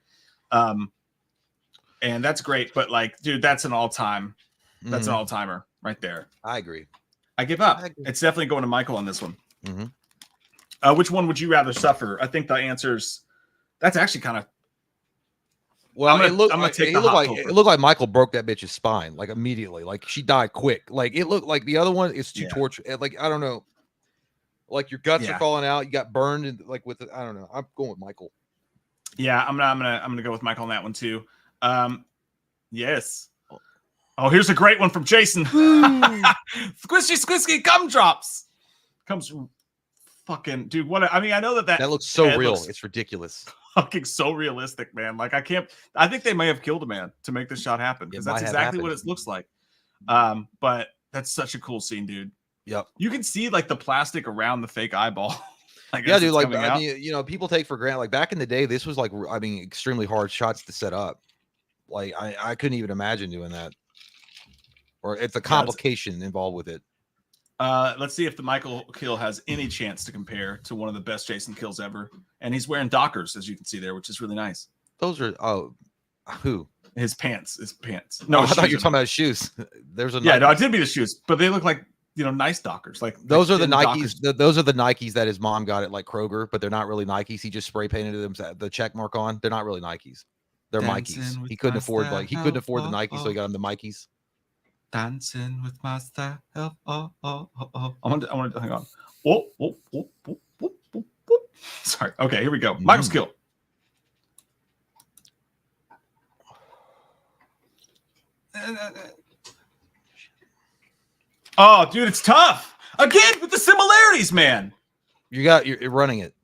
And that's great. But like, dude, that's an all-timer right there. I agree. I give up. It's definitely going to Michael on this one. Which one would you rather suffer? I think the answer's that's actually kind of. Well, it looked like Michael broke that bitch's spine like immediately. Like, she died quick. Like, it looked like the other one is too torture. Like, I don't know. Like, your guts are falling out. You got burned, and like with I don't know. I'm going with Michael. Yeah, I'm gonna go with Michael on that one too. Yes. Oh, here's a great one from Jason. Squishy gumdrops comes from fucking dude. What I mean, I know that looks so real. It's ridiculous. Fucking so realistic, man. Like, I think they may have killed a man to make this shot happen because that's exactly what it looks like. But that's such a cool scene, dude. Yep. You can see like the plastic around the fake eyeball. Yeah, dude. Like, I mean, you know, people take for granted. Like, back in the day, this was like, I mean, extremely hard shots to set up. Like, I couldn't even imagine doing that. Or it's a complication involved with it. Let's see if the Michael kill has any chance to compare to one of the best Jason kills ever. And he's wearing Dockers, as you can see there, which is really nice. Those are who? His pants. No, No, I thought you were shoes, talking about his shoes. There's a yeah. No, I Nikes. did mean the shoes, but they look like nice Dockers. Like Those are the thin Nikes. Dockers. Those are the Nikes that his mom got at like Kroger, but they're not really Nikes. He just spray painted them the check mark on. They're not really Nikes. They're Mikey's. He couldn't afford the Nikes, so he got them the Mikey's. Dancing with myself. Oh. I want to hang on. Oh. Sorry. Okay, here we go. Michael Skill. Oh, dude, it's tough. Again, with the similarities, man. You're running it.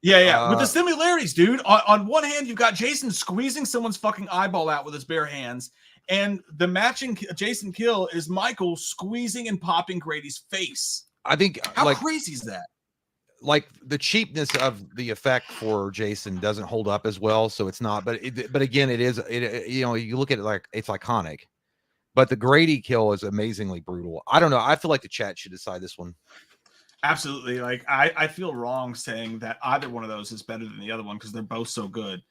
Yeah. With the similarities, dude. On one hand, you've got Jason squeezing someone's fucking eyeball out with his bare hands. And the matching Jason kill is Michael squeezing and popping Grady's face. I think how crazy is that? Like the cheapness of the effect for Jason doesn't hold up as well, so it's not. But again, it is. You know, you look at it like it's iconic. But the Grady kill is amazingly brutal. I don't know. I feel like the chat should decide this one. Absolutely. Like I feel wrong saying that either one of those is better than the other one because they're both so good.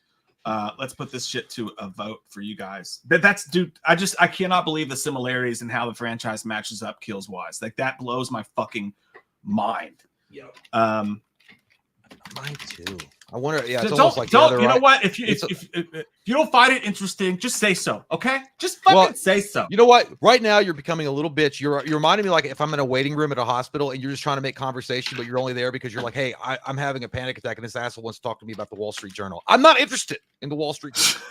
Let's put this shit to a vote for you guys. That's dude. I cannot believe the similarities and how the franchise matches up kills wise. Like that blows my fucking mind. Yep. Mine too. I wonder. Yeah, it's almost like you know what? If you don't find it interesting, just say so. Okay, just fucking say so. You know what? Right now, you're becoming a little bitch. You're reminding me like if I'm in a waiting room at a hospital and you're just trying to make conversation, but you're only there because you're like, hey, I'm having a panic attack and this asshole wants to talk to me about the Wall Street Journal. I'm not interested in the Wall Street Journal.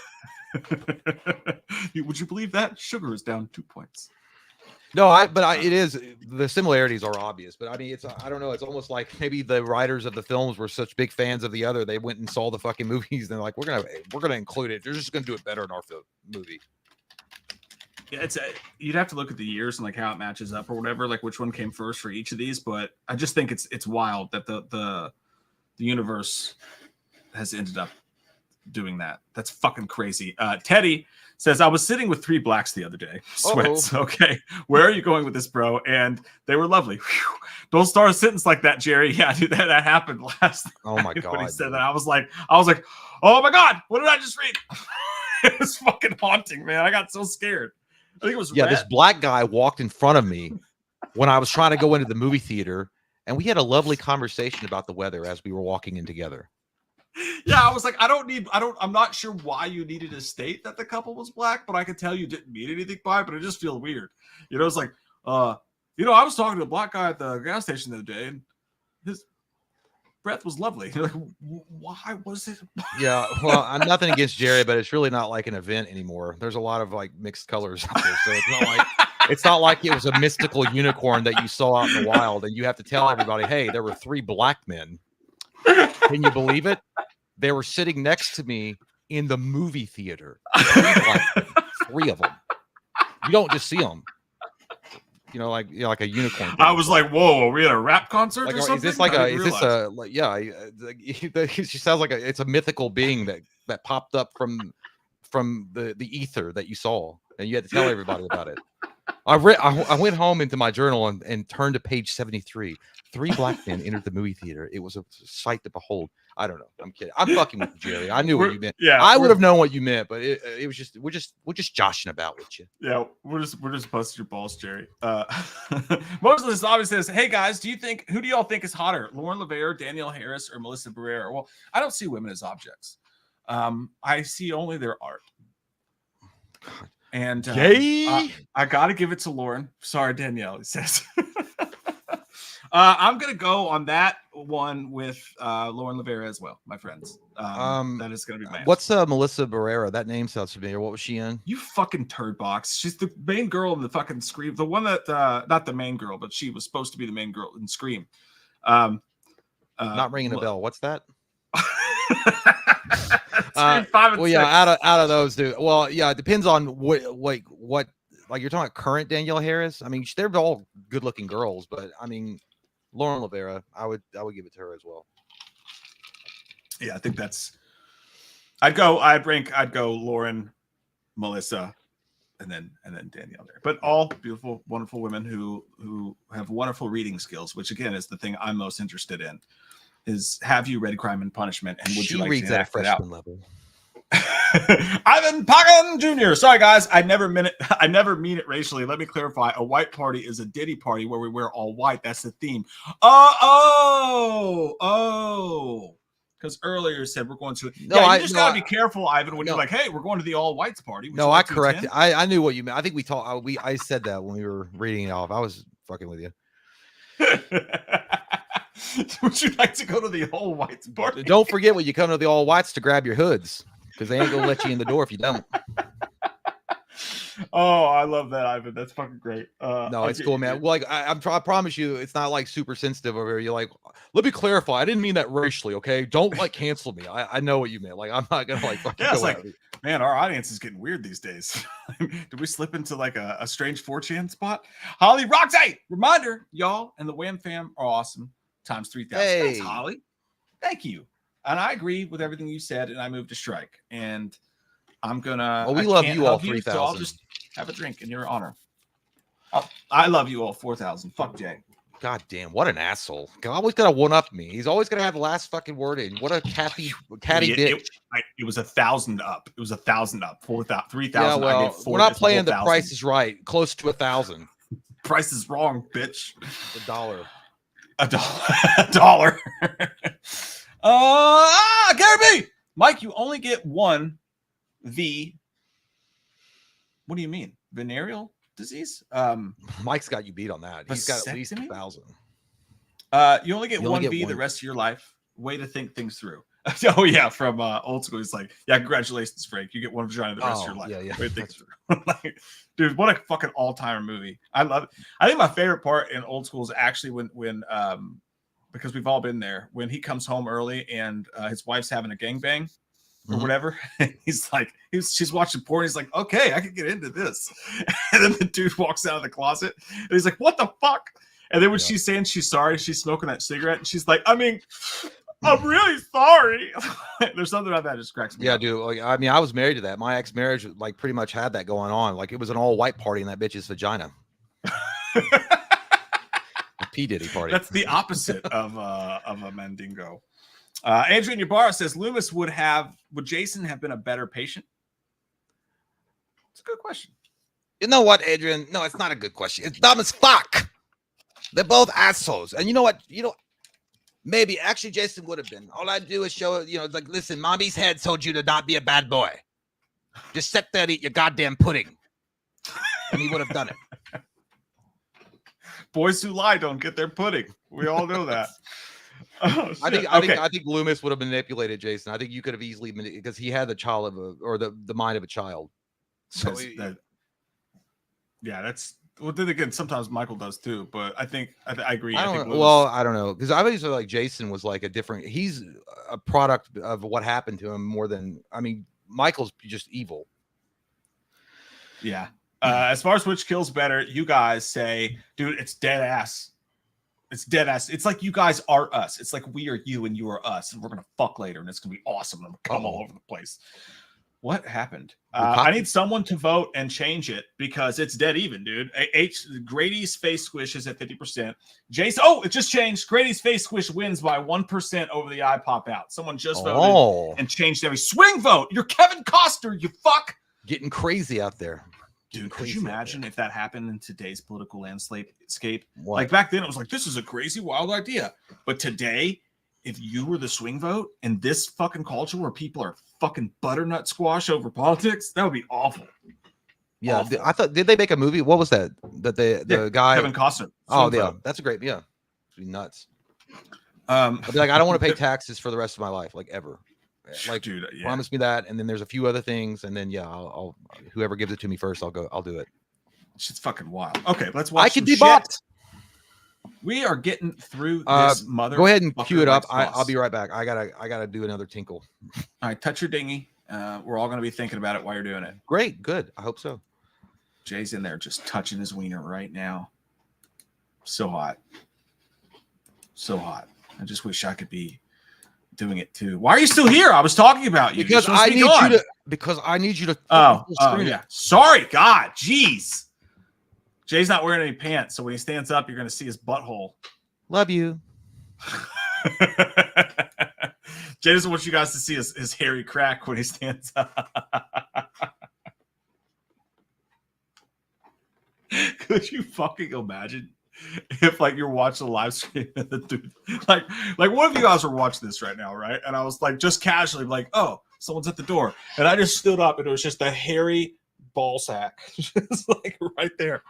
Would you believe that sugar is down 2 points? No, it is. The similarities are obvious, but I mean, I don't know. It's almost like maybe the writers of the films were such big fans of the other. They went and saw the fucking movies. And they're like, we're gonna include it. They're just gonna do it better in our movie. Yeah, you'd have to look at the years and like how it matches up or whatever, like which one came first for each of these. But I just think it's wild that the universe has ended up doing that. That's fucking crazy. Teddy says, I was sitting with 3 blacks the other day. Sweats. Uh-oh. Okay. Where are you going with this, bro? And they were lovely. Whew. Don't start a sentence like that, Jerry. Yeah, dude, that happened last Oh my God. When he said that, I was like, oh my God, what did I just read? It was fucking haunting, man. I got so scared. I think it was this black guy walked in front of me when I was trying to go into the movie theater, and we had a lovely conversation about the weather as we were walking in together. Yeah, I was like, I'm not sure why you needed to state that the couple was black, but I could tell you didn't mean anything by it, but it just feels weird. You know, it's like, I was talking to a black guy at the gas station the other day, and his breath was lovely. You're like, why was it? Yeah, well, I'm nothing against Jerry, but it's really not like an event anymore. There's a lot of like mixed colors out there, so it's not like it was a mystical unicorn that you saw out in the wild, and you have to tell everybody, hey, there were 3 black men. Can you believe it? They were sitting next to me in the movie theater. 3 of them. You don't just see them. Like a unicorn. I was like, "Whoa, are we at a rap concert or something?" Is this like It just sounds like it's a mythical being that popped up from the ether that you saw, and you had to tell everybody about it. I went home into my journal and turned to page 73. 3 black men entered the movie theater. It was a sight to behold. I don't know. I'm kidding. I'm fucking with you, Jerry. I knew what you meant. Yeah, I would have known what you meant, but it was just we're just joshing about with you. Yeah, we're just busting your balls, Jerry. Most of this obviously says, "Hey guys, who do y'all think is hotter, Lauren LeVere, Danielle Harris, or Melissa Barrera?" Well, I don't see women as objects. I see only their art. And I got to give it to Lauren. Sorry, Danielle. He says. I'm going to go on that one with Lauren LeVere as well, my friends. That is going to be my answer. What's Melissa Barrera? That name sounds familiar. What was she in? You fucking turd box. She's the main girl in the fucking Scream. The one that, not the main girl, but she was supposed to be the main girl in Scream. Not ringing a bell. What's that? Well, yeah, out of those, dude. Well, yeah, it depends on what like you're talking about current Danielle Harris. I mean, they're all good-looking girls, but I mean, Lauren LeVere, I would give it to her as well. Yeah, I think I'd go Lauren, Melissa, and then Danielle there. But all beautiful, wonderful women who have wonderful reading skills, which again is the thing I'm most interested in. Is have you read Crime and Punishment, and would you like to reads at a act it out? level. Ivan Pagan Jr. Sorry, guys. I never mean it. I never mean it racially. Let me clarify. A white party is a Diddy party where we wear all white. That's the theme. Oh. Because earlier said we're going to. No, yeah, you just gotta be careful, Ivan. When no. you're like, "Hey, we're going to the all whites party." No, I corrected. I knew what you meant. I think we talked. I said that when we were reading it off. I was fucking with you. Would you like to go to the all whites party? Don't forget when you come to the all whites to grab your hoods, because they ain't gonna let you in the door if you don't. Oh, I love that, Ivan. That's fucking great. No, it's cool, man. Well, like I promise you, it's not like super sensitive over here. You're like, let me clarify. I didn't mean that racially. Okay, don't like cancel me. I know what you meant. Like I'm not gonna like. Yeah, it's like, man, our audience is getting weird these days. Did we slip into like a strange 4chan spot? Holly Roxy, reminder, y'all and the Wham fam are awesome. Times 3,000. Hey. Thanks, Holly. Thank you. And I agree with everything you said. And I moved to strike. And I'm gonna. Well, we love you all 3,000. So I'll just have a drink in your honor. Oh, I love you all 4,000. Fuck Jay. God damn, what an asshole! God, always gotta one up me. He's always gonna have the last fucking word in. What a catty bitch. It was 1,000 up. It was 1,000 up. 4,000, 3,000. Yeah, well, we're not playing the Price is Right. Close to 1,000. Price is wrong, bitch. $1. $1. Gary B. Mike, you only get one V. What do you mean? Venereal disease? Mike's got you beat on that. He's got at least 1,000. You only get one V the rest of your life. Way to think things through. Oh yeah, from old school. He's like, yeah, congratulations, Frank. You get one vagina the rest of your life. Yeah. Way to think through. Like, dude, what a fucking all-timer movie. I love it. I think my favorite part in old school is actually when because we've all been there, when he comes home early and his wife's having a gangbang or whatever. He's like, she's watching porn. He's like, okay, I can get into this. And then the dude walks out of the closet and he's like, what the fuck? And then when she's saying she's sorry, she's smoking that cigarette and she's like, I mean, I'm really sorry. There's something about that just cracks me up. Dude. Like, I mean, I was married to that. My ex-marriage like pretty much had that going on. Like it was an all-white party in that bitch's vagina. A P Diddy party. That's the opposite of a Mandingo. Adrian Ybarra says Loomis would Jason have been a better patient? It's a good question. You know what, Adrian? No, it's not a good question. It's dumb as fuck. They're both assholes. And you know what? Maybe actually Jason would have been. All I do is show, like, listen, mommy's head told you to not be a bad boy. Just sit there and eat your goddamn pudding. And he would have done it. Boys who lie don't get their pudding. We all know that. Oh, I think Loomis would have manipulated Jason. I think you could have easily because he had the child the mind of a child. So that's well. Then again, sometimes Michael does too. But I agree. I don't know because I always feel like Jason was like he's a product of what happened to him more than Michael's just evil. Yeah. As far as which kills better, you guys say, dude, it's dead ass. It's dead ass. It's like you guys are us. It's like we are you and you are us, and we're gonna fuck later, and it's gonna be awesome. And come all over the place. What happened? I need someone to vote and change it because it's dead even, dude. Grady's face squish is at 50%. Jason, it just changed. Grady's face squish wins by 1% over the eye pop out. Someone just voted and changed every swing vote. You're Kevin Costner, you fuck. Getting crazy out there. Dude, could you imagine if that happened in today's political landscape? Like back then, it was like, this is a crazy, wild idea. But today, if you were the swing vote in this fucking culture where people are fucking butternut squash over politics, that would be awful. Yeah, awful. I thought, did they make a movie? What was that? The guy Kevin Costner. Oh, yeah, that's a great. Yeah, it'd be nuts. I'd be like, I don't want to pay taxes for the rest of my life, like ever. Like, dude, promise me that, and then there's a few other things, and then I'll whoever gives it to me first, I'll do it. Shit's fucking wild. Okay, let's watch. I can be bought. We are getting through this mother. Go ahead and cue it up. I'll be right back. I gotta do another tinkle. All right, touch your dinghy. We're all gonna be thinking about it while you're doing it. Great, good. I hope so. Jay's in there just touching his wiener right now. So hot. So hot. I just wish I could be doing it too. Why are you still here? I was talking about you. Because I need you to. Oh yeah. Sorry, God. Jeez. Jay's not wearing any pants, so when he stands up, you're going to see his butthole. Love you. Jay doesn't want you guys to see his hairy crack when he stands up. Could you fucking imagine if like you're watching a live stream and the dude like one of you guys are watching this right now, right? And I was like just casually like, oh, someone's at the door, and I just stood up and it was just a hairy ball sack, just like right there,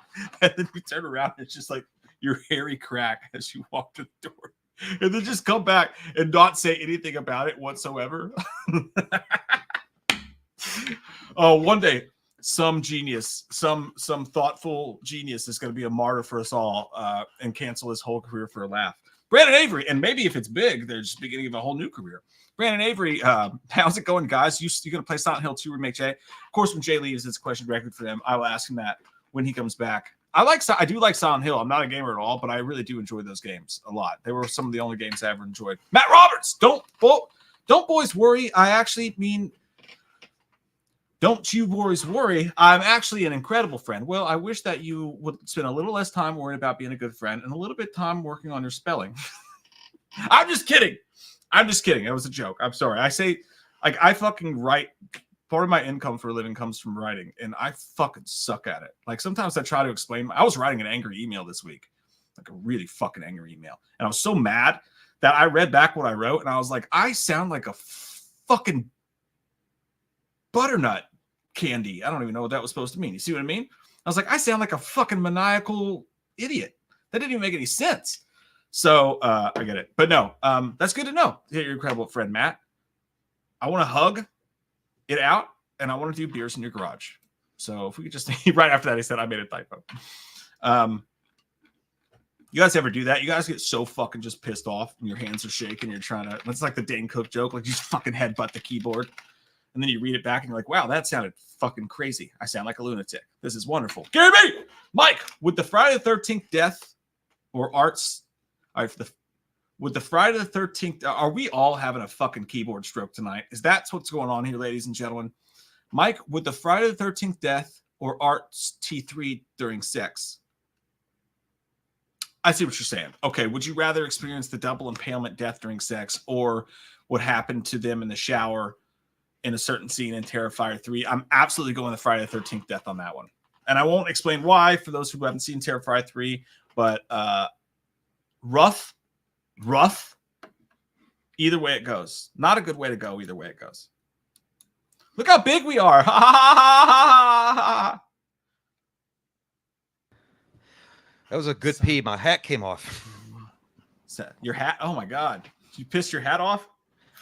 and then you turn around and it's just like your hairy crack as you walk to the door, and then just come back and not say anything about it whatsoever. Oh, one day. Some genius, some thoughtful genius is going to be a martyr for us all and cancel his whole career for a laugh. Brandon Avery, and maybe if it's big, they're just beginning of a whole new career. Brandon Avery, how's it going, guys? You going to play Silent Hill 2 Remake, Jay? Of course, when Jay leaves, it's a question directly for them. I will ask him that when he comes back. I do like Silent Hill. I'm not a gamer at all, but I really do enjoy those games a lot. They were some of the only games I ever enjoyed. Matt Roberts, don't boys worry. I actually mean... Don't you boys worry. I'm actually an incredible friend. Well, I wish that you would spend a little less time worrying about being a good friend and a little bit time working on your spelling. I'm just kidding. It was a joke. I'm sorry. I say, like, I fucking write. Part of my income for a living comes from writing, and I fucking suck at it. Like, sometimes I try to explain. I was writing an angry email this week, like a really fucking angry email. And I was so mad that I read back what I wrote, and I was like, I sound like a fucking butternut candy. I don't even know what that was supposed to mean. You see what I mean? I was like, I sound like a fucking maniacal idiot. That didn't even make any sense. So I get it. But no, that's good to know. Hey, your incredible friend, Matt. I want to hug it out, and I want to do beers in your garage. So if we could just right after that, he said I made a typo. You guys ever do that? You guys get so fucking just pissed off and your hands are shaking. You're trying to, it's like the Dane Cook joke, like you just fucking headbutt the keyboard. And then you read it back and you're like, wow, that sounded fucking crazy. I sound like a lunatic. This is wonderful. Gary B! Mike, would the Friday the 13th death or arts, would the Friday the 13th, are we all having a fucking keyboard stroke tonight? Is that what's going on here, ladies and gentlemen? Mike, would the Friday the 13th death or arts T3 during sex? I see what you're saying. Okay, would you rather experience the double impalement death during sex or what happened to them in the shower in a certain scene in Terrifier 3? I'm absolutely going the Friday the 13th death on that one. And I won't explain why for those who haven't seen Terrifier 3, but rough. Either way it goes. Not a good way to go either way it goes. Look how big we are. That was a good pee. My hat came off. Your hat? Oh my God. You pissed your hat off?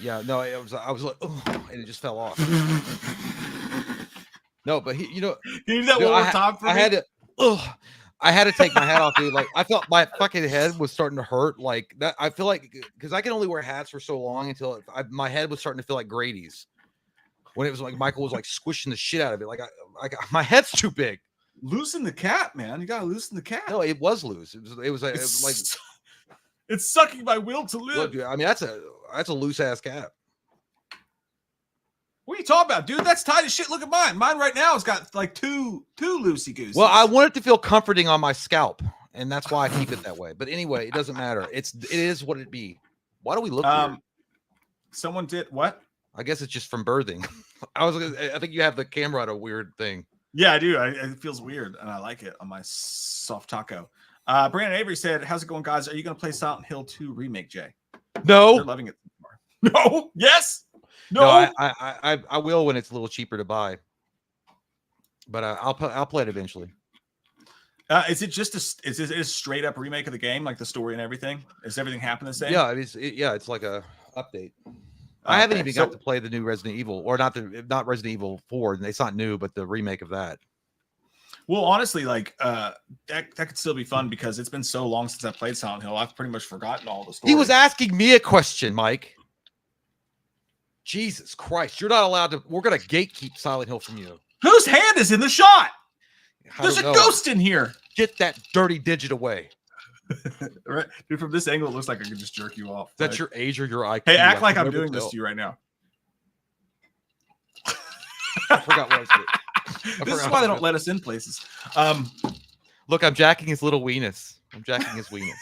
Yeah, no, I was like, oh, and it just fell off. No, but you know, can you do that one more time for me? I had to take my hat off, dude. Like, I felt my fucking head was starting to hurt. Like that, I feel like because I can only wear hats for so long until my head was starting to feel like Grady's. When it was like Michael was like squishing the shit out of it. Like my head's too big. Loosen the cap, man. You gotta loosen the cap. No, it was loose. It was like it's sucking my will to live. Look, dude, I mean, that's a loose ass cap. What are you talking about, dude? That's tight as shit. Look at mine. Mine right now has got like two loosey goosey. Well, I want it to feel comforting on my scalp, and that's why I keep it that way. But anyway, it doesn't matter. It is what it be. Why do we look weird? Someone did what? I guess it's just from birthing. I think you have the camera at a weird thing. Yeah, I do. It feels weird, and I like it on my soft taco. Brandon Avery said, how's it going, guys? Are you going to play Silent Hill 2 Remake, Jay? No. They're loving it. No. Yes. No. I will when it's a little cheaper to buy. But I'll play it eventually. Is it just is it a straight up remake of the game, like the story and everything? Is everything happen the same? Yeah, it's like a update. I haven't even got to play the new Resident Evil, or not Resident Evil 4. It's not new, but the remake of that. Well, honestly, like that could still be fun because it's been so long since I played Silent Hill. I've pretty much forgotten all the stories. He was asking me a question, Mike. Jesus Christ, you're not allowed to. We're gonna gatekeep Silent Hill from you. Whose hand is in the shot? There's a ghost in here. Get that dirty digit away. Right, dude. From this angle, it looks like I could just jerk you off. That's your age or your IQ. Hey, act like I'm doing this to you right now. I forgot what I was doing. This is why they don't let us in places. Look, I'm jacking his little weenus. I'm jacking his weenus.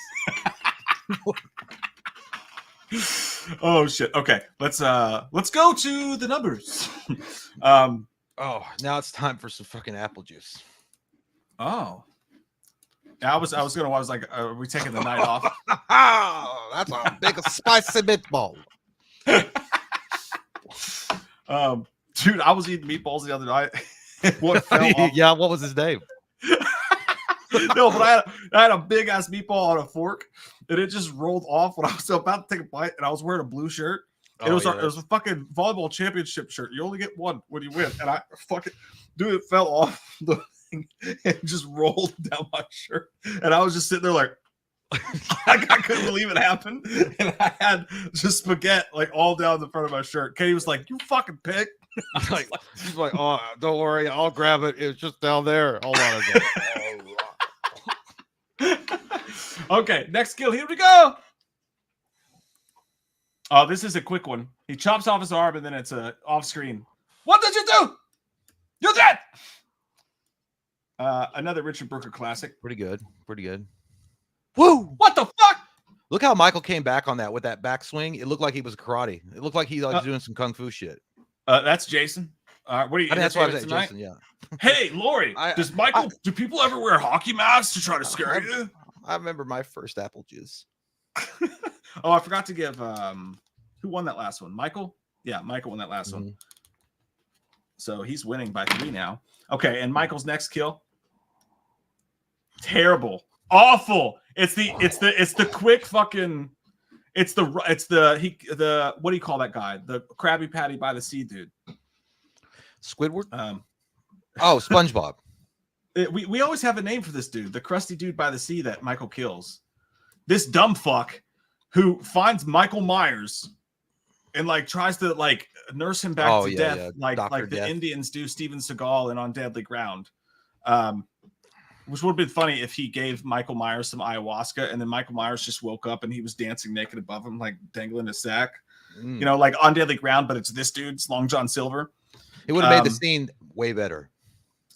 Oh shit. Okay, let's go to the numbers. Oh, now it's time for some fucking apple juice. Oh. I was like, are we taking the night off? That's a big spicy meatball. Dude, I was eating meatballs the other night. What fell off? Yeah, what was his name? No, but I had a big ass meatball on a fork, and it just rolled off when I was about to take a bite, and I was wearing a blue shirt. It was a fucking volleyball championship shirt. You only get one when you win, and I fucking dude, it fell off the thing and just rolled down my shirt, and I was just sitting there like. I couldn't believe it happened, and I had just spaghetti like all down the front of my shirt. Katie was like, "You fucking pig!" He's like, "Oh, don't worry, I'll grab it. It's just down there. Hold on a second." Okay, next kill. Here we go. Oh, this is a quick one. He chops off his arm, and then it's off screen. What did you do? You're dead. Another Richard Brooker classic. Pretty good. Pretty good. Woo! What the fuck? Look how Michael came back on that with that backswing. It looked like he was karate. It looked like he was doing some kung fu shit. That's Jason. What are you? That's why I was at Jason. Yeah. Hey, Lori, do people ever wear hockey masks to try to scare you? I remember my first apple juice. Oh, I forgot to give. Who won that last one? Michael. Yeah, Michael won that last one. So he's winning by 3 now. Okay, and Michael's next kill. Terrible. Awful. It's the quick fucking what do you call that guy? The Krabby Patty by the Sea dude. Squidward? Oh, SpongeBob. We always have a name for this dude, the crusty dude by the sea that Michael kills. This dumb fuck who finds Michael Myers and like tries to like nurse him back to death, like the Death. Indians do Steven Seagal in On Deadly Ground. Which would have been funny if he gave Michael Myers some ayahuasca and then Michael Myers just woke up and he was dancing naked above him, like dangling his sack. You know, like On Deadly Ground, but it's this dude's Long John Silver. It would have made the scene way better.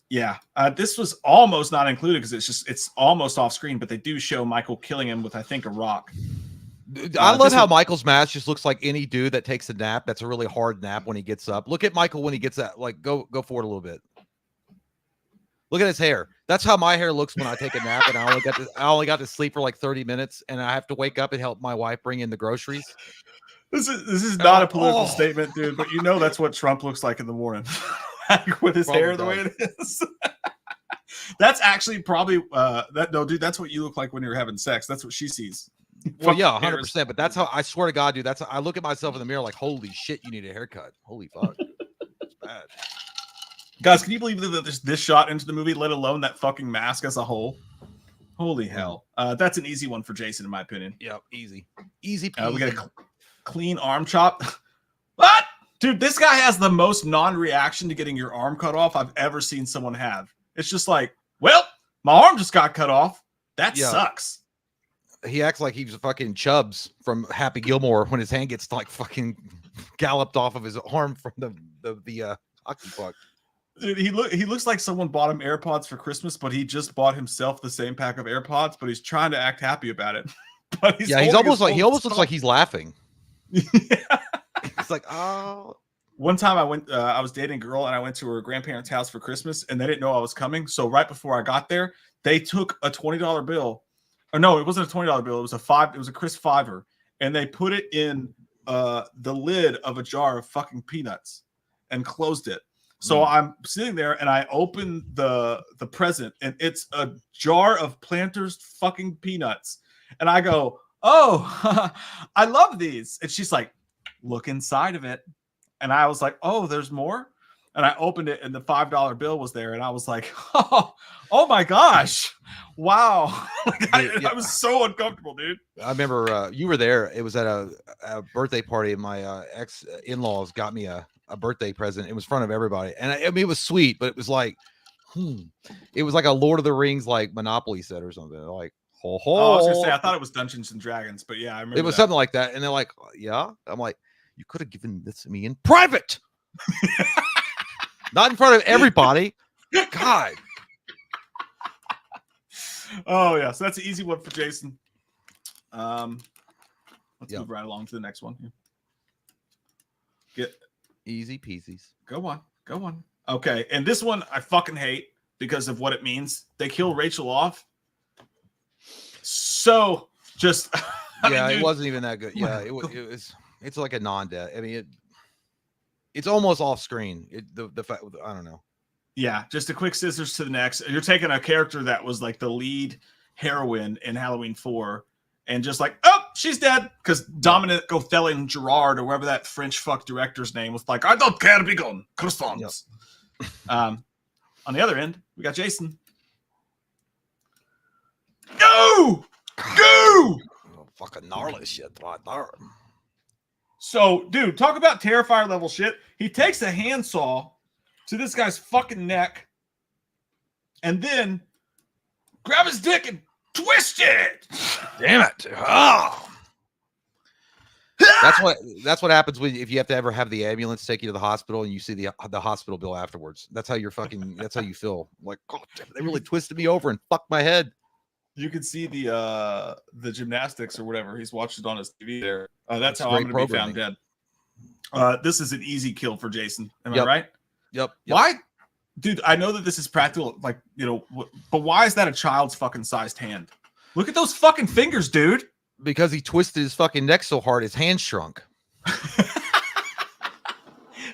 Yeah. This was almost not included because it's almost off screen, but they do show Michael killing him with, I think, a rock. I love how Michael's mask just looks like any dude that takes a nap. That's a really hard nap when he gets up. Look at Michael when he gets that. Like, go forward a little bit. Look at his hair. That's how my hair looks when I take a nap, and I only got to sleep for like 30 minutes, and I have to wake up and help my wife bring in the groceries. This is not a political statement, dude, but you know that's what Trump looks like in the morning, with his hair the way it is. That's actually probably dude. That's what you look like when you're having sex. That's what she sees. Well, yeah, 100%. But that's how I swear to God, dude. That's how I look at myself in the mirror like, holy shit, you need a haircut. Holy fuck, it's bad. Guys, can you believe that there's this shot into the movie, let alone that fucking mask as a whole? Holy hell. That's an easy one for Jason, in my opinion. Yep, easy. Easy. We got a clean arm chop. What? Dude, this guy has the most non-reaction to getting your arm cut off I've ever seen someone have. It's just like, well, my arm just got cut off. That sucks. He acts like he's fucking Chubbs from Happy Gilmore when his hand gets like fucking galloped off of his arm from the hockey puck. Dude, he looks like someone bought him AirPods for Christmas, but he just bought himself the same pack of AirPods, but he's trying to act happy about it. But he almost looks like he's laughing. Yeah. It's like, oh. One time I was dating a girl and I went to her grandparents' house for Christmas and they didn't know I was coming. So right before I got there, they took a $20 bill. Or no, it wasn't a $20 bill. It was a Chris Fiver, and they put it in the lid of a jar of fucking peanuts and closed it. So I'm sitting there and I open the present and it's a jar of Planters fucking peanuts. And I go, oh, I love these. And she's like, look inside of it. And I was like, oh, there's more. And I opened it and the $5 bill was there. And I was like, oh my gosh. Wow. I was so uncomfortable, dude. I remember you were there. It was at a birthday party and my ex-in-laws got me a birthday present. It was in front of everybody. And I mean, it was sweet, but it was like, it was like a Lord of the Rings, like Monopoly set or something. Like, ho. Oh, I was gonna say, I thought it was Dungeons and Dragons, but yeah, I remember it was something like that. And they're like, yeah. I'm like, you could have given this to me in private, not in front of everybody. God. Oh yeah, so that's an easy one for Jason. Let's move right along to the next one. Get Easy peasies. Go on. Okay, and this one I fucking hate because of what it means. They kill Rachel off. So just Yeah, it wasn't even that good. Yeah, it was. It's like a non-death. I mean, it's almost off screen. The fact, I don't know. Yeah, just a quick scissors to the neck. You're taking a character that was like the lead heroine in Halloween 4, and just like, oh, she's dead because Dominic Othello Gerard or whatever that French fuck director's name was like, I don't care, be gone, croissants. Yep. On the other end, we got Jason. Go! Fucking gnarly shit right there. So, dude, talk about Terrifier level shit. He takes a handsaw to this guy's fucking neck and then grab his dick and twist it. Damn it. Oh. That's what happens if you have to ever have the ambulance take you to the hospital and you see the hospital bill afterwards. That's how you feel. Like, God, they really twisted me over and fucked my head. You can see the gymnastics or whatever he's watched it on his TV there. That's how I'm going to be found dead. This is an easy kill for Jason. Am I right? Yep. Why? Dude, I know that this is practical, like, you know, but why is that a child's fucking sized hand? Look at those fucking fingers, dude. Because he twisted his fucking neck so hard, his hand shrunk.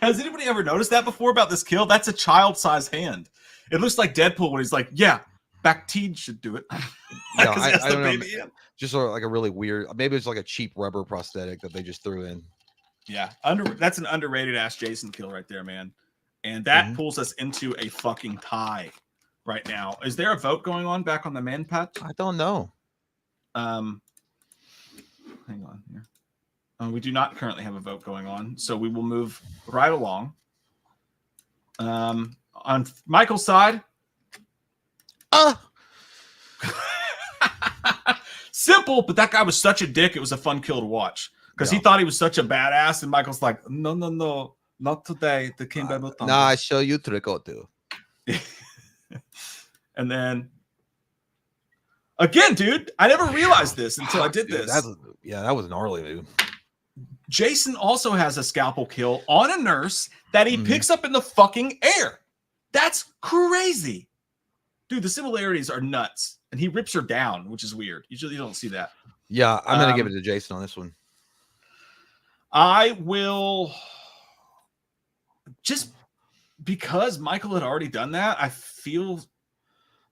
Has anybody ever noticed that before about this kill? That's a child-sized hand. It looks like Deadpool when he's like, yeah, Bactine should do it. Yeah, I don't know. Just sort of like a really weird, maybe it's like a cheap rubber prosthetic that they just threw in. Yeah, that's an underrated ass Jason kill right there, man. And that pulls us into a fucking tie right now. Is there a vote going on back on the man pad? I don't know. Hang on here. We do not currently have a vote going on, so we will move right along. On Michael's side, simple, but that guy was such a dick. It was a fun kill to watch because he thought he was such a badass, and Michael's like, no, not today. The king I show you trick or two. And then again, dude, I never realized this until I did this. That was gnarly, dude. Jason also has a scalpel kill on a nurse that he picks up in the fucking air. That's crazy. Dude, the similarities are nuts. And he rips her down, which is weird. Usually you don't see that. Yeah, I'm going to give it to Jason on this one. I will, just because Michael had already done that, I feel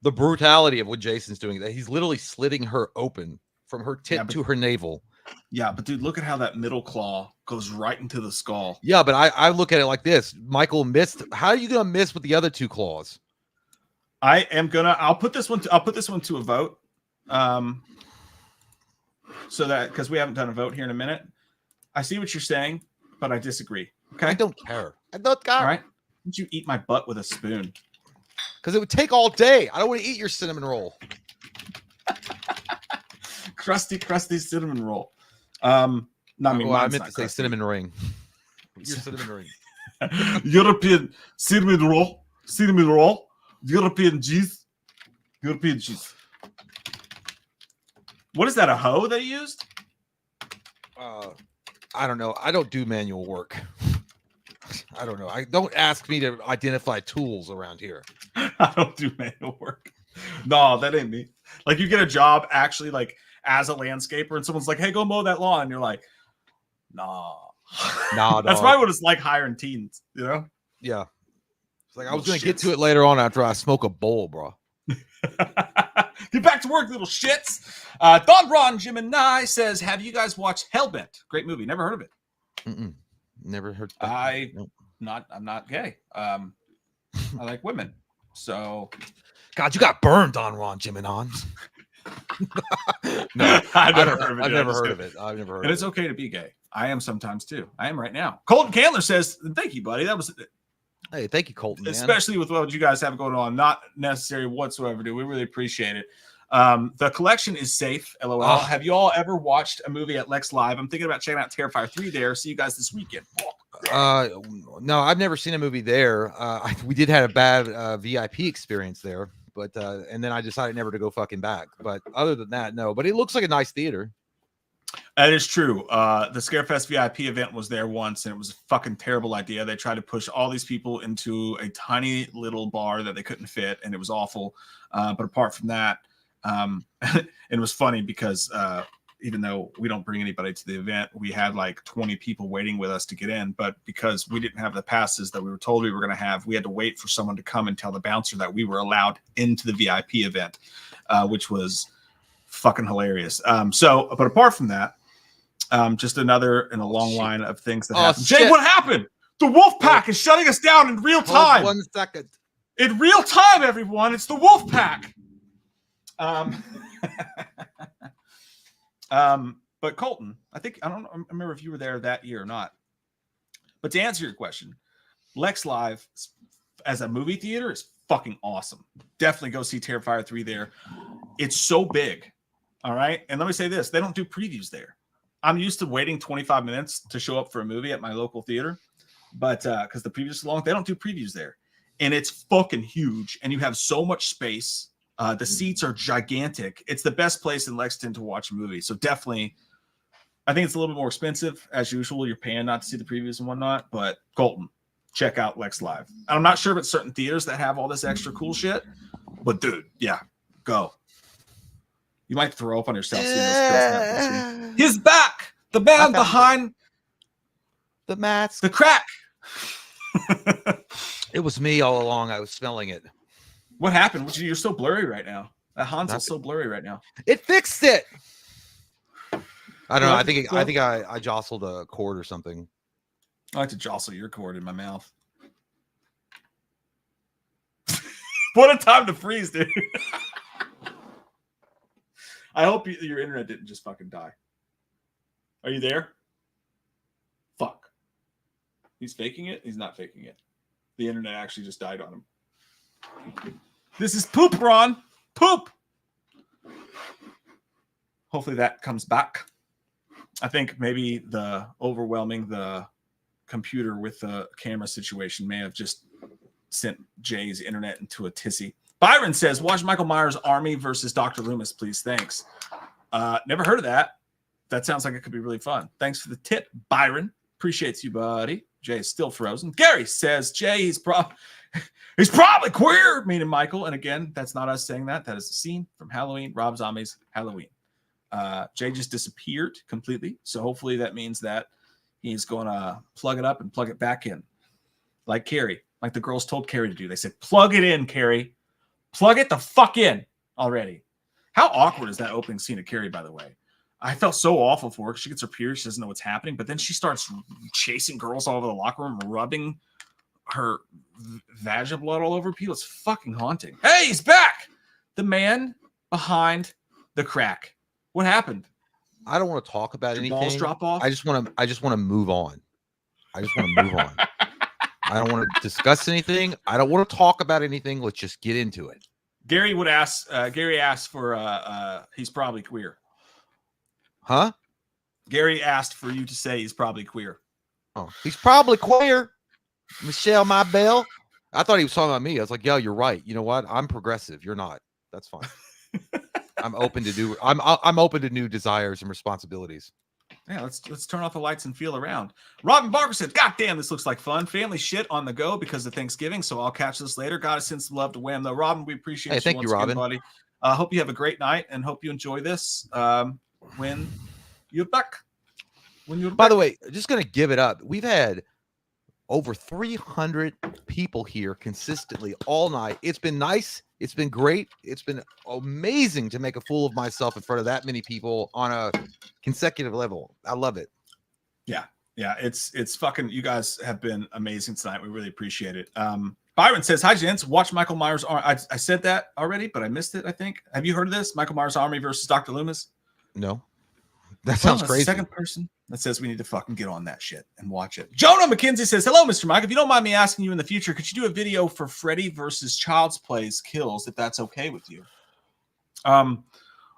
the brutality of what Jason's doing. That he's literally slitting her open from her tit to her navel. Yeah, but dude, look at how that middle claw goes right into the skull. Yeah, but I look at it like this. Michael missed. How are you going to miss with the other two claws? I'll put this one to a vote. So that, because we haven't done a vote here in a minute. I see what you're saying, but I disagree. Okay. I don't care. I don't care. All right. Why don't you eat my butt with a spoon? Because it would take all day. I don't want to eat your cinnamon roll. crusty cinnamon roll. I meant to say cinnamon ring. Your cinnamon ring. European cinnamon roll. European cheese. What is that? A hoe they used? I don't know. I don't do manual work. I don't know. Don't ask me to identify tools around here. I don't do manual work. No, that ain't me. Like, you get a job actually like as a landscaper and someone's like, hey, go mow that lawn. And you're like, nah. That's probably what it's like hiring teens, you know? Yeah. It's like, I was going to get to it later on after I smoke a bowl, bro. Get back to work, little shits. Don Ron Gemini says, have you guys watched Hellbent? Great movie. Never heard of it. Never heard. I'm not gay. I like women. So, God, you got burned, Don Ron Gemini. No, I've never heard of it. And it's okay to be gay. I am sometimes too. I am right now. Colton Candler says, thank you, buddy. That was. Hey, thank you, Colton. Especially with what you guys have going on. Not necessary whatsoever, dude. We really appreciate it. The collection is safe. LOL. Oh. Have you all ever watched a movie at Lex Live? I'm thinking about checking out Terrifier 3 there. See you guys this weekend. No, I've never seen a movie there. We did have a bad VIP experience there, but and then I decided never to go fucking back. But other than that, no. But it looks like a nice theater. That is true. The Scarefest VIP event was there once, and it was a fucking terrible idea. They tried to push all these people into a tiny little bar that they couldn't fit, and it was awful. But apart from that, it was funny because even though we don't bring anybody to the event, we had like 20 people waiting with us to get in. But because we didn't have the passes that we were told we were going to have, we had to wait for someone to come and tell the bouncer that we were allowed into the VIP event, which was fucking hilarious. But apart from that, just another in a long line of things that happened. Jay, what happened? The wolf pack is shutting us down in real time. Hold 1 second. In real time, everyone. It's the wolf pack. But Colton, I don't remember if you were there that year or not. But to answer your question, Lex Live as a movie theater is fucking awesome. Definitely go see Terrifier 3 there. It's so big. All right. And let me say this, they don't do previews there. I'm used to waiting 25 minutes to show up for a movie at my local theater, but because the previews are long, they don't do previews there. And it's fucking huge, and you have so much space. The seats are gigantic. It's the best place in Lexington to watch a movie. So definitely, I think it's a little bit more expensive as usual. You're paying not to see the previews and whatnot, but Colton, check out Lex Live. I'm not sure about certain theaters that have all this extra cool shit, but dude, yeah, go. You might throw up on yourself. He's back. The man behind the mask. The crack. It was me all along. I was smelling it. What happened? You're so blurry right now. That Hansel's so blurry right now. It fixed it. I don't know. I think I jostled a cord or something. I like to jostle your cord in my mouth. What a time to freeze, dude. I hope your internet didn't just fucking die. Are you there? Fuck. He's faking it? He's not faking it. The internet actually just died on him. This is poop, Ron. Poop. Hopefully that comes back. I think maybe the computer with the camera situation may have just sent Jay's internet into a tizzy. Byron says, watch Michael Myers' Army versus Dr. Loomis, please. Thanks. Never heard of that. That sounds like it could be really fun. Thanks for the tip, Byron. Appreciates you, buddy. Jay is still frozen. Gary says, Jay, he's probably queer, meaning Michael. And again, that's not us saying that. That is a scene from Halloween, Rob Zombie's Halloween. Jay just disappeared completely. So hopefully that means that he's going to plug it up and plug it back in. Like Carrie, like the girls told Carrie to do. They said, plug it in, Carrie. Plug it the fuck in already. How awkward is that opening scene of Carrie, by the way? I felt so awful for her because she gets her period. She doesn't know what's happening. But then she starts chasing girls all over the locker room, rubbing her vagina blood all over people. It's fucking haunting. Hey, he's back. The man behind the crack. What happened? I don't want to talk about anything. Balls drop off? I just want to move on. I just want to move on. I don't want to discuss anything. I don't want to talk about anything. Let's just get into it. Gary asked for he's probably queer. Huh? Gary asked for you to say he's probably queer. Oh, he's probably queer. Michelle, my belle. I thought he was talking about me. I was like, yeah, you're right. You know what? I'm progressive. You're not. That's fine. I'm open to new desires and responsibilities. Yeah, let's turn off the lights and feel around. Robin Barker said, God damn, this looks like fun. Family shit on the go because of Thanksgiving, so I'll catch this later. Gotta send some love to Wham, though. Robin, we appreciate you. Thank you, Robin. Again, buddy. Hope you have a great night and hope you enjoy this when you're back. By the way, just going to give it up. We've had over 300 people here consistently all night. It's been nice. It's been great. It's been amazing to make a fool of myself in front of that many people on a consecutive level. I love it. Yeah. It's fucking, you guys have been amazing tonight. We really appreciate it. Byron says, hi, gents. Watch Michael Myers. I said that already, but I missed it, I think. Have you heard of this? Michael Myers Army versus Dr. Loomis? No. That sounds crazy. The second person that says we need to fucking get on that shit and watch it. Jonah McKenzie says, hello, Mr. Mike. If you don't mind me asking you in the future, could you do a video for Freddy versus Child's Play's kills, if that's okay with you? I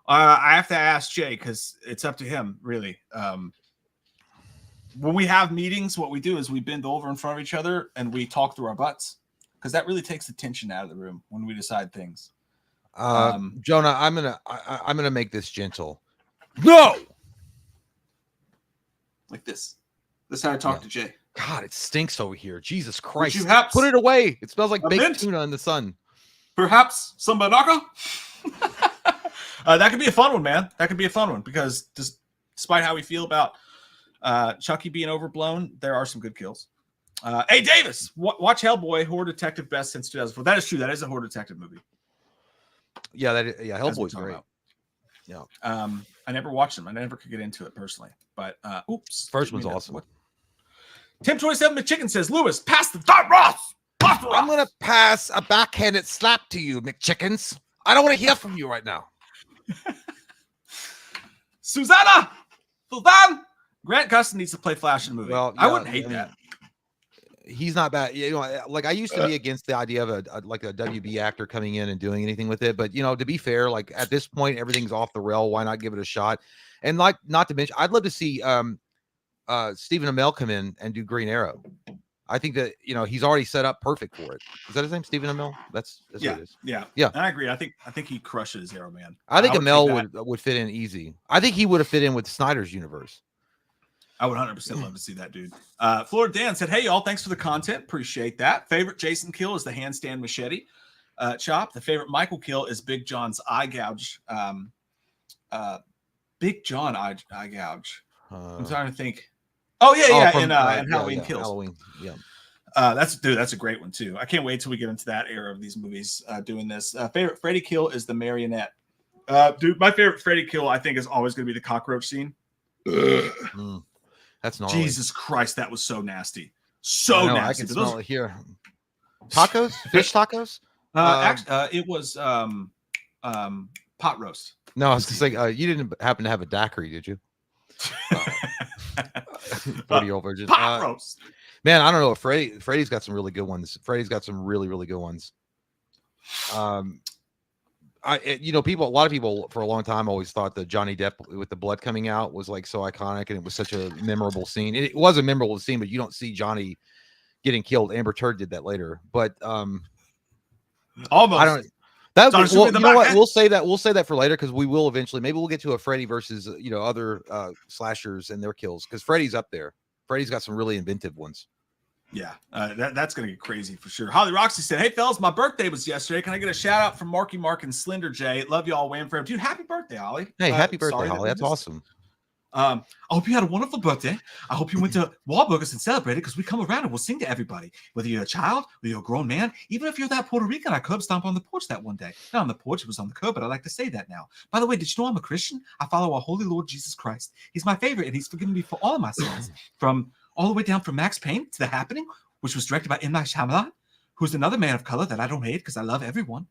have to ask Jay because it's up to him, really. When we have meetings, what we do is we bend over in front of each other and we talk through our butts because that really takes the tension out of the room when we decide things. Jonah, I'm gonna make this gentle. No. like this. This is how I talk to Jay. God, it stinks over here. Jesus Christ. Perhaps Put it away. It smells like a baked mint? tuna in the sun. Perhaps some banaka? That could be a fun one, man. That could be a fun one because despite how we feel about Chucky being overblown, there are some good kills. Hey, Davis, watch Hellboy, Horror Detective, best since 2004. That is true. That is a Horror Detective movie. Yeah, Hellboy's great. About. Yeah. I never watched them. I never could get into it personally. But oops. First one's awesome. Tim27 McChicken says, Lewis, pass the dot Ross. I'm gonna pass a backhanded slap to you, McChickens. I don't want to hear from you right now. Susanna! Grant Gustin needs to play Flash in a movie. Well, yeah, I wouldn't hate that. He's not bad. You know, like I used to be against the idea of a WB actor coming in and doing anything with it. But, you know, to be fair, like at this point, everything's off the rail. Why not give it a shot? And like, not to mention, I'd love to see Stephen Amell come in and do Green Arrow. I think that, you know, he's already set up perfect for it. Is that his name? Stephen Amell? That's yeah, what it is. Yeah. I agree. I think he crushes Arrow Man. I think Amell would fit in easy. I think he would have fit in with Snyder's universe. I would 100% love to see that, dude. Florida Dan said, hey, y'all, thanks for the content. Appreciate that. Favorite Jason kill is the handstand machete chop. The favorite Michael kill is Big John's eye gouge. Big John eye gouge. I'm trying to think. Oh, yeah. In Halloween Kills. Halloween, yeah. That's a great one, too. I can't wait till we get into that era of these movies doing this. Favorite Freddy kill is the marionette. Dude, my favorite Freddy kill, I think, is always going to be the cockroach scene. That's gnarly. Jesus Christ, that was so nasty. So nasty. I can smell it here. Tacos? Fish tacos? It was pot roast. No, I was just saying, you didn't happen to have a daiquiri, did you? 40-year-old virgin. Pot roast. Man, I don't know. Freddy's got some really good ones. Freddy's got some really, really good ones. You know, a lot of people for a long time always thought that Johnny Depp with the blood coming out was like so iconic and it was such a memorable scene. It was a memorable scene, but you don't see Johnny getting killed. Amber Turd did that later, but almost. I don't. That well, you know what? We'll say that for later because we will eventually. Maybe we'll get to a Freddy versus other slashers and their kills because Freddy's up there. Freddy's got some really inventive ones. Yeah, that's going to get crazy for sure. Holly Roxy said, hey, fellas, my birthday was yesterday. Can I get a shout out from Marky Mark and Slender J? Love y'all, waiting for him. Dude, happy birthday, Holly. Hey, happy birthday, Holly. That's awesome. I hope you had a wonderful birthday. I hope you went to Wahlburgers and celebrated because we come around and we'll sing to everybody. Whether you're a child, whether you're a grown man, even if you're that Puerto Rican I curb stomp on the porch that one day. Not on the porch, it was on the curb, but I like to say that now. By the way, did you know I'm a Christian? I follow our holy Lord Jesus Christ. He's my favorite, and he's forgiven me for all of my sins. From all the way down from Max Payne to The Happening, which was directed by M. Night Shyamalan, who's another man of color that I don't hate because I love everyone.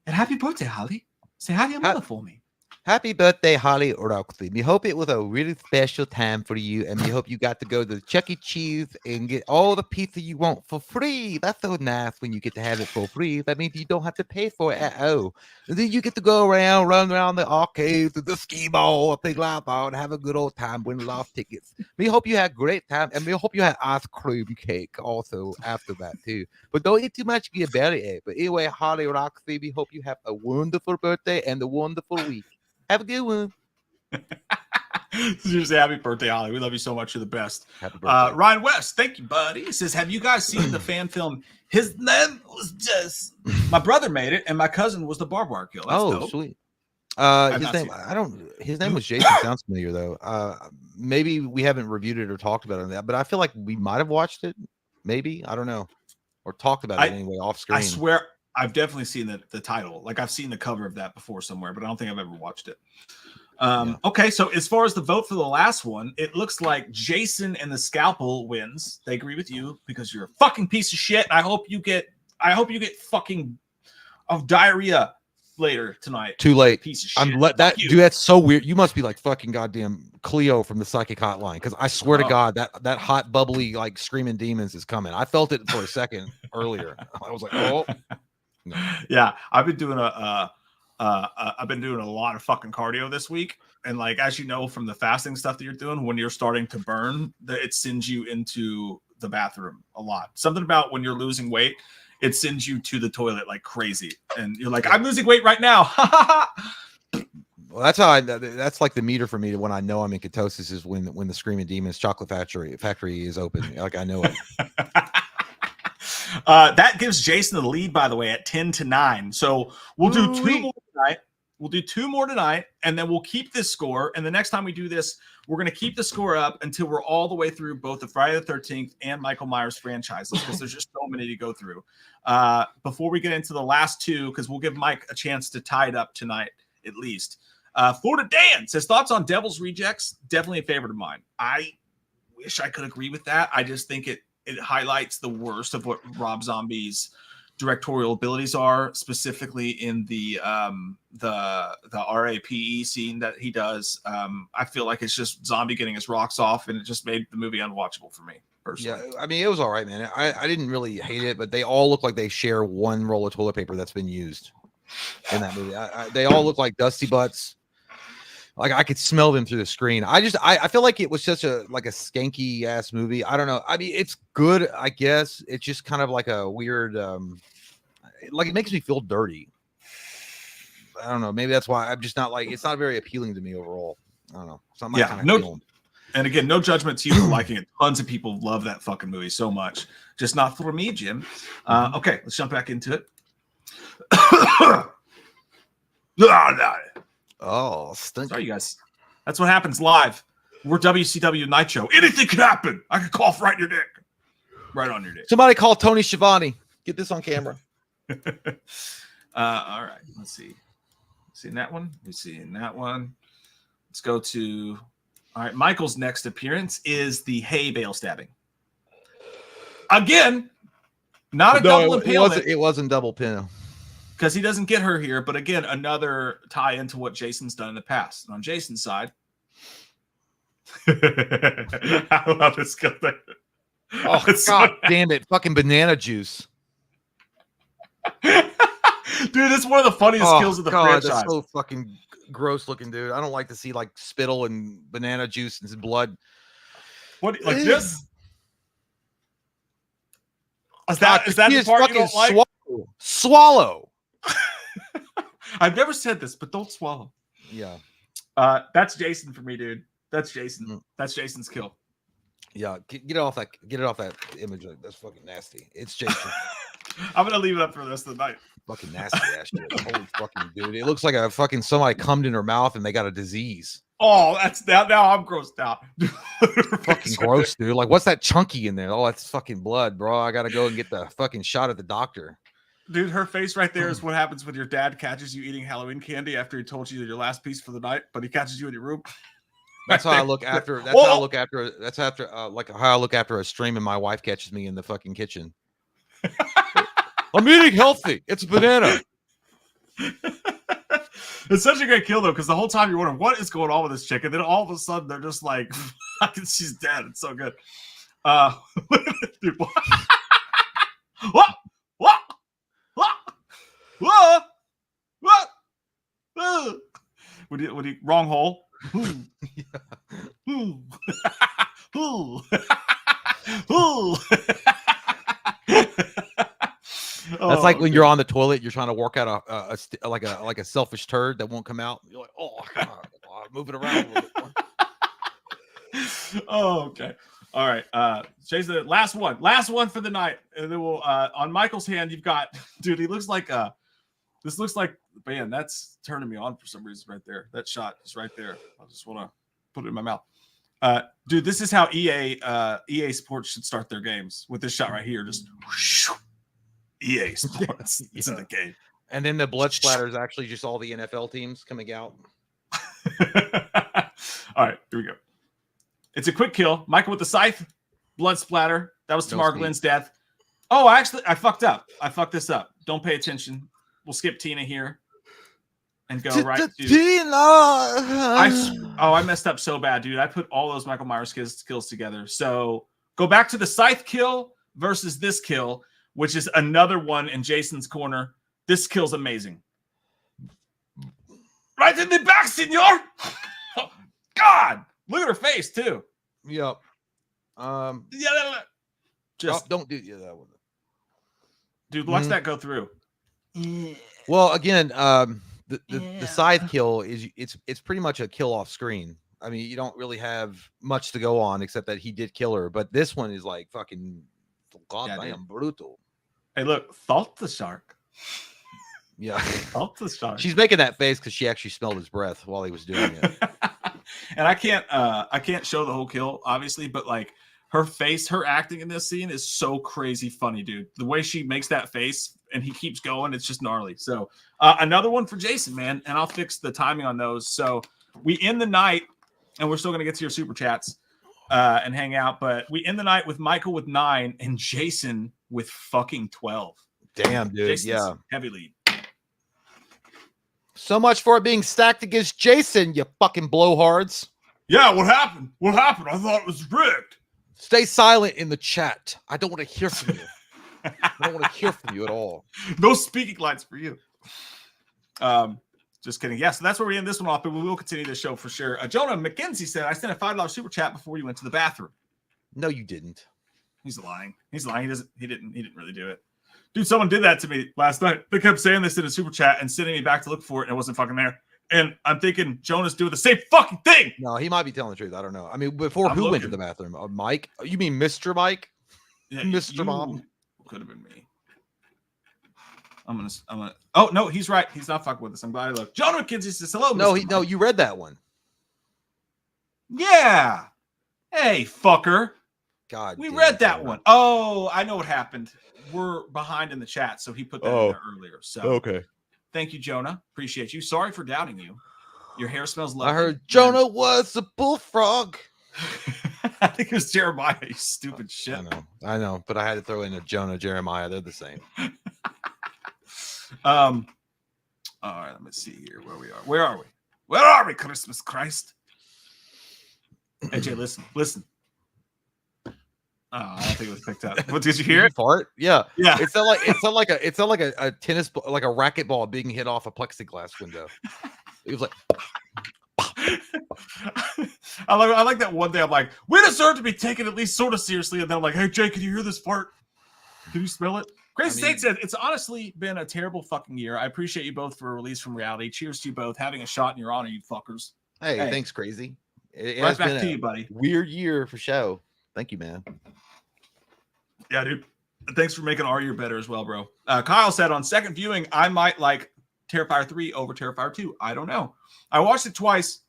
And happy birthday, Holly. Say hi to your mother for me. Happy birthday, Holly Roxley. We hope it was a really special time for you, and we hope you got to go to Chuck E. Cheese and get all the pizza you want for free. That's so nice when you get to have it for free. That means you don't have to pay for it at all. And then you get to go around, run around the arcades, the ski ball, a big live ball, and have a good old time, win lost tickets. We hope you had a great time, and we hope you had ice cream cake also after that, too. But don't eat too much, get a bellyache. But anyway, Holly Roxley, we hope you have a wonderful birthday and a wonderful week. Have a good one. Seriously, happy birthday, Holly. We love you so much. You're the best. Happy birthday. Ryan West, thank you, buddy. He says, have you guys seen the fan film? His name was just... My brother made it, and my cousin was the barbed wire kill. That's dope. Sweet. His name was Jason. Sounds familiar, though. Maybe we haven't reviewed it or talked about it on that, but I feel like we might have watched it. Maybe. I don't know. Or talked about it anyway off screen. I swear... I've definitely seen the title. Like I've seen the cover of that before somewhere, but I don't think I've ever watched it. Okay, so as far as the vote for the last one, it looks like Jason and the Scalpel wins. They agree with you because you're a fucking piece of shit. I hope you get fucking diarrhea later tonight. Too late. Piece of shit. Dude, that's so weird. You must be like fucking goddamn Cleo from the Psychic Hotline because I swear to God that hot bubbly like screaming demons is coming. I felt it for a second earlier. I was like, oh. No. Yeah, I've been doing a lot of fucking cardio this week, and like as you know from the fasting stuff that you're doing, when you're starting to burn, it sends you into the bathroom a lot. Something about when you're losing weight, it sends you to the toilet like crazy, and you're like, I'm losing weight right now. Well, that's how that's like the meter for me to when I know I'm in ketosis is when the Screaming Demons Chocolate Factory is open. Like I know it. That gives Jason the lead, by the way, at 10-9. So we'll do two more tonight. We'll do two more tonight, and then we'll keep this score. And the next time we do this, we're going to keep the score up until we're all the way through both the Friday the 13th and Michael Myers franchises, because there's just so many to go through. Before we get into the last two, because we'll give Mike a chance to tie it up tonight, at least. Florida Dan says, thoughts on Devil's Rejects? Definitely a favorite of mine. I wish I could agree with that. I just think it highlights the worst of what Rob Zombie's directorial abilities are, specifically in the RAPE scene that he does. I feel like it's just Zombie getting his rocks off, and it just made the movie unwatchable for me personally. Yeah, I mean, it was all right, man. I didn't really hate it, but they all look like they share one roll of toilet paper that's been used in that movie. They all look like dusty butts. Like I could smell them through the screen. I feel like it was such a skanky ass movie. I don't know. I mean, it's good, I guess. It's just kind of like a weird, like it makes me feel dirty. I don't know. Maybe that's why I'm just not like. It's not very appealing to me overall. I don't know. It's not my kind of film. And again, no judgment to you for liking it. Tons of people love that fucking movie so much. Just not for me, Jim. Okay, let's jump back into it. Oh, stinky. Sorry, you guys. That's what happens live. We're WCW Night Show. Anything could happen. I could cough right in your dick. Right on your dick. Somebody call Tony Schiavone. Get this on camera. All right. Let's see. See that one? Let's see in that one. Let's go to. All right. Michael's next appearance is the hay bale stabbing. Again, not a double impalement. It wasn't double pin. Because he doesn't get her here, but again, another tie into what Jason's done in the past. And on Jason's side, I love this skill there. Oh, God damn it. Fucking banana juice. Dude, it's one of the funniest skills of the franchise. That's so fucking gross looking, dude. I don't like to see like spittle and banana juice and blood. What, like this? Is that the part you don't like? Swallow. I've never said this, but don't swallow. Yeah. That's Jason for me, dude. That's Jason. That's Jason's kill. Yeah, get it off that image. That's fucking nasty. It's Jason. I'm gonna leave it up for the rest of the night. Fucking nasty ass shit. Holy fucking dude. It looks like a fucking somebody cummed in her mouth and they got a disease. Oh, that's now I'm grossed out. Fucking gross, dude. Like, what's that chunky in there? Oh, that's fucking blood, bro. I gotta go and get the fucking shot at the doctor. Dude, her face right there is what happens when your dad catches you eating Halloween candy after he told you your last piece for the night, but he catches you in your room. That's how I look after. That's how I look after. That's after, like how I look after a stream, and my wife catches me in the fucking kitchen. I'm eating healthy. It's a banana. It's such a great kill though, because the whole time you're wondering what is going on with this chick, and then all of a sudden they're just like, she's dead. It's so good. Dude, what? What? What? What? What? What? Would you wrong hole? That's like when you're on the toilet, you're trying to work out a selfish turd that won't come out. You're like, oh God, move it around a little bit more. Oh, okay. All right. Jason, last one for the night. And then we'll on Michael's hand, you've got, dude, he looks like this looks like, man, that's turning me on for some reason right there. That shot is right there. I just want to put it in my mouth. Dude, this is how EA Sports should start their games, with this shot right here. Just whoosh, EA Sports. It's in the game. And then the blood splatter is actually just all the NFL teams coming out. All right, here we go. It's a quick kill. Michael with the scythe, blood splatter. That was Tamar Glynn's death. Oh, actually, I fucked up. I fucked this up. Don't pay attention. We'll skip Tina here and go right to Tina. I messed up so bad, dude. I put all those Michael Myers skills together. So go back to the scythe kill versus this kill, which is another one in Jason's corner. This kill's amazing. Right in the back, senor. Oh, God, look at her face too. Yep. Just don't do that one, dude. Watch that go through. Well, again, The scythe kill is it's pretty much a kill off screen. I mean, you don't really have much to go on except that he did kill her, but this one is like fucking goddamn brutal. Hey, look, Thalt the shark. Yeah, Thalt the shark. She's making that face because she actually smelled his breath while he was doing it. And I can't show the whole kill, obviously, but like her face, her acting in this scene is so crazy funny, dude. The way she makes that face and he keeps going, it's just gnarly. So another one for Jason, man, and I'll fix the timing on those. So we end the night, and we're still gonna get to your super chats and hang out, but we end the night with Michael with 9 and Jason with fucking 12. Damn, dude. Jason's yeah, heavy lead. So much for it being stacked against Jason, you fucking blowhards. Yeah, what happened? What happened? I thought it was rigged. Stay silent in the chat. I don't want to hear from you. I don't want to hear from you at all. No speaking lines for you. Just kidding. Yeah, so that's where we end this one off, but we will continue the show for sure. Jonah McKenzie said, I sent a $5 super chat before you went to the bathroom. No, you didn't. He's lying. He's lying. He didn't really do it. Dude, someone did that to me last night. They kept saying this in a super chat and sending me back to look for it, and it wasn't fucking there. And I'm thinking Jonah's doing the same fucking thing. No, he might be telling the truth. I don't know. I mean, before who went to the bathroom? Mike? You mean Mr. Mike? Yeah, Mr. Mom? Could have been me. I'm gonna. Oh no, he's right. He's not fucking with us. I'm glad I looked. Jonah McKenzie says hello. No, Mr. no, you read that one. Yeah. Hey, fucker. God, we read that one. Oh, I know what happened. We're behind in the chat, so he put that in there earlier. So okay. Thank you, Jonah. Appreciate you. Sorry for doubting you. Your hair smells lovely. I heard Jonah was a bullfrog. I think it was Jeremiah, you stupid shit. I know, but I had to throw in a Jonah, Jeremiah. They're the same. All right, let me see here where we are. Where are we? Where are we, Christmas Christ? AJ, listen. Oh, I don't think it was picked up. What, did you hear it? Fart? Yeah. Yeah. It's not like a tennis ball, like a racquetball being hit off a plexiglass window. It was like I like that one day I'm like, we deserve to be taken at least sort of seriously. And then I'm like, hey Jay, can you hear this fart? Can you smell it? Crazy State said it's honestly been a terrible fucking year. I appreciate you both for Release from Reality. Cheers to you both. Having a shot in your honor, you fuckers. Hey, thanks, Crazy. It right back to you, buddy. Weird year for show. Thank you, man. Yeah, dude. Thanks for making our year better as well, bro. Kyle said on second viewing, I might like Terrifier 3 over Terrifier 2. I don't know. I watched it twice.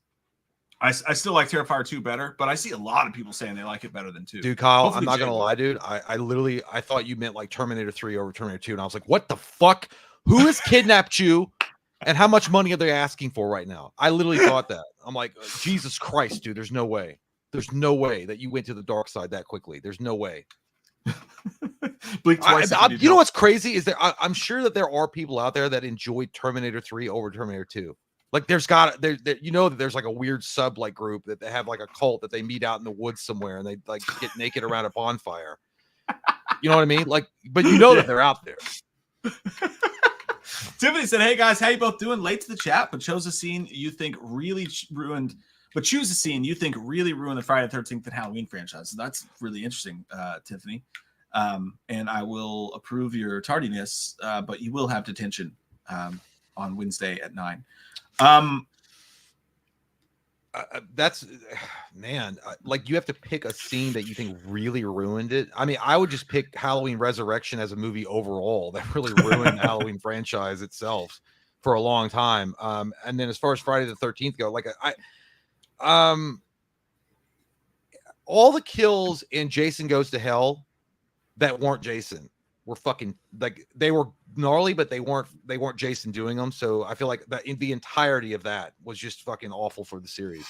I still like Terrifier 2 better, but I see a lot of people saying they like it better than 2. Dude, Kyle, Hopefully I'm not going to lie, dude. I thought you meant like Terminator 3 over Terminator 2, and I was like, what the fuck? Who has kidnapped you, and how much money are they asking for right now? I literally thought that. I'm like, Jesus Christ, dude, there's no way. There's no way that you went to the dark side that quickly. There's no way. Blink twice. You know what's crazy is that I'm sure that there are people out there that enjoyed Terminator 3 over Terminator 2. Like there's you know that there's like a weird sub like group that they have like a cult that they meet out in the woods somewhere and they like get naked around a bonfire. You know what I mean? Like, but you know that they're out there. Tiffany said, "Hey guys, how you both doing? Late to the chat, but chose a scene you think really ruined. But choose a scene you think really ruined the Friday the 13th and Halloween franchise." So that's really interesting, Tiffany. And I will approve your tardiness, but you will have detention on Wednesday at 9. That's man, like you have to pick a scene that you think really ruined it. I mean, I would just pick Halloween Resurrection as a movie overall that really ruined the Halloween franchise itself for a long time. And then as far as Friday the 13th go, like all the kills in Jason Goes to Hell that weren't Jason were fucking like they were gnarly, but they weren't Jason doing them. So I feel like that in the entirety of that was just fucking awful for the series.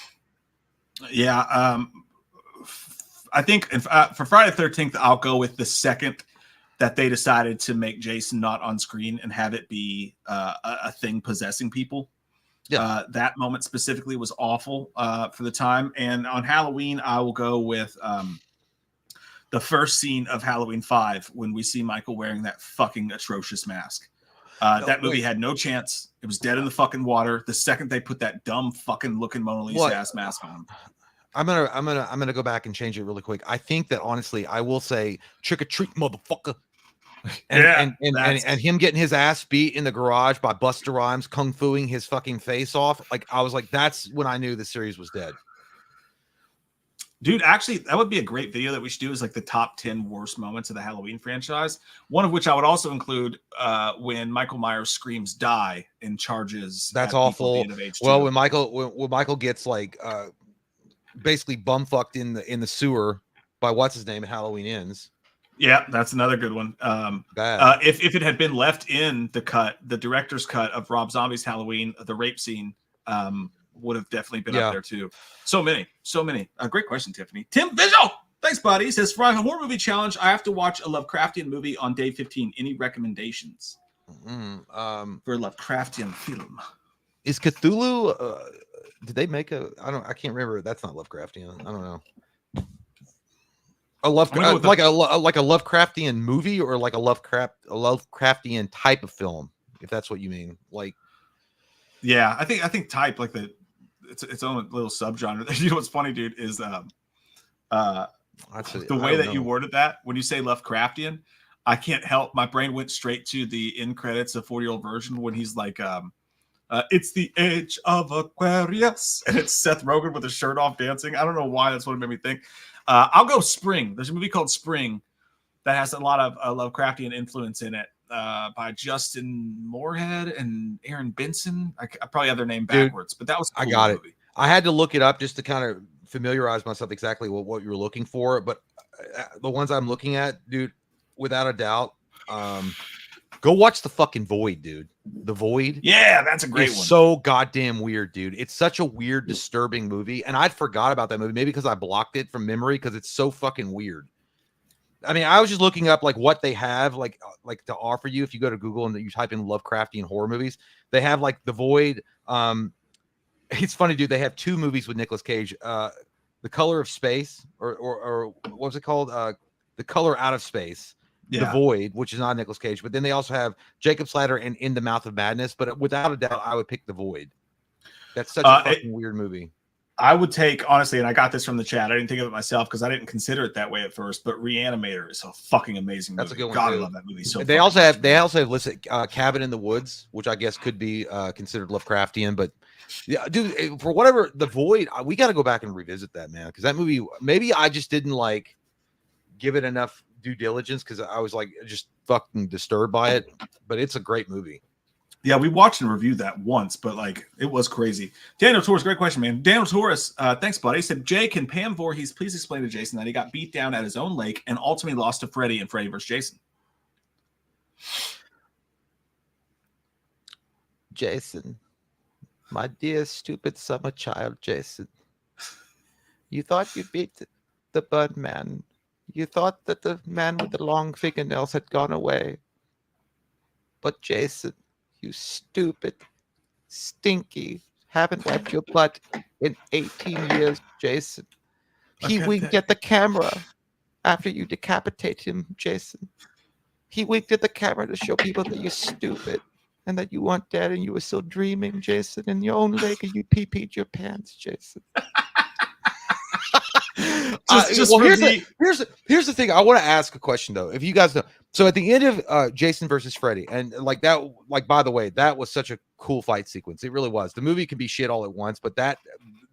Yeah, I think for Friday the 13th, I'll go with the second that they decided to make Jason not on screen and have it be a thing possessing people. Yeah. That moment specifically was awful for the time. And on Halloween, I will go with the first scene of Halloween 5 when we see Michael wearing that fucking atrocious mask. That movie had no chance. It was dead in the fucking water. The second they put that dumb fucking looking Mona Lisa ass mask on him. I'm gonna go back and change it really quick. I think that honestly, I will say trick or treat, motherfucker. And him getting his ass beat in the garage by Busta Rhymes kung fuing his fucking face off. Like I was like, that's when I knew the series was dead. Dude, actually, that would be a great video that we should do is like the top 10 worst moments of the Halloween franchise. One of which I would also include when Michael Myers screams die and charges. That's awful. Well, when Michael gets like basically bumfucked in the sewer by what's his name at Halloween Ends. Yeah, that's another good one. Bad. If it had been left in the director's cut of Rob Zombie's Halloween, the rape scene would have definitely been up there too. So many. Great question, Tiffany. Tim Visual, thanks, buddy. He says, for a horror movie challenge, I have to watch a Lovecraftian movie on day 15. Any recommendations for a Lovecraftian film? Is Cthulhu? Did they make a? I can't remember. That's not Lovecraftian. I don't know. Like a Lovecraftian movie or like a Lovecraftian type of film, if that's what you mean. Like, yeah, I think type like its own little subgenre. You know what's funny, dude, is the way that you worded that when you say Lovecraftian, I can't help. My brain went straight to the end credits of 40-Year-Old Virgin when he's like, it's the age of Aquarius, and it's Seth Rogen with his shirt off dancing. I don't know why that's what it made me think. I'll go Spring. There's a movie called Spring that has a lot of Lovecraftian influence in it by Justin Moorhead and Aaron Benson. I probably have their name backwards, but that was a cool movie. I had to look it up just to kind of familiarize myself exactly with what you were looking for. But the ones I'm looking at, dude, without a doubt, go watch The fucking Void, dude. The Void. Yeah, that's a great one. So goddamn weird, dude. It's such a weird, disturbing movie. And I'd forgot about that movie, maybe because I blocked it from memory because it's so fucking weird. I mean, I was just looking up like what they have like to offer you. If you go to Google and you type in Lovecraftian horror movies, they have like The Void. It's funny, dude. They have two movies with Nicolas Cage. The Color of Space, or what was it called? The Color Out of Space. The Void, which is not Nicolas Cage, but then they also have Jacob's Ladder and In the Mouth of Madness. But without a doubt, I would pick The Void. That's such a fucking weird movie. I would take, honestly, and I got this from the chat. I didn't think of it myself because I didn't consider it that way at first. But Reanimator is a fucking amazing movie. That's a good one. God, I love that movie so. They also have listed Cabin in the Woods, which I guess could be considered Lovecraftian. But yeah, dude, for whatever, The Void, we got to go back and revisit that, man, because that movie, maybe I just didn't like give it enough due diligence because I was like just fucking disturbed by it. But it's a great movie. Yeah, we watched and reviewed that once, but like it was crazy. Daniel Torres, great question, man. Daniel Torres, thanks, buddy. He said, Jay, can Pam Voorhees please explain to Jason that he got beat down at his own lake and ultimately lost to Freddy in Freddy vs. Jason? Jason, my dear stupid summer child, Jason, you thought you beat the Birdman. You thought that the man with the long fingernails had gone away. But Jason, you stupid, stinky, haven't wiped your butt in 18 years, Jason. He winked at the camera after you decapitate him, Jason. He winked at the camera to show people that you're stupid and that you weren't dead and you were still dreaming, Jason, in your own lake, and you pee-peed your pants, Jason. Here's the thing. I want to ask a question though. If you guys know, so at the end of Jason versus Freddy, and like that, like by the way, that was such a cool fight sequence. It really was. The movie can be shit all at once, but that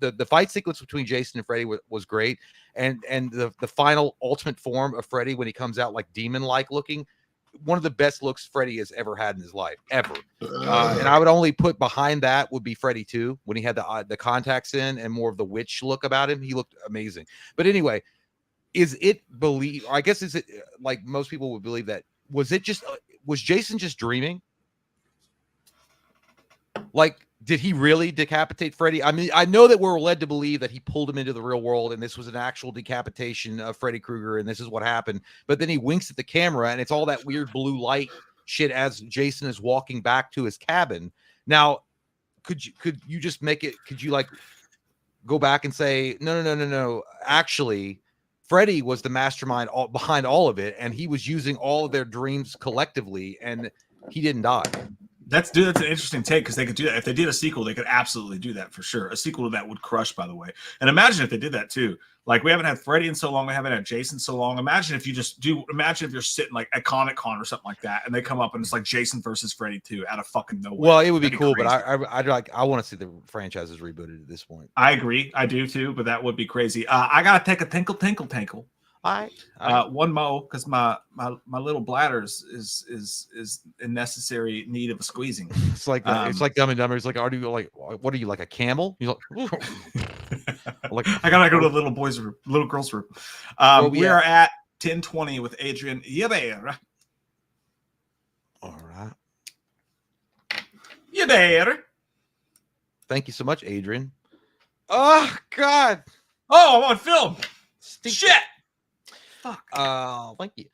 the fight sequence between Jason and Freddy was great, and the final ultimate form of Freddy when he comes out like demon like looking. One of the best looks Freddy has ever had in his life, ever. And I would only put behind that would be Freddy 2 when he had the contacts in and more of the witch look about him. He looked amazing. But anyway, is it like most people would believe that was Jason just dreaming? Like, did he really decapitate Freddy? I mean, I know that we're led to believe that he pulled him into the real world and this was an actual decapitation of Freddy Krueger and this is what happened. But then he winks at the camera and it's all that weird blue light shit as Jason is walking back to his cabin. Now, could you just make it? Could you like go back and say, no. Actually, Freddy was the mastermind behind all of it, and he was using all of their dreams collectively, and he didn't die. That's an interesting take because they could do that. If they did a sequel, they could absolutely do that for sure. A sequel to that would crush, by the way. And imagine if they did that too. Like, we haven't had Freddy in so long. We haven't had Jason so long. Imagine if you're sitting like at Comic-Con or something like that, and they come up and it's like Jason versus Freddy 2 out of fucking nowhere. Well, it would be That'd cool, crazy. but I want to see the franchises rebooted at this point. I agree. I do too, but that would be crazy. I gotta take a tinkle. All right. One mo, because my little bladder is in necessary need of a squeezing. It's like Dumb and Dumber. It's like, are you like, what are you, like a camel? You're like, I gotta go to the little girls' room. We are at 10:20 with Adrian. Yeah, there. All right. Yeah, there. Thank you so much, Adrian. Oh God. Oh, I'm on film. Shit. Fuck. Thank you.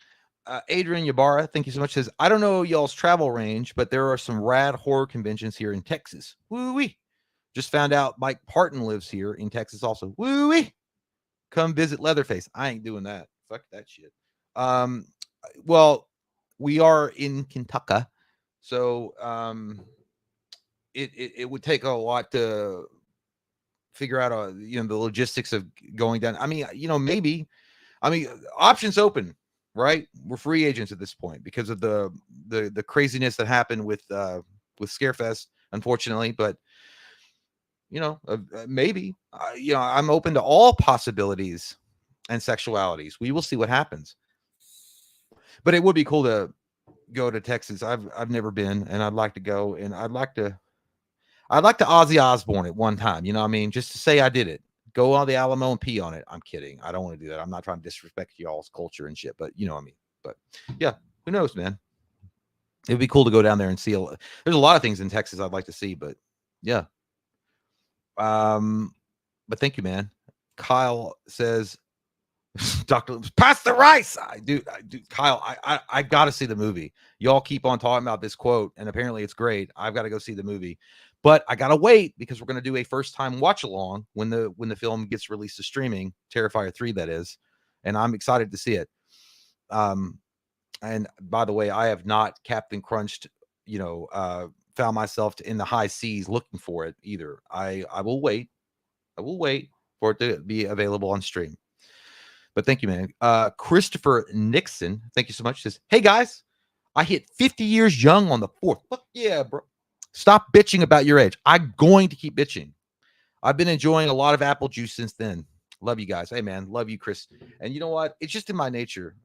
Adrian Ybarra, thank you so much. Says, I don't know y'all's travel range, but there are some rad horror conventions here in Texas. Woo-wee. Just found out Mike Parton lives here in Texas also. Woo-wee. Come visit Leatherface. I ain't doing that. Fuck that shit. Well, we are in Kentucky, so it would take a lot to figure out the logistics of going down. I mean, maybe. I mean, options open, right? We're free agents at this point because of the craziness that happened with Scarefest, unfortunately. But maybe I'm open to all possibilities and sexualities. We will see what happens. But it would be cool to go to Texas. I've never been, and I'd like to go, and I'd like to Ozzy Osbourne at one time. You know what I mean? Just to say I did it. Go on the Alamo and pee on it. I'm kidding. I don't want to do that. I'm not trying to disrespect y'all's culture and shit, but you know what I mean. But yeah, who knows, man? It'd be cool to go down there and see. There's a lot of things in Texas I'd like to see, but yeah. But thank you, man. Kyle says, Doctor, pass the rice. I do, Kyle. I got to see the movie. Y'all keep on talking about this quote, and apparently it's great. I've got to go see the movie. But I gotta wait because we're gonna do a first-time watch-along when the film gets released to streaming, Terrifier 3, that is, and I'm excited to see it. And by the way, I have not Captain Crunched, found myself in the high seas looking for it either. I will wait. I will wait for it to be available on stream. But thank you, man. Christopher Nixon, thank you so much. Says, hey guys, I hit 50 years young on the 4th. Fuck yeah, bro. Stop bitching about your age. I'm going to keep bitching. I've been enjoying a lot of apple juice since then. Love you guys. Hey, man. Love you, Chris. And you know what? It's just in my nature.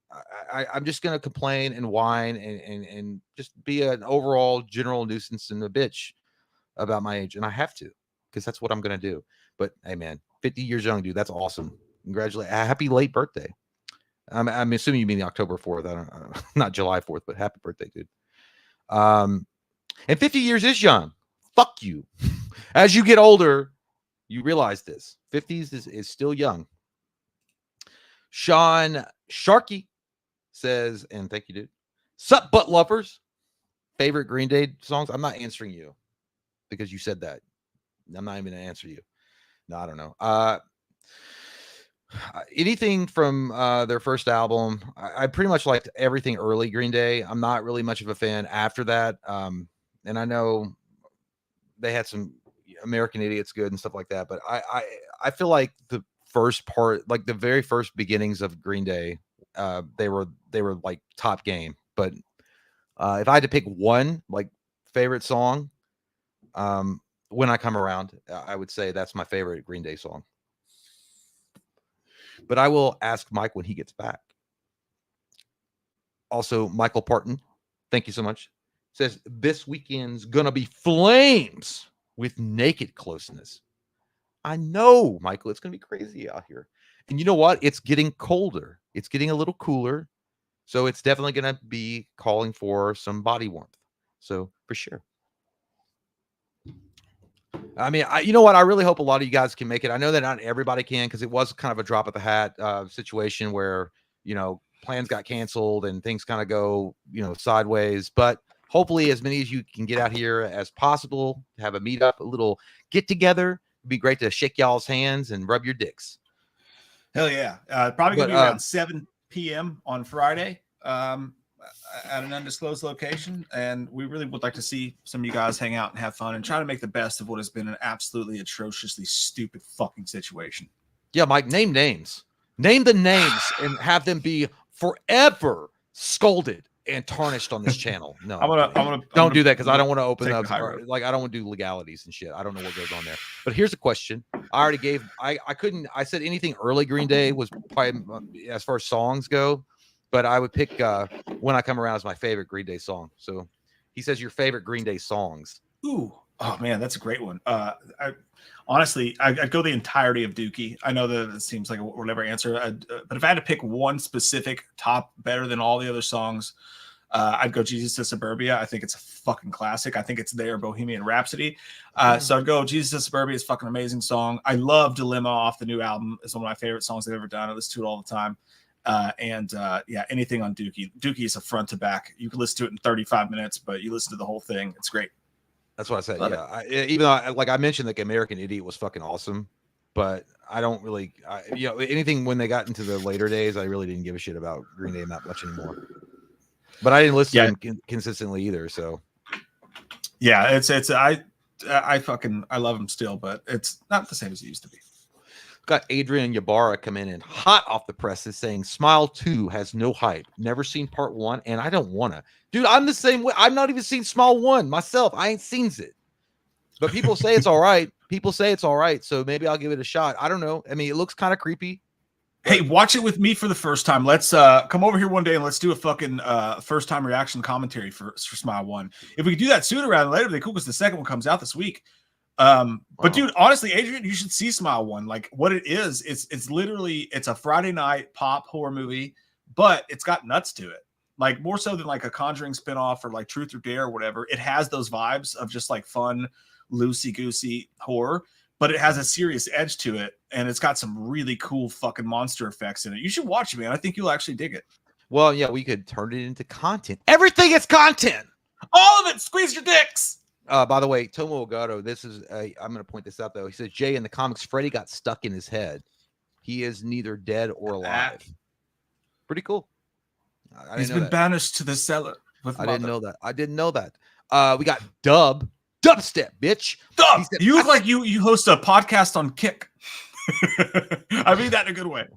I'm just going to complain and whine and just be an overall general nuisance and a bitch about my age. And I have to because that's what I'm going to do. But, hey, man, 50 years young, dude. That's awesome. Congratulations. Happy late birthday. I'm assuming you mean the October 4th. I don't not July 4th, but happy birthday, dude. And 50 years is young. Fuck you. As you get older, you realize this. 50s is still young. Sean Sharkey says, and thank you, dude. Sup, butt lovers? Favorite Green Day songs? I'm not answering you because you said that. I'm not even going to answer you. No, I don't know. Anything from their first album. I pretty much liked everything early Green Day. I'm not really much of a fan after that. And I know they had some American Idiots good and stuff like that, but I feel like the first part, like the very first beginnings of Green Day, they were like top game. But if I had to pick one like favorite song, When I Come Around, I would say that's my favorite Green Day song. But I will ask Mike when he gets back. Also, Michael Parton, thank you so much. Says this weekend's gonna be flames with Naked Closeness. I know, Michael, it's gonna be crazy out here. And you know what? It's getting colder. It's getting a little cooler. So it's definitely gonna be calling for some body warmth. So for sure. I mean, you know what? I really hope a lot of you guys can make it. I know that not everybody can because it was kind of a drop of the hat situation where, plans got canceled and things kind of go, sideways. But hopefully as many as you can get out here as possible, have a meetup, a little get together. It'd be great to shake y'all's hands and rub your dicks. Hell yeah. Probably going to be around 7 p.m. on Friday at an undisclosed location. And we really would like to see some of you guys hang out and have fun and try to make the best of what has been an absolutely atrociously stupid fucking situation. Yeah, Mike, name names. Name the names and have them be forever scolded and tarnished on this channel. No, don't do that because I don't want to open up. Like I don't want to do legalities and shit. I don't know what goes on there. But here's a question. I already gave. I couldn't. I said anything early Green Day was probably as far as songs go, but I would pick "When I Come Around" as my favorite Green Day song. So he says your favorite Green Day songs. Ooh, oh man, that's a great one. Honestly, I'd go the entirety of Dookie. I know that it seems like we'll never answer, but if I had to pick one specific top better than all the other songs, I'd go Jesus to Suburbia. I think it's a fucking classic. I think it's their Bohemian Rhapsody. So I'd go Jesus to Suburbia is fucking amazing song. I love Dilemma off the new album. It's one of my favorite songs they've ever done. I listen to it all the time. Yeah, anything on Dookie. Dookie is a front to back. You can listen to it in 35 minutes, but you listen to the whole thing. It's great. That's what I said. Even though, like I mentioned, like American Idiot was fucking awesome, but I don't really, anything when they got into the later days, I really didn't give a shit about Green Day that much anymore. But I didn't listen to them consistently either. So, yeah, I love them still, but it's not the same as it used to be. Got Adrian Ybarra come in and hot off the presses saying Smile 2 has no hype. Never seen part 1, and I don't want to. Dude, I'm the same way. I've not even seen Smile 1 myself. I ain't seen it. But people say it's all right. People say it's all right. So maybe I'll give it a shot. I don't know. I mean, it looks kind of creepy. Hey, watch it with me for the first time. Let's come over here one day and let's do a fucking first time reaction commentary for Smile 1. If we could do that sooner rather than later, it'd be cool because the second one comes out this week. But dude, honestly, Adrian, you should see Smile 1. Like what it is, it's literally a Friday night pop horror movie, but it's got nuts to it. Like more so than like a Conjuring spinoff or like Truth or Dare or whatever. It has those vibes of just like fun, loosey-goosey horror, but it has a serious edge to it, and it's got some really cool fucking monster effects in it. You should watch it, man. I think you'll actually dig it. Well, yeah, we could turn it into content. Everything is content. All of it. Squeeze your dicks. By the way, Tomo Ogato, I'm going to point this out, though. He says, Jay, in the comics, Freddy got stuck in his head. He is neither dead or alive. Pretty cool. He's been banished to the cellar. I didn't know that. I didn't know that. We got Dubstep, bitch. Dub, said, you look like you host a podcast on Kick. I mean that in a good way.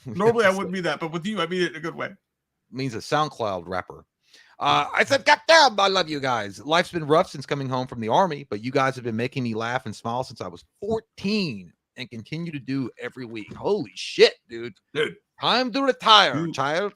Normally I wouldn't mean that, but with you, I mean it in a good way. Means a SoundCloud rapper. I said, goddamn, I love you guys. Life's been rough since coming home from the army, but you guys have been making me laugh and smile since I was 14 and continue to do every week. Holy shit, dude. Time to retire, child.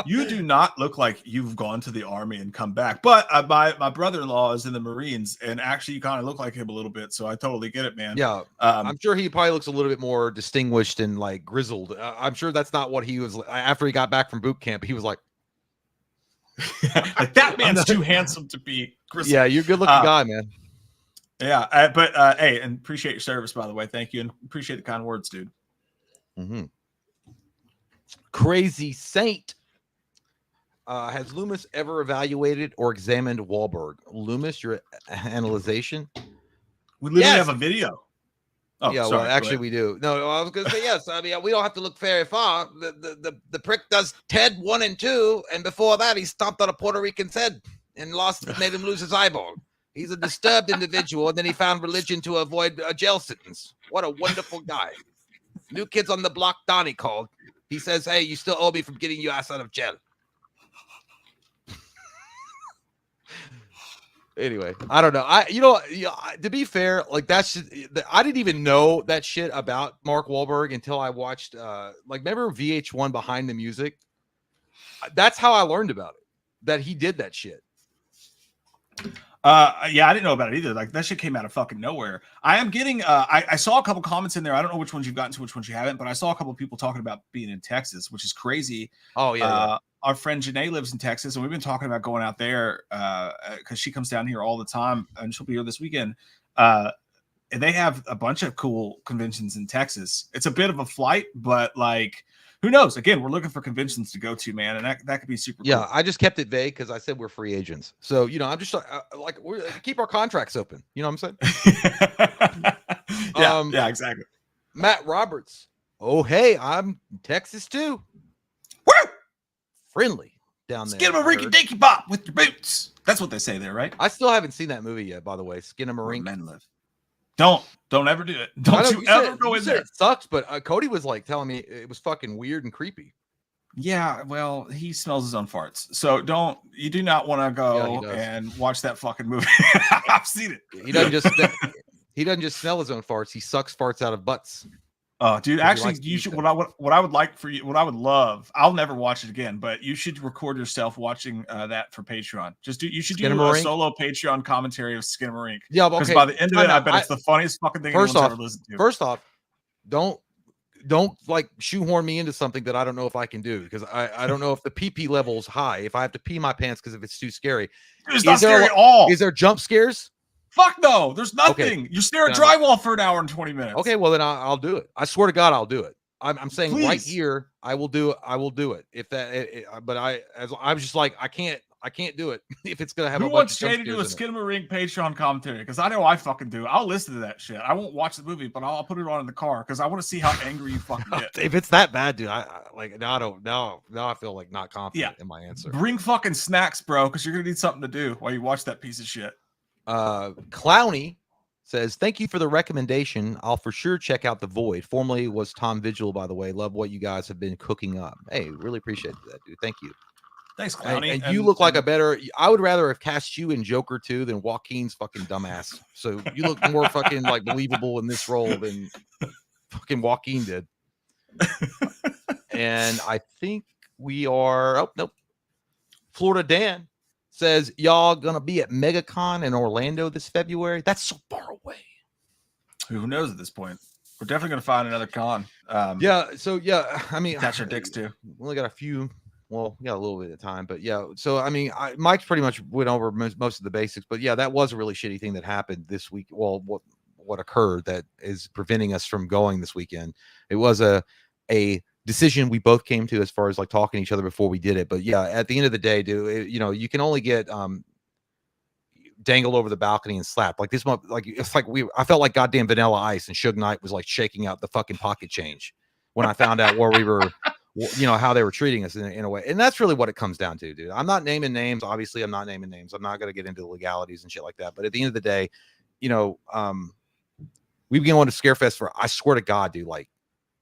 You do not look like you've gone to the army and come back, but my brother-in-law is in the Marines, and actually you kind of look like him a little bit, so I totally get it, man. Yeah, I'm sure he probably looks a little bit more distinguished and like grizzled. I'm sure that's not what he was after he got back from boot camp. He was like, like that man's too handsome to be grizzled. Yeah, you're a good-looking guy, man. Yeah, but hey, and appreciate your service, by the way. Thank you, and appreciate the kind words, dude. Crazy Saint. Has Loomis ever evaluated or examined Wahlberg? Loomis, your analyzation? We literally have a video. Oh, yeah, sorry, well, actually, we do. No, I was going to say yes. I mean, we don't have to look very far. The prick does Ted 1 and 2, and before that, he stomped on a Puerto Rican's head and made him lose his eyeball. He's a disturbed individual, and then he found religion to avoid a jail sentence. What a wonderful guy. New Kids on the Block, Donnie called. He says, hey, you still owe me from getting you ass out of jail. Anyway, I don't know. To be fair, like that's I didn't even know that shit about Mark Wahlberg until I watched remember VH1 Behind the Music? That's how I learned about it, that he did that shit. Yeah, I didn't know about it either. Like that shit came out of fucking nowhere. I am getting I saw a couple comments in there. I don't know which ones you've gotten to, which ones you haven't, but I saw a couple of people talking about being in Texas, which is crazy. Oh yeah. Our friend Janae lives in Texas, and we've been talking about going out there because she comes down here all the time, and she'll be here this weekend. And they have a bunch of cool conventions in Texas. It's a bit of a flight, but like, who knows? Again, we're looking for conventions to go to, man, and that could be super cool. Yeah, I just kept it vague because I said we're free agents. So, I'm just we keep our contracts open. You know what I'm saying? Yeah, exactly. Matt Roberts. Oh, hey, I'm Texas too. Woo! Friendly down there. Skin 'em a rinky dinky bop with your boots. That's what they say there, right? I still haven't seen that movie yet, by the way. Skin 'em a rink. Men live. Don't ever do it. Don't you ever go in there. It sucks, but Cody was like telling me it was fucking weird and creepy. Yeah, well, he smells his own farts, so you do not want to go and watch that fucking movie. I've seen it. He doesn't just smell his own farts. He sucks farts out of butts. Oh, dude, actually, you should. What I would like for you, what I would love. I'll never watch it again, but you should record yourself watching that for Patreon. You should do a solo Patreon commentary of Skinamarink. Yeah, because by the end of it, I bet it's the funniest fucking thing anyone's ever listened to. First off, don't like shoehorn me into something that I don't know if I can do, because I don't know if the PP level is high. If I have to pee my pants because if it's too scary, it's not scary at all. Is there jump scares? Fuck no, there's nothing. You stare at drywall for an hour and 20 minutes. Okay, well then I'll do it. I swear to God, I'll do it. I'm saying Please. Right here, I will do it. I will do it. If that, but I'm just like I can't do it if it's gonna have. Who wants Jay to do a Skinamarink Patreon commentary? Because I know I fucking do. I'll listen to that shit. I won't watch the movie, but I'll put it on in the car because I want to see how angry you fucking get. If it's that bad, dude, I like now I feel like not confident in my answer. Bring fucking snacks, bro, because you're gonna need something to do while you watch that piece of shit. Clowny says, thank you for the recommendation. I'll for sure check out The Void. Formerly was Tom Vigil, by the way. Love what you guys have been cooking up. Hey, really appreciate that, dude. Thank you. Thanks, Clowny. And you look like a better. I would rather have cast you in Joker 2 than Joaquin's fucking dumbass. So you look more fucking like believable in this role than fucking Joaquin did. And I think we are. Oh nope. Florida Dan says, y'all gonna be at MegaCon in Orlando this February? That's so far away. Who knows at this point? We're definitely gonna find another con. I mean, that's our dicks too. We only got a few. Well, we got a little bit of time, but yeah. So I mean, Mike's pretty much went over most of the basics, but yeah, that was a really shitty thing that happened this week. Well, what occurred that is preventing us from going this weekend? It was a decision we both came to as far as like talking to each other before we did it. But yeah, at the end of the day, dude, you can only get dangled over the balcony and slapped like this. Like it's like I felt like goddamn Vanilla Ice, and Suge Knight was like shaking out the fucking pocket change when I found out where we were, how they were treating us in a way. And that's really what it comes down to, dude. I'm not naming names. Obviously, I'm not naming names. I'm not going to get into the legalities and shit like that. But at the end of the day, we've been going to Scarefest for, I swear to God, dude, like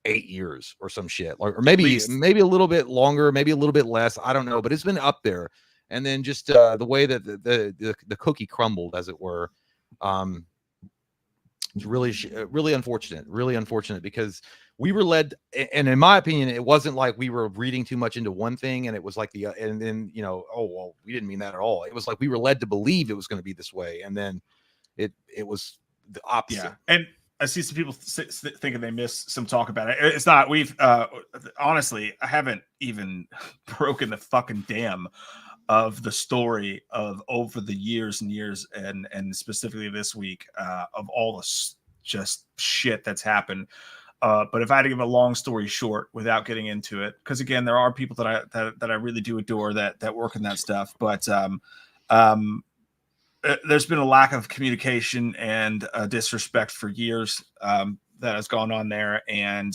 8 years or some shit, or maybe a little bit longer, maybe a little bit less. I don't know, but it's been up there. And then just the way that the cookie crumbled, as it were, it's really unfortunate because we were led, and in my opinion, it wasn't like we were reading too much into one thing, and it was like and then oh well, we didn't mean that at all. It was like we were led to believe it was going to be this way, and then it was the opposite. Yeah, and I see some people thinking they missed some talk about it. It's not. We've honestly, I haven't even broken the fucking dam of the story of over the years and years, and specifically this week, of all the just shit that's happened. But if I had to give a long story short without getting into it, because again, there are people that I really do adore that work in that stuff, but there's been a lack of communication and disrespect for years that has gone on there. And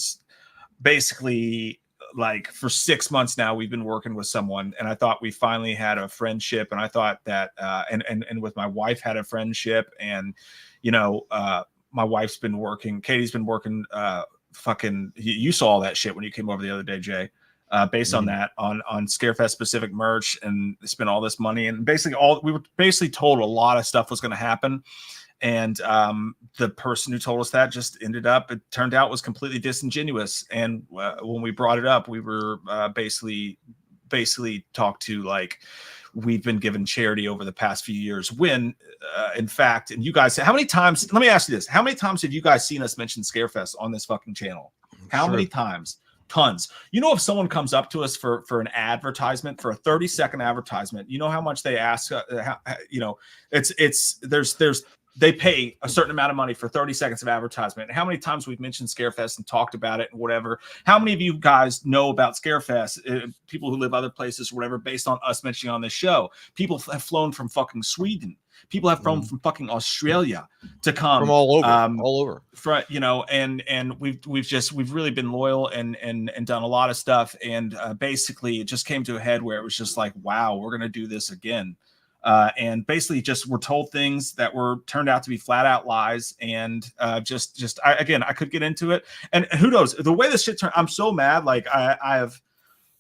basically, like for 6 months now, we've been working with someone, and I thought we finally had a friendship. And I thought that, and with my wife had a friendship, and, my wife's been working, Katie's been working, you saw all that shit when you came over the other day, Jay. Based on that, on Scarefest specific merch, and spent all this money, and basically we were basically told a lot of stuff was going to happen, and the person who told us that just it turned out was completely disingenuous. And when we brought it up, we were basically talked to like we've been given charity over the past few years, when in fact, and you guys, how many times, let me ask you this, how many times have you guys seen us mention Scarefest on this fucking channel? How many times? Tons. If someone comes up to us for an advertisement, for a 30-second advertisement, you know how much they ask, they pay a certain amount of money for 30 seconds of advertisement. And how many times we've mentioned Scarefest and talked about it and whatever. How many of you guys know about Scarefest? People who live other places or whatever, based on us mentioning on this show. People have flown from fucking Sweden. People have flown from fucking Australia to come from all over. And we've really been loyal and done a lot of stuff. And basically, it just came to a head where it was just like, wow, we're gonna do this again. and basically just were told things that were turned out to be flat out lies. And I could get into it. And who knows the way this shit turned. I'm so mad. Like I have.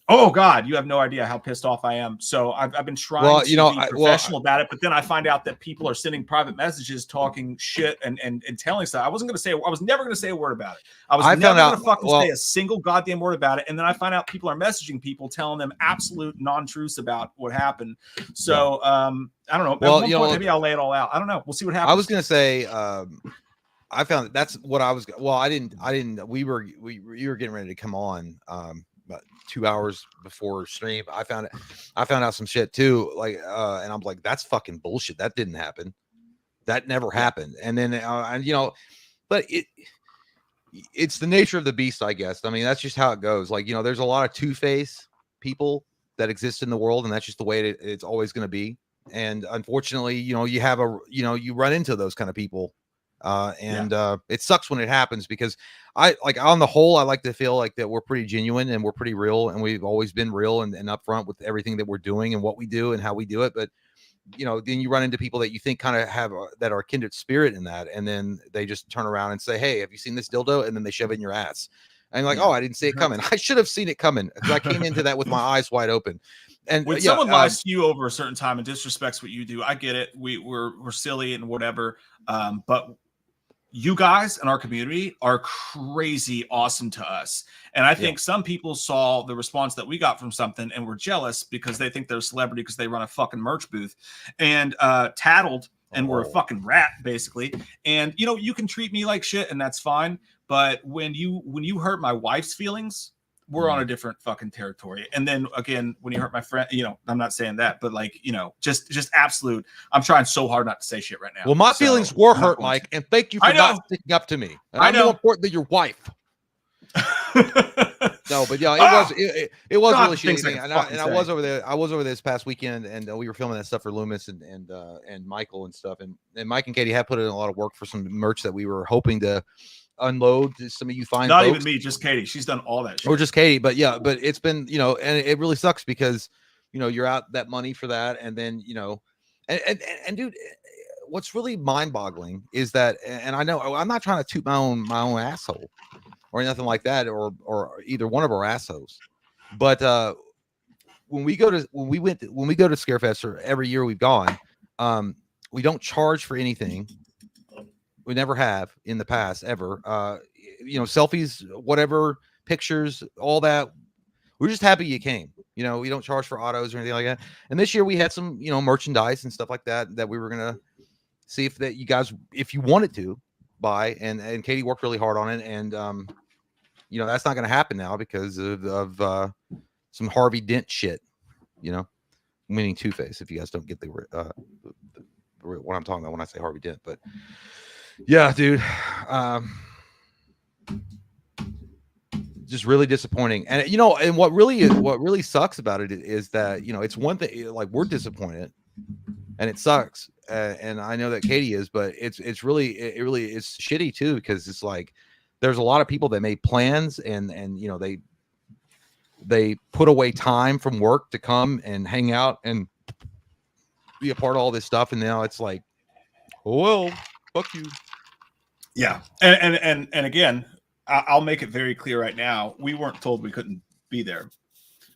Oh God, you have no idea how pissed off I am. So I've been trying to be professional about it, but then I find out that people are sending private messages talking shit and telling stuff. I was never gonna say a word about it. I was never gonna fucking say a single goddamn word about it. And then I find out people are messaging people telling them absolute non-truths about what happened. So I don't know. Well, at one point, maybe I'll lay it all out. I don't know. We'll see what happens. I was gonna say I found that's what I was. Well, I didn't. We were getting ready to come on. About 2 hours before stream, I found out some shit too. Like, and I'm like, that's fucking bullshit. That didn't happen. That never happened. And then, and but it's the nature of the beast, I guess. I mean, that's just how it goes. Like, there's a lot of two-face people that exist in the world, and that's just the way it's always going to be. And unfortunately, you have you run into those kind of people. It sucks when it happens because on the whole, I like to feel like that we're pretty genuine and we're pretty real, and we've always been real and upfront with everything that we're doing and what we do and how we do it. But then you run into people that you think kind of have that are kindred spirit in that, and then they just turn around and say, "Hey, have you seen this dildo?" And then they shove it in your ass, and you're like, "Oh, I didn't see it coming. I should have seen it coming because I came into that with my eyes wide open." And when someone lies to you over a certain time and disrespects what you do, I get it. We're silly and whatever, but you guys in our community are crazy awesome to us. And I think some people saw the response that we got from something and were jealous because they think they're a celebrity because they run a fucking merch booth and tattled and we're a fucking rat basically. And you can treat me like shit and that's fine. But when you hurt my wife's feelings, we're on a different fucking territory. And then again, when you hurt my friend, I'm not saying that, but like, just absolute. I'm trying so hard not to say shit right now. Well, my feelings were hurt, Mike, and thank you for not sticking up to me. And I'm more important than your wife. No, but it was really shitty. And I was over there. I was over there this past weekend, and we were filming that stuff for Loomis and Michael and stuff. And Mike and Katie have put in a lot of work for some merch that we were hoping to unload to some of you fine not folks. Even me, just Katie. She's done all that shit. Or just Katie, but it's been and it really sucks because you're out that money for that, and then and dude, what's really mind-boggling is that, and I know I'm not trying to toot my own asshole or nothing like that, or either one of our assholes, but when we go to Scarefest, or every year we've gone, we don't charge for anything. We never have in the past ever. Selfies, whatever, pictures, all that. We're just happy you came. We don't charge for autos or anything like that. And this year we had some, merchandise and stuff like that we were gonna see if you guys, if you wanted to buy. And Katie worked really hard on it. And that's not gonna happen now because of some Harvey Dent shit. Meaning Two-Face. If you guys don't get the what I'm talking about when I say Harvey Dent, but. Yeah, dude. Just really disappointing. And and what really sucks about it is that it's one thing, like, we're disappointed and it sucks. And I know that Katie is, but it's really it's shitty too, because it's like there's a lot of people that made plans and they put away time from work to come and hang out and be a part of all this stuff, and now it's like, oh well, fuck you. Yeah. And again, I'll make it very clear right now. We weren't told we couldn't be there.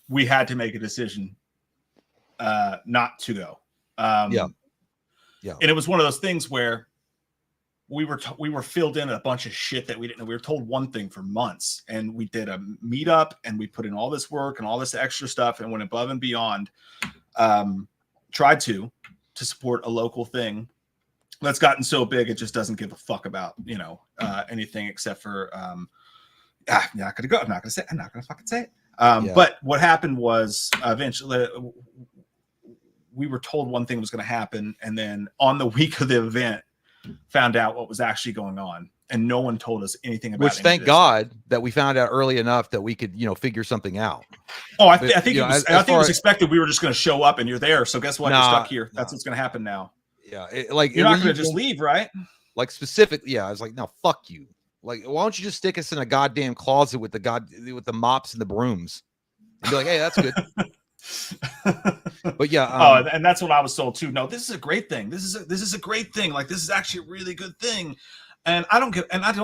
We had to make a decision not to go. Yeah. And it was one of those things where we were filled in a bunch of shit that we didn't know. We were told one thing for months, and we did a meetup and we put in all this work and all this extra stuff and went above and beyond, tried to support a local thing that's gotten so big it just doesn't give a fuck about anything except for I'm not gonna go. I'm not gonna fucking say it. But what happened was eventually we were told one thing was going to happen, and then on the week of the event found out what was actually going on, and no one told us anything about it. Which, thank God that we found out early enough that we could figure something out. Oh, I think it was expected we were just going to show up and you're there, so guess what? You're stuck here. That's what's going to happen now. Yeah, you're not going to just leave, right? Like, specifically, I was like, no, fuck you. Like, why don't you just stick us in a goddamn closet with the mops and the brooms and be like, hey, that's good. But yeah, and that's what I was told too. No, this is a great thing. This is a great thing. Like, this is actually a really good thing. And I don't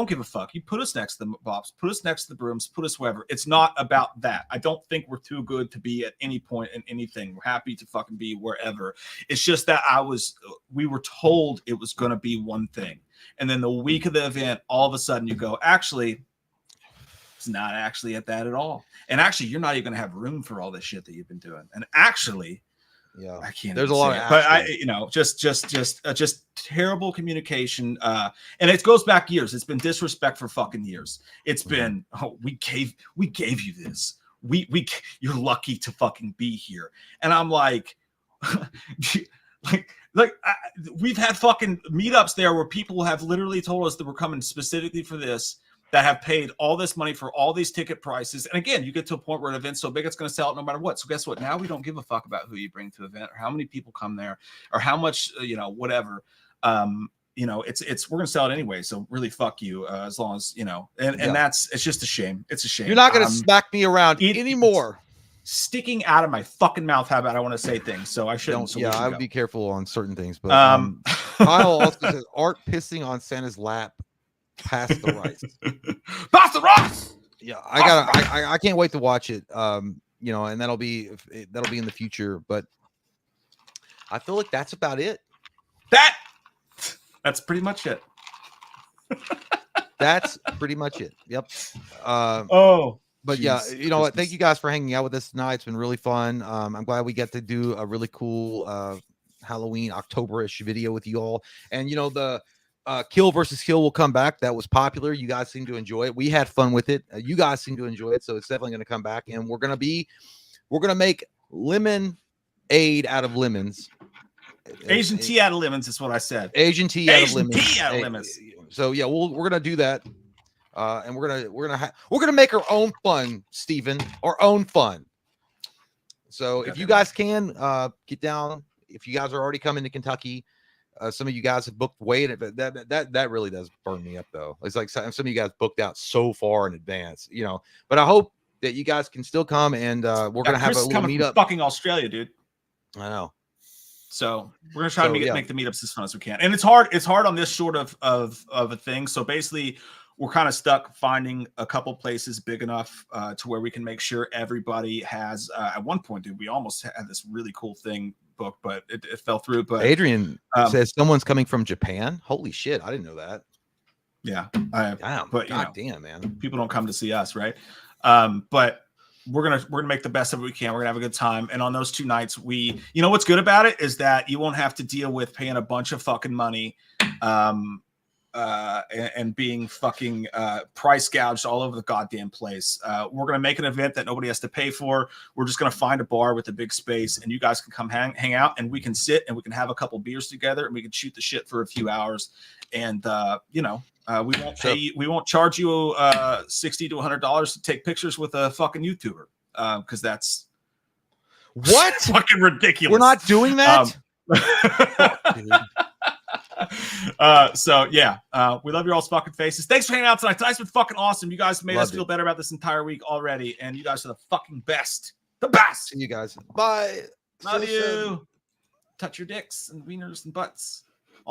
give a fuck. You put us next to the Bobs, put us next to the Brooms, put us wherever. It's not about that. I don't think we're too good to be at any point in anything. We're happy to fucking be wherever. It's just that we were told it was going to be one thing. And then the week of the event, all of a sudden you go, actually, it's not actually at that at all. And actually, you're not even going to have room for all this shit that you've been doing. And actually, yeah, I can't. There's a lot of, but just terrible communication. And it goes back years. It's been disrespect for fucking years. It's been, we gave you this. You're lucky to fucking be here. And I'm like, we've had fucking meetups there where people have literally told us that we're coming specifically for this, that have paid all this money for all these ticket prices. And again, you get to a point where an event's so big, it's going to sell out no matter what. So guess what? Now we don't give a fuck about who you bring to the event or how many people come there or how much, whatever. We're going to sell it anyway. So really fuck you as long as, and it's just a shame. It's a shame. You're not going to smack me around anymore. Sticking out of my fucking mouth. How about I want to say things? So I shouldn't. So I would be careful on certain things. But Kyle also says, Art pissing on Santa's lap. Pass the rice. Pass the rice. Yeah, I can't wait to watch it. And that'll be in the future. But I feel like that's about it. That's pretty much it. That's pretty much it. Yep. But geez, yeah, you know what? Thank you guys for hanging out with us tonight. It's been really fun. I'm glad we get to do a really cool Halloween October-ish video with you all. And the Kill versus Kill will come back. That was popular. You guys seem to enjoy it. We had fun with it. You guys seem to enjoy it, so it's definitely going to come back. And we're gonna make lemonade out of lemons. Asian tea out of lemons is what I said. Asian tea out of lemons. Tea out of lemons. So yeah, we're gonna do that. And we're gonna make our own fun, Steven. Our own fun. So if you guys can get down, if you guys are already coming to Kentucky, some of you guys have booked way in it, but that really does burn me up though. It's like some of you guys booked out so far in advance, But I hope that you guys can still come, and we're gonna have a little meetup. Fucking Australia, dude. I know. So we're gonna try to make the meetups as fun as we can, and it's hard. It's hard on this sort of a thing. So basically, we're kind of stuck finding a couple places big enough to where we can make sure everybody has. At one point, dude, we almost had this really cool thing booked, but it fell through. But Adrian says someone's coming from Japan. Holy shit, I didn't know that. Yeah, damn. But damn, man, people don't come to see us, right? But we're gonna make the best of it we can. We're gonna have a good time, and on those 2 nights, what's good about it is that you won't have to deal with paying a bunch of fucking money. And being fucking price gouged all over the goddamn place. We're going to make an event that nobody has to pay for. We're just going to find a bar with a big space, and you guys can come hang out, and we can sit and we can have a couple beers together, and we can shoot the shit for a few hours. And we won't pay you, we won't charge you $60 to $100 to take pictures with a fucking YouTuber, because that's what fucking ridiculous. We're not doing that. So yeah, we love your all's fucking faces. Thanks for hanging out tonight. Tonight's been fucking awesome. You guys made us feel better about this entire week already, and you guys are the fucking best. The best. See you guys. Bye. Love you. Touch your dicks and wieners and butts.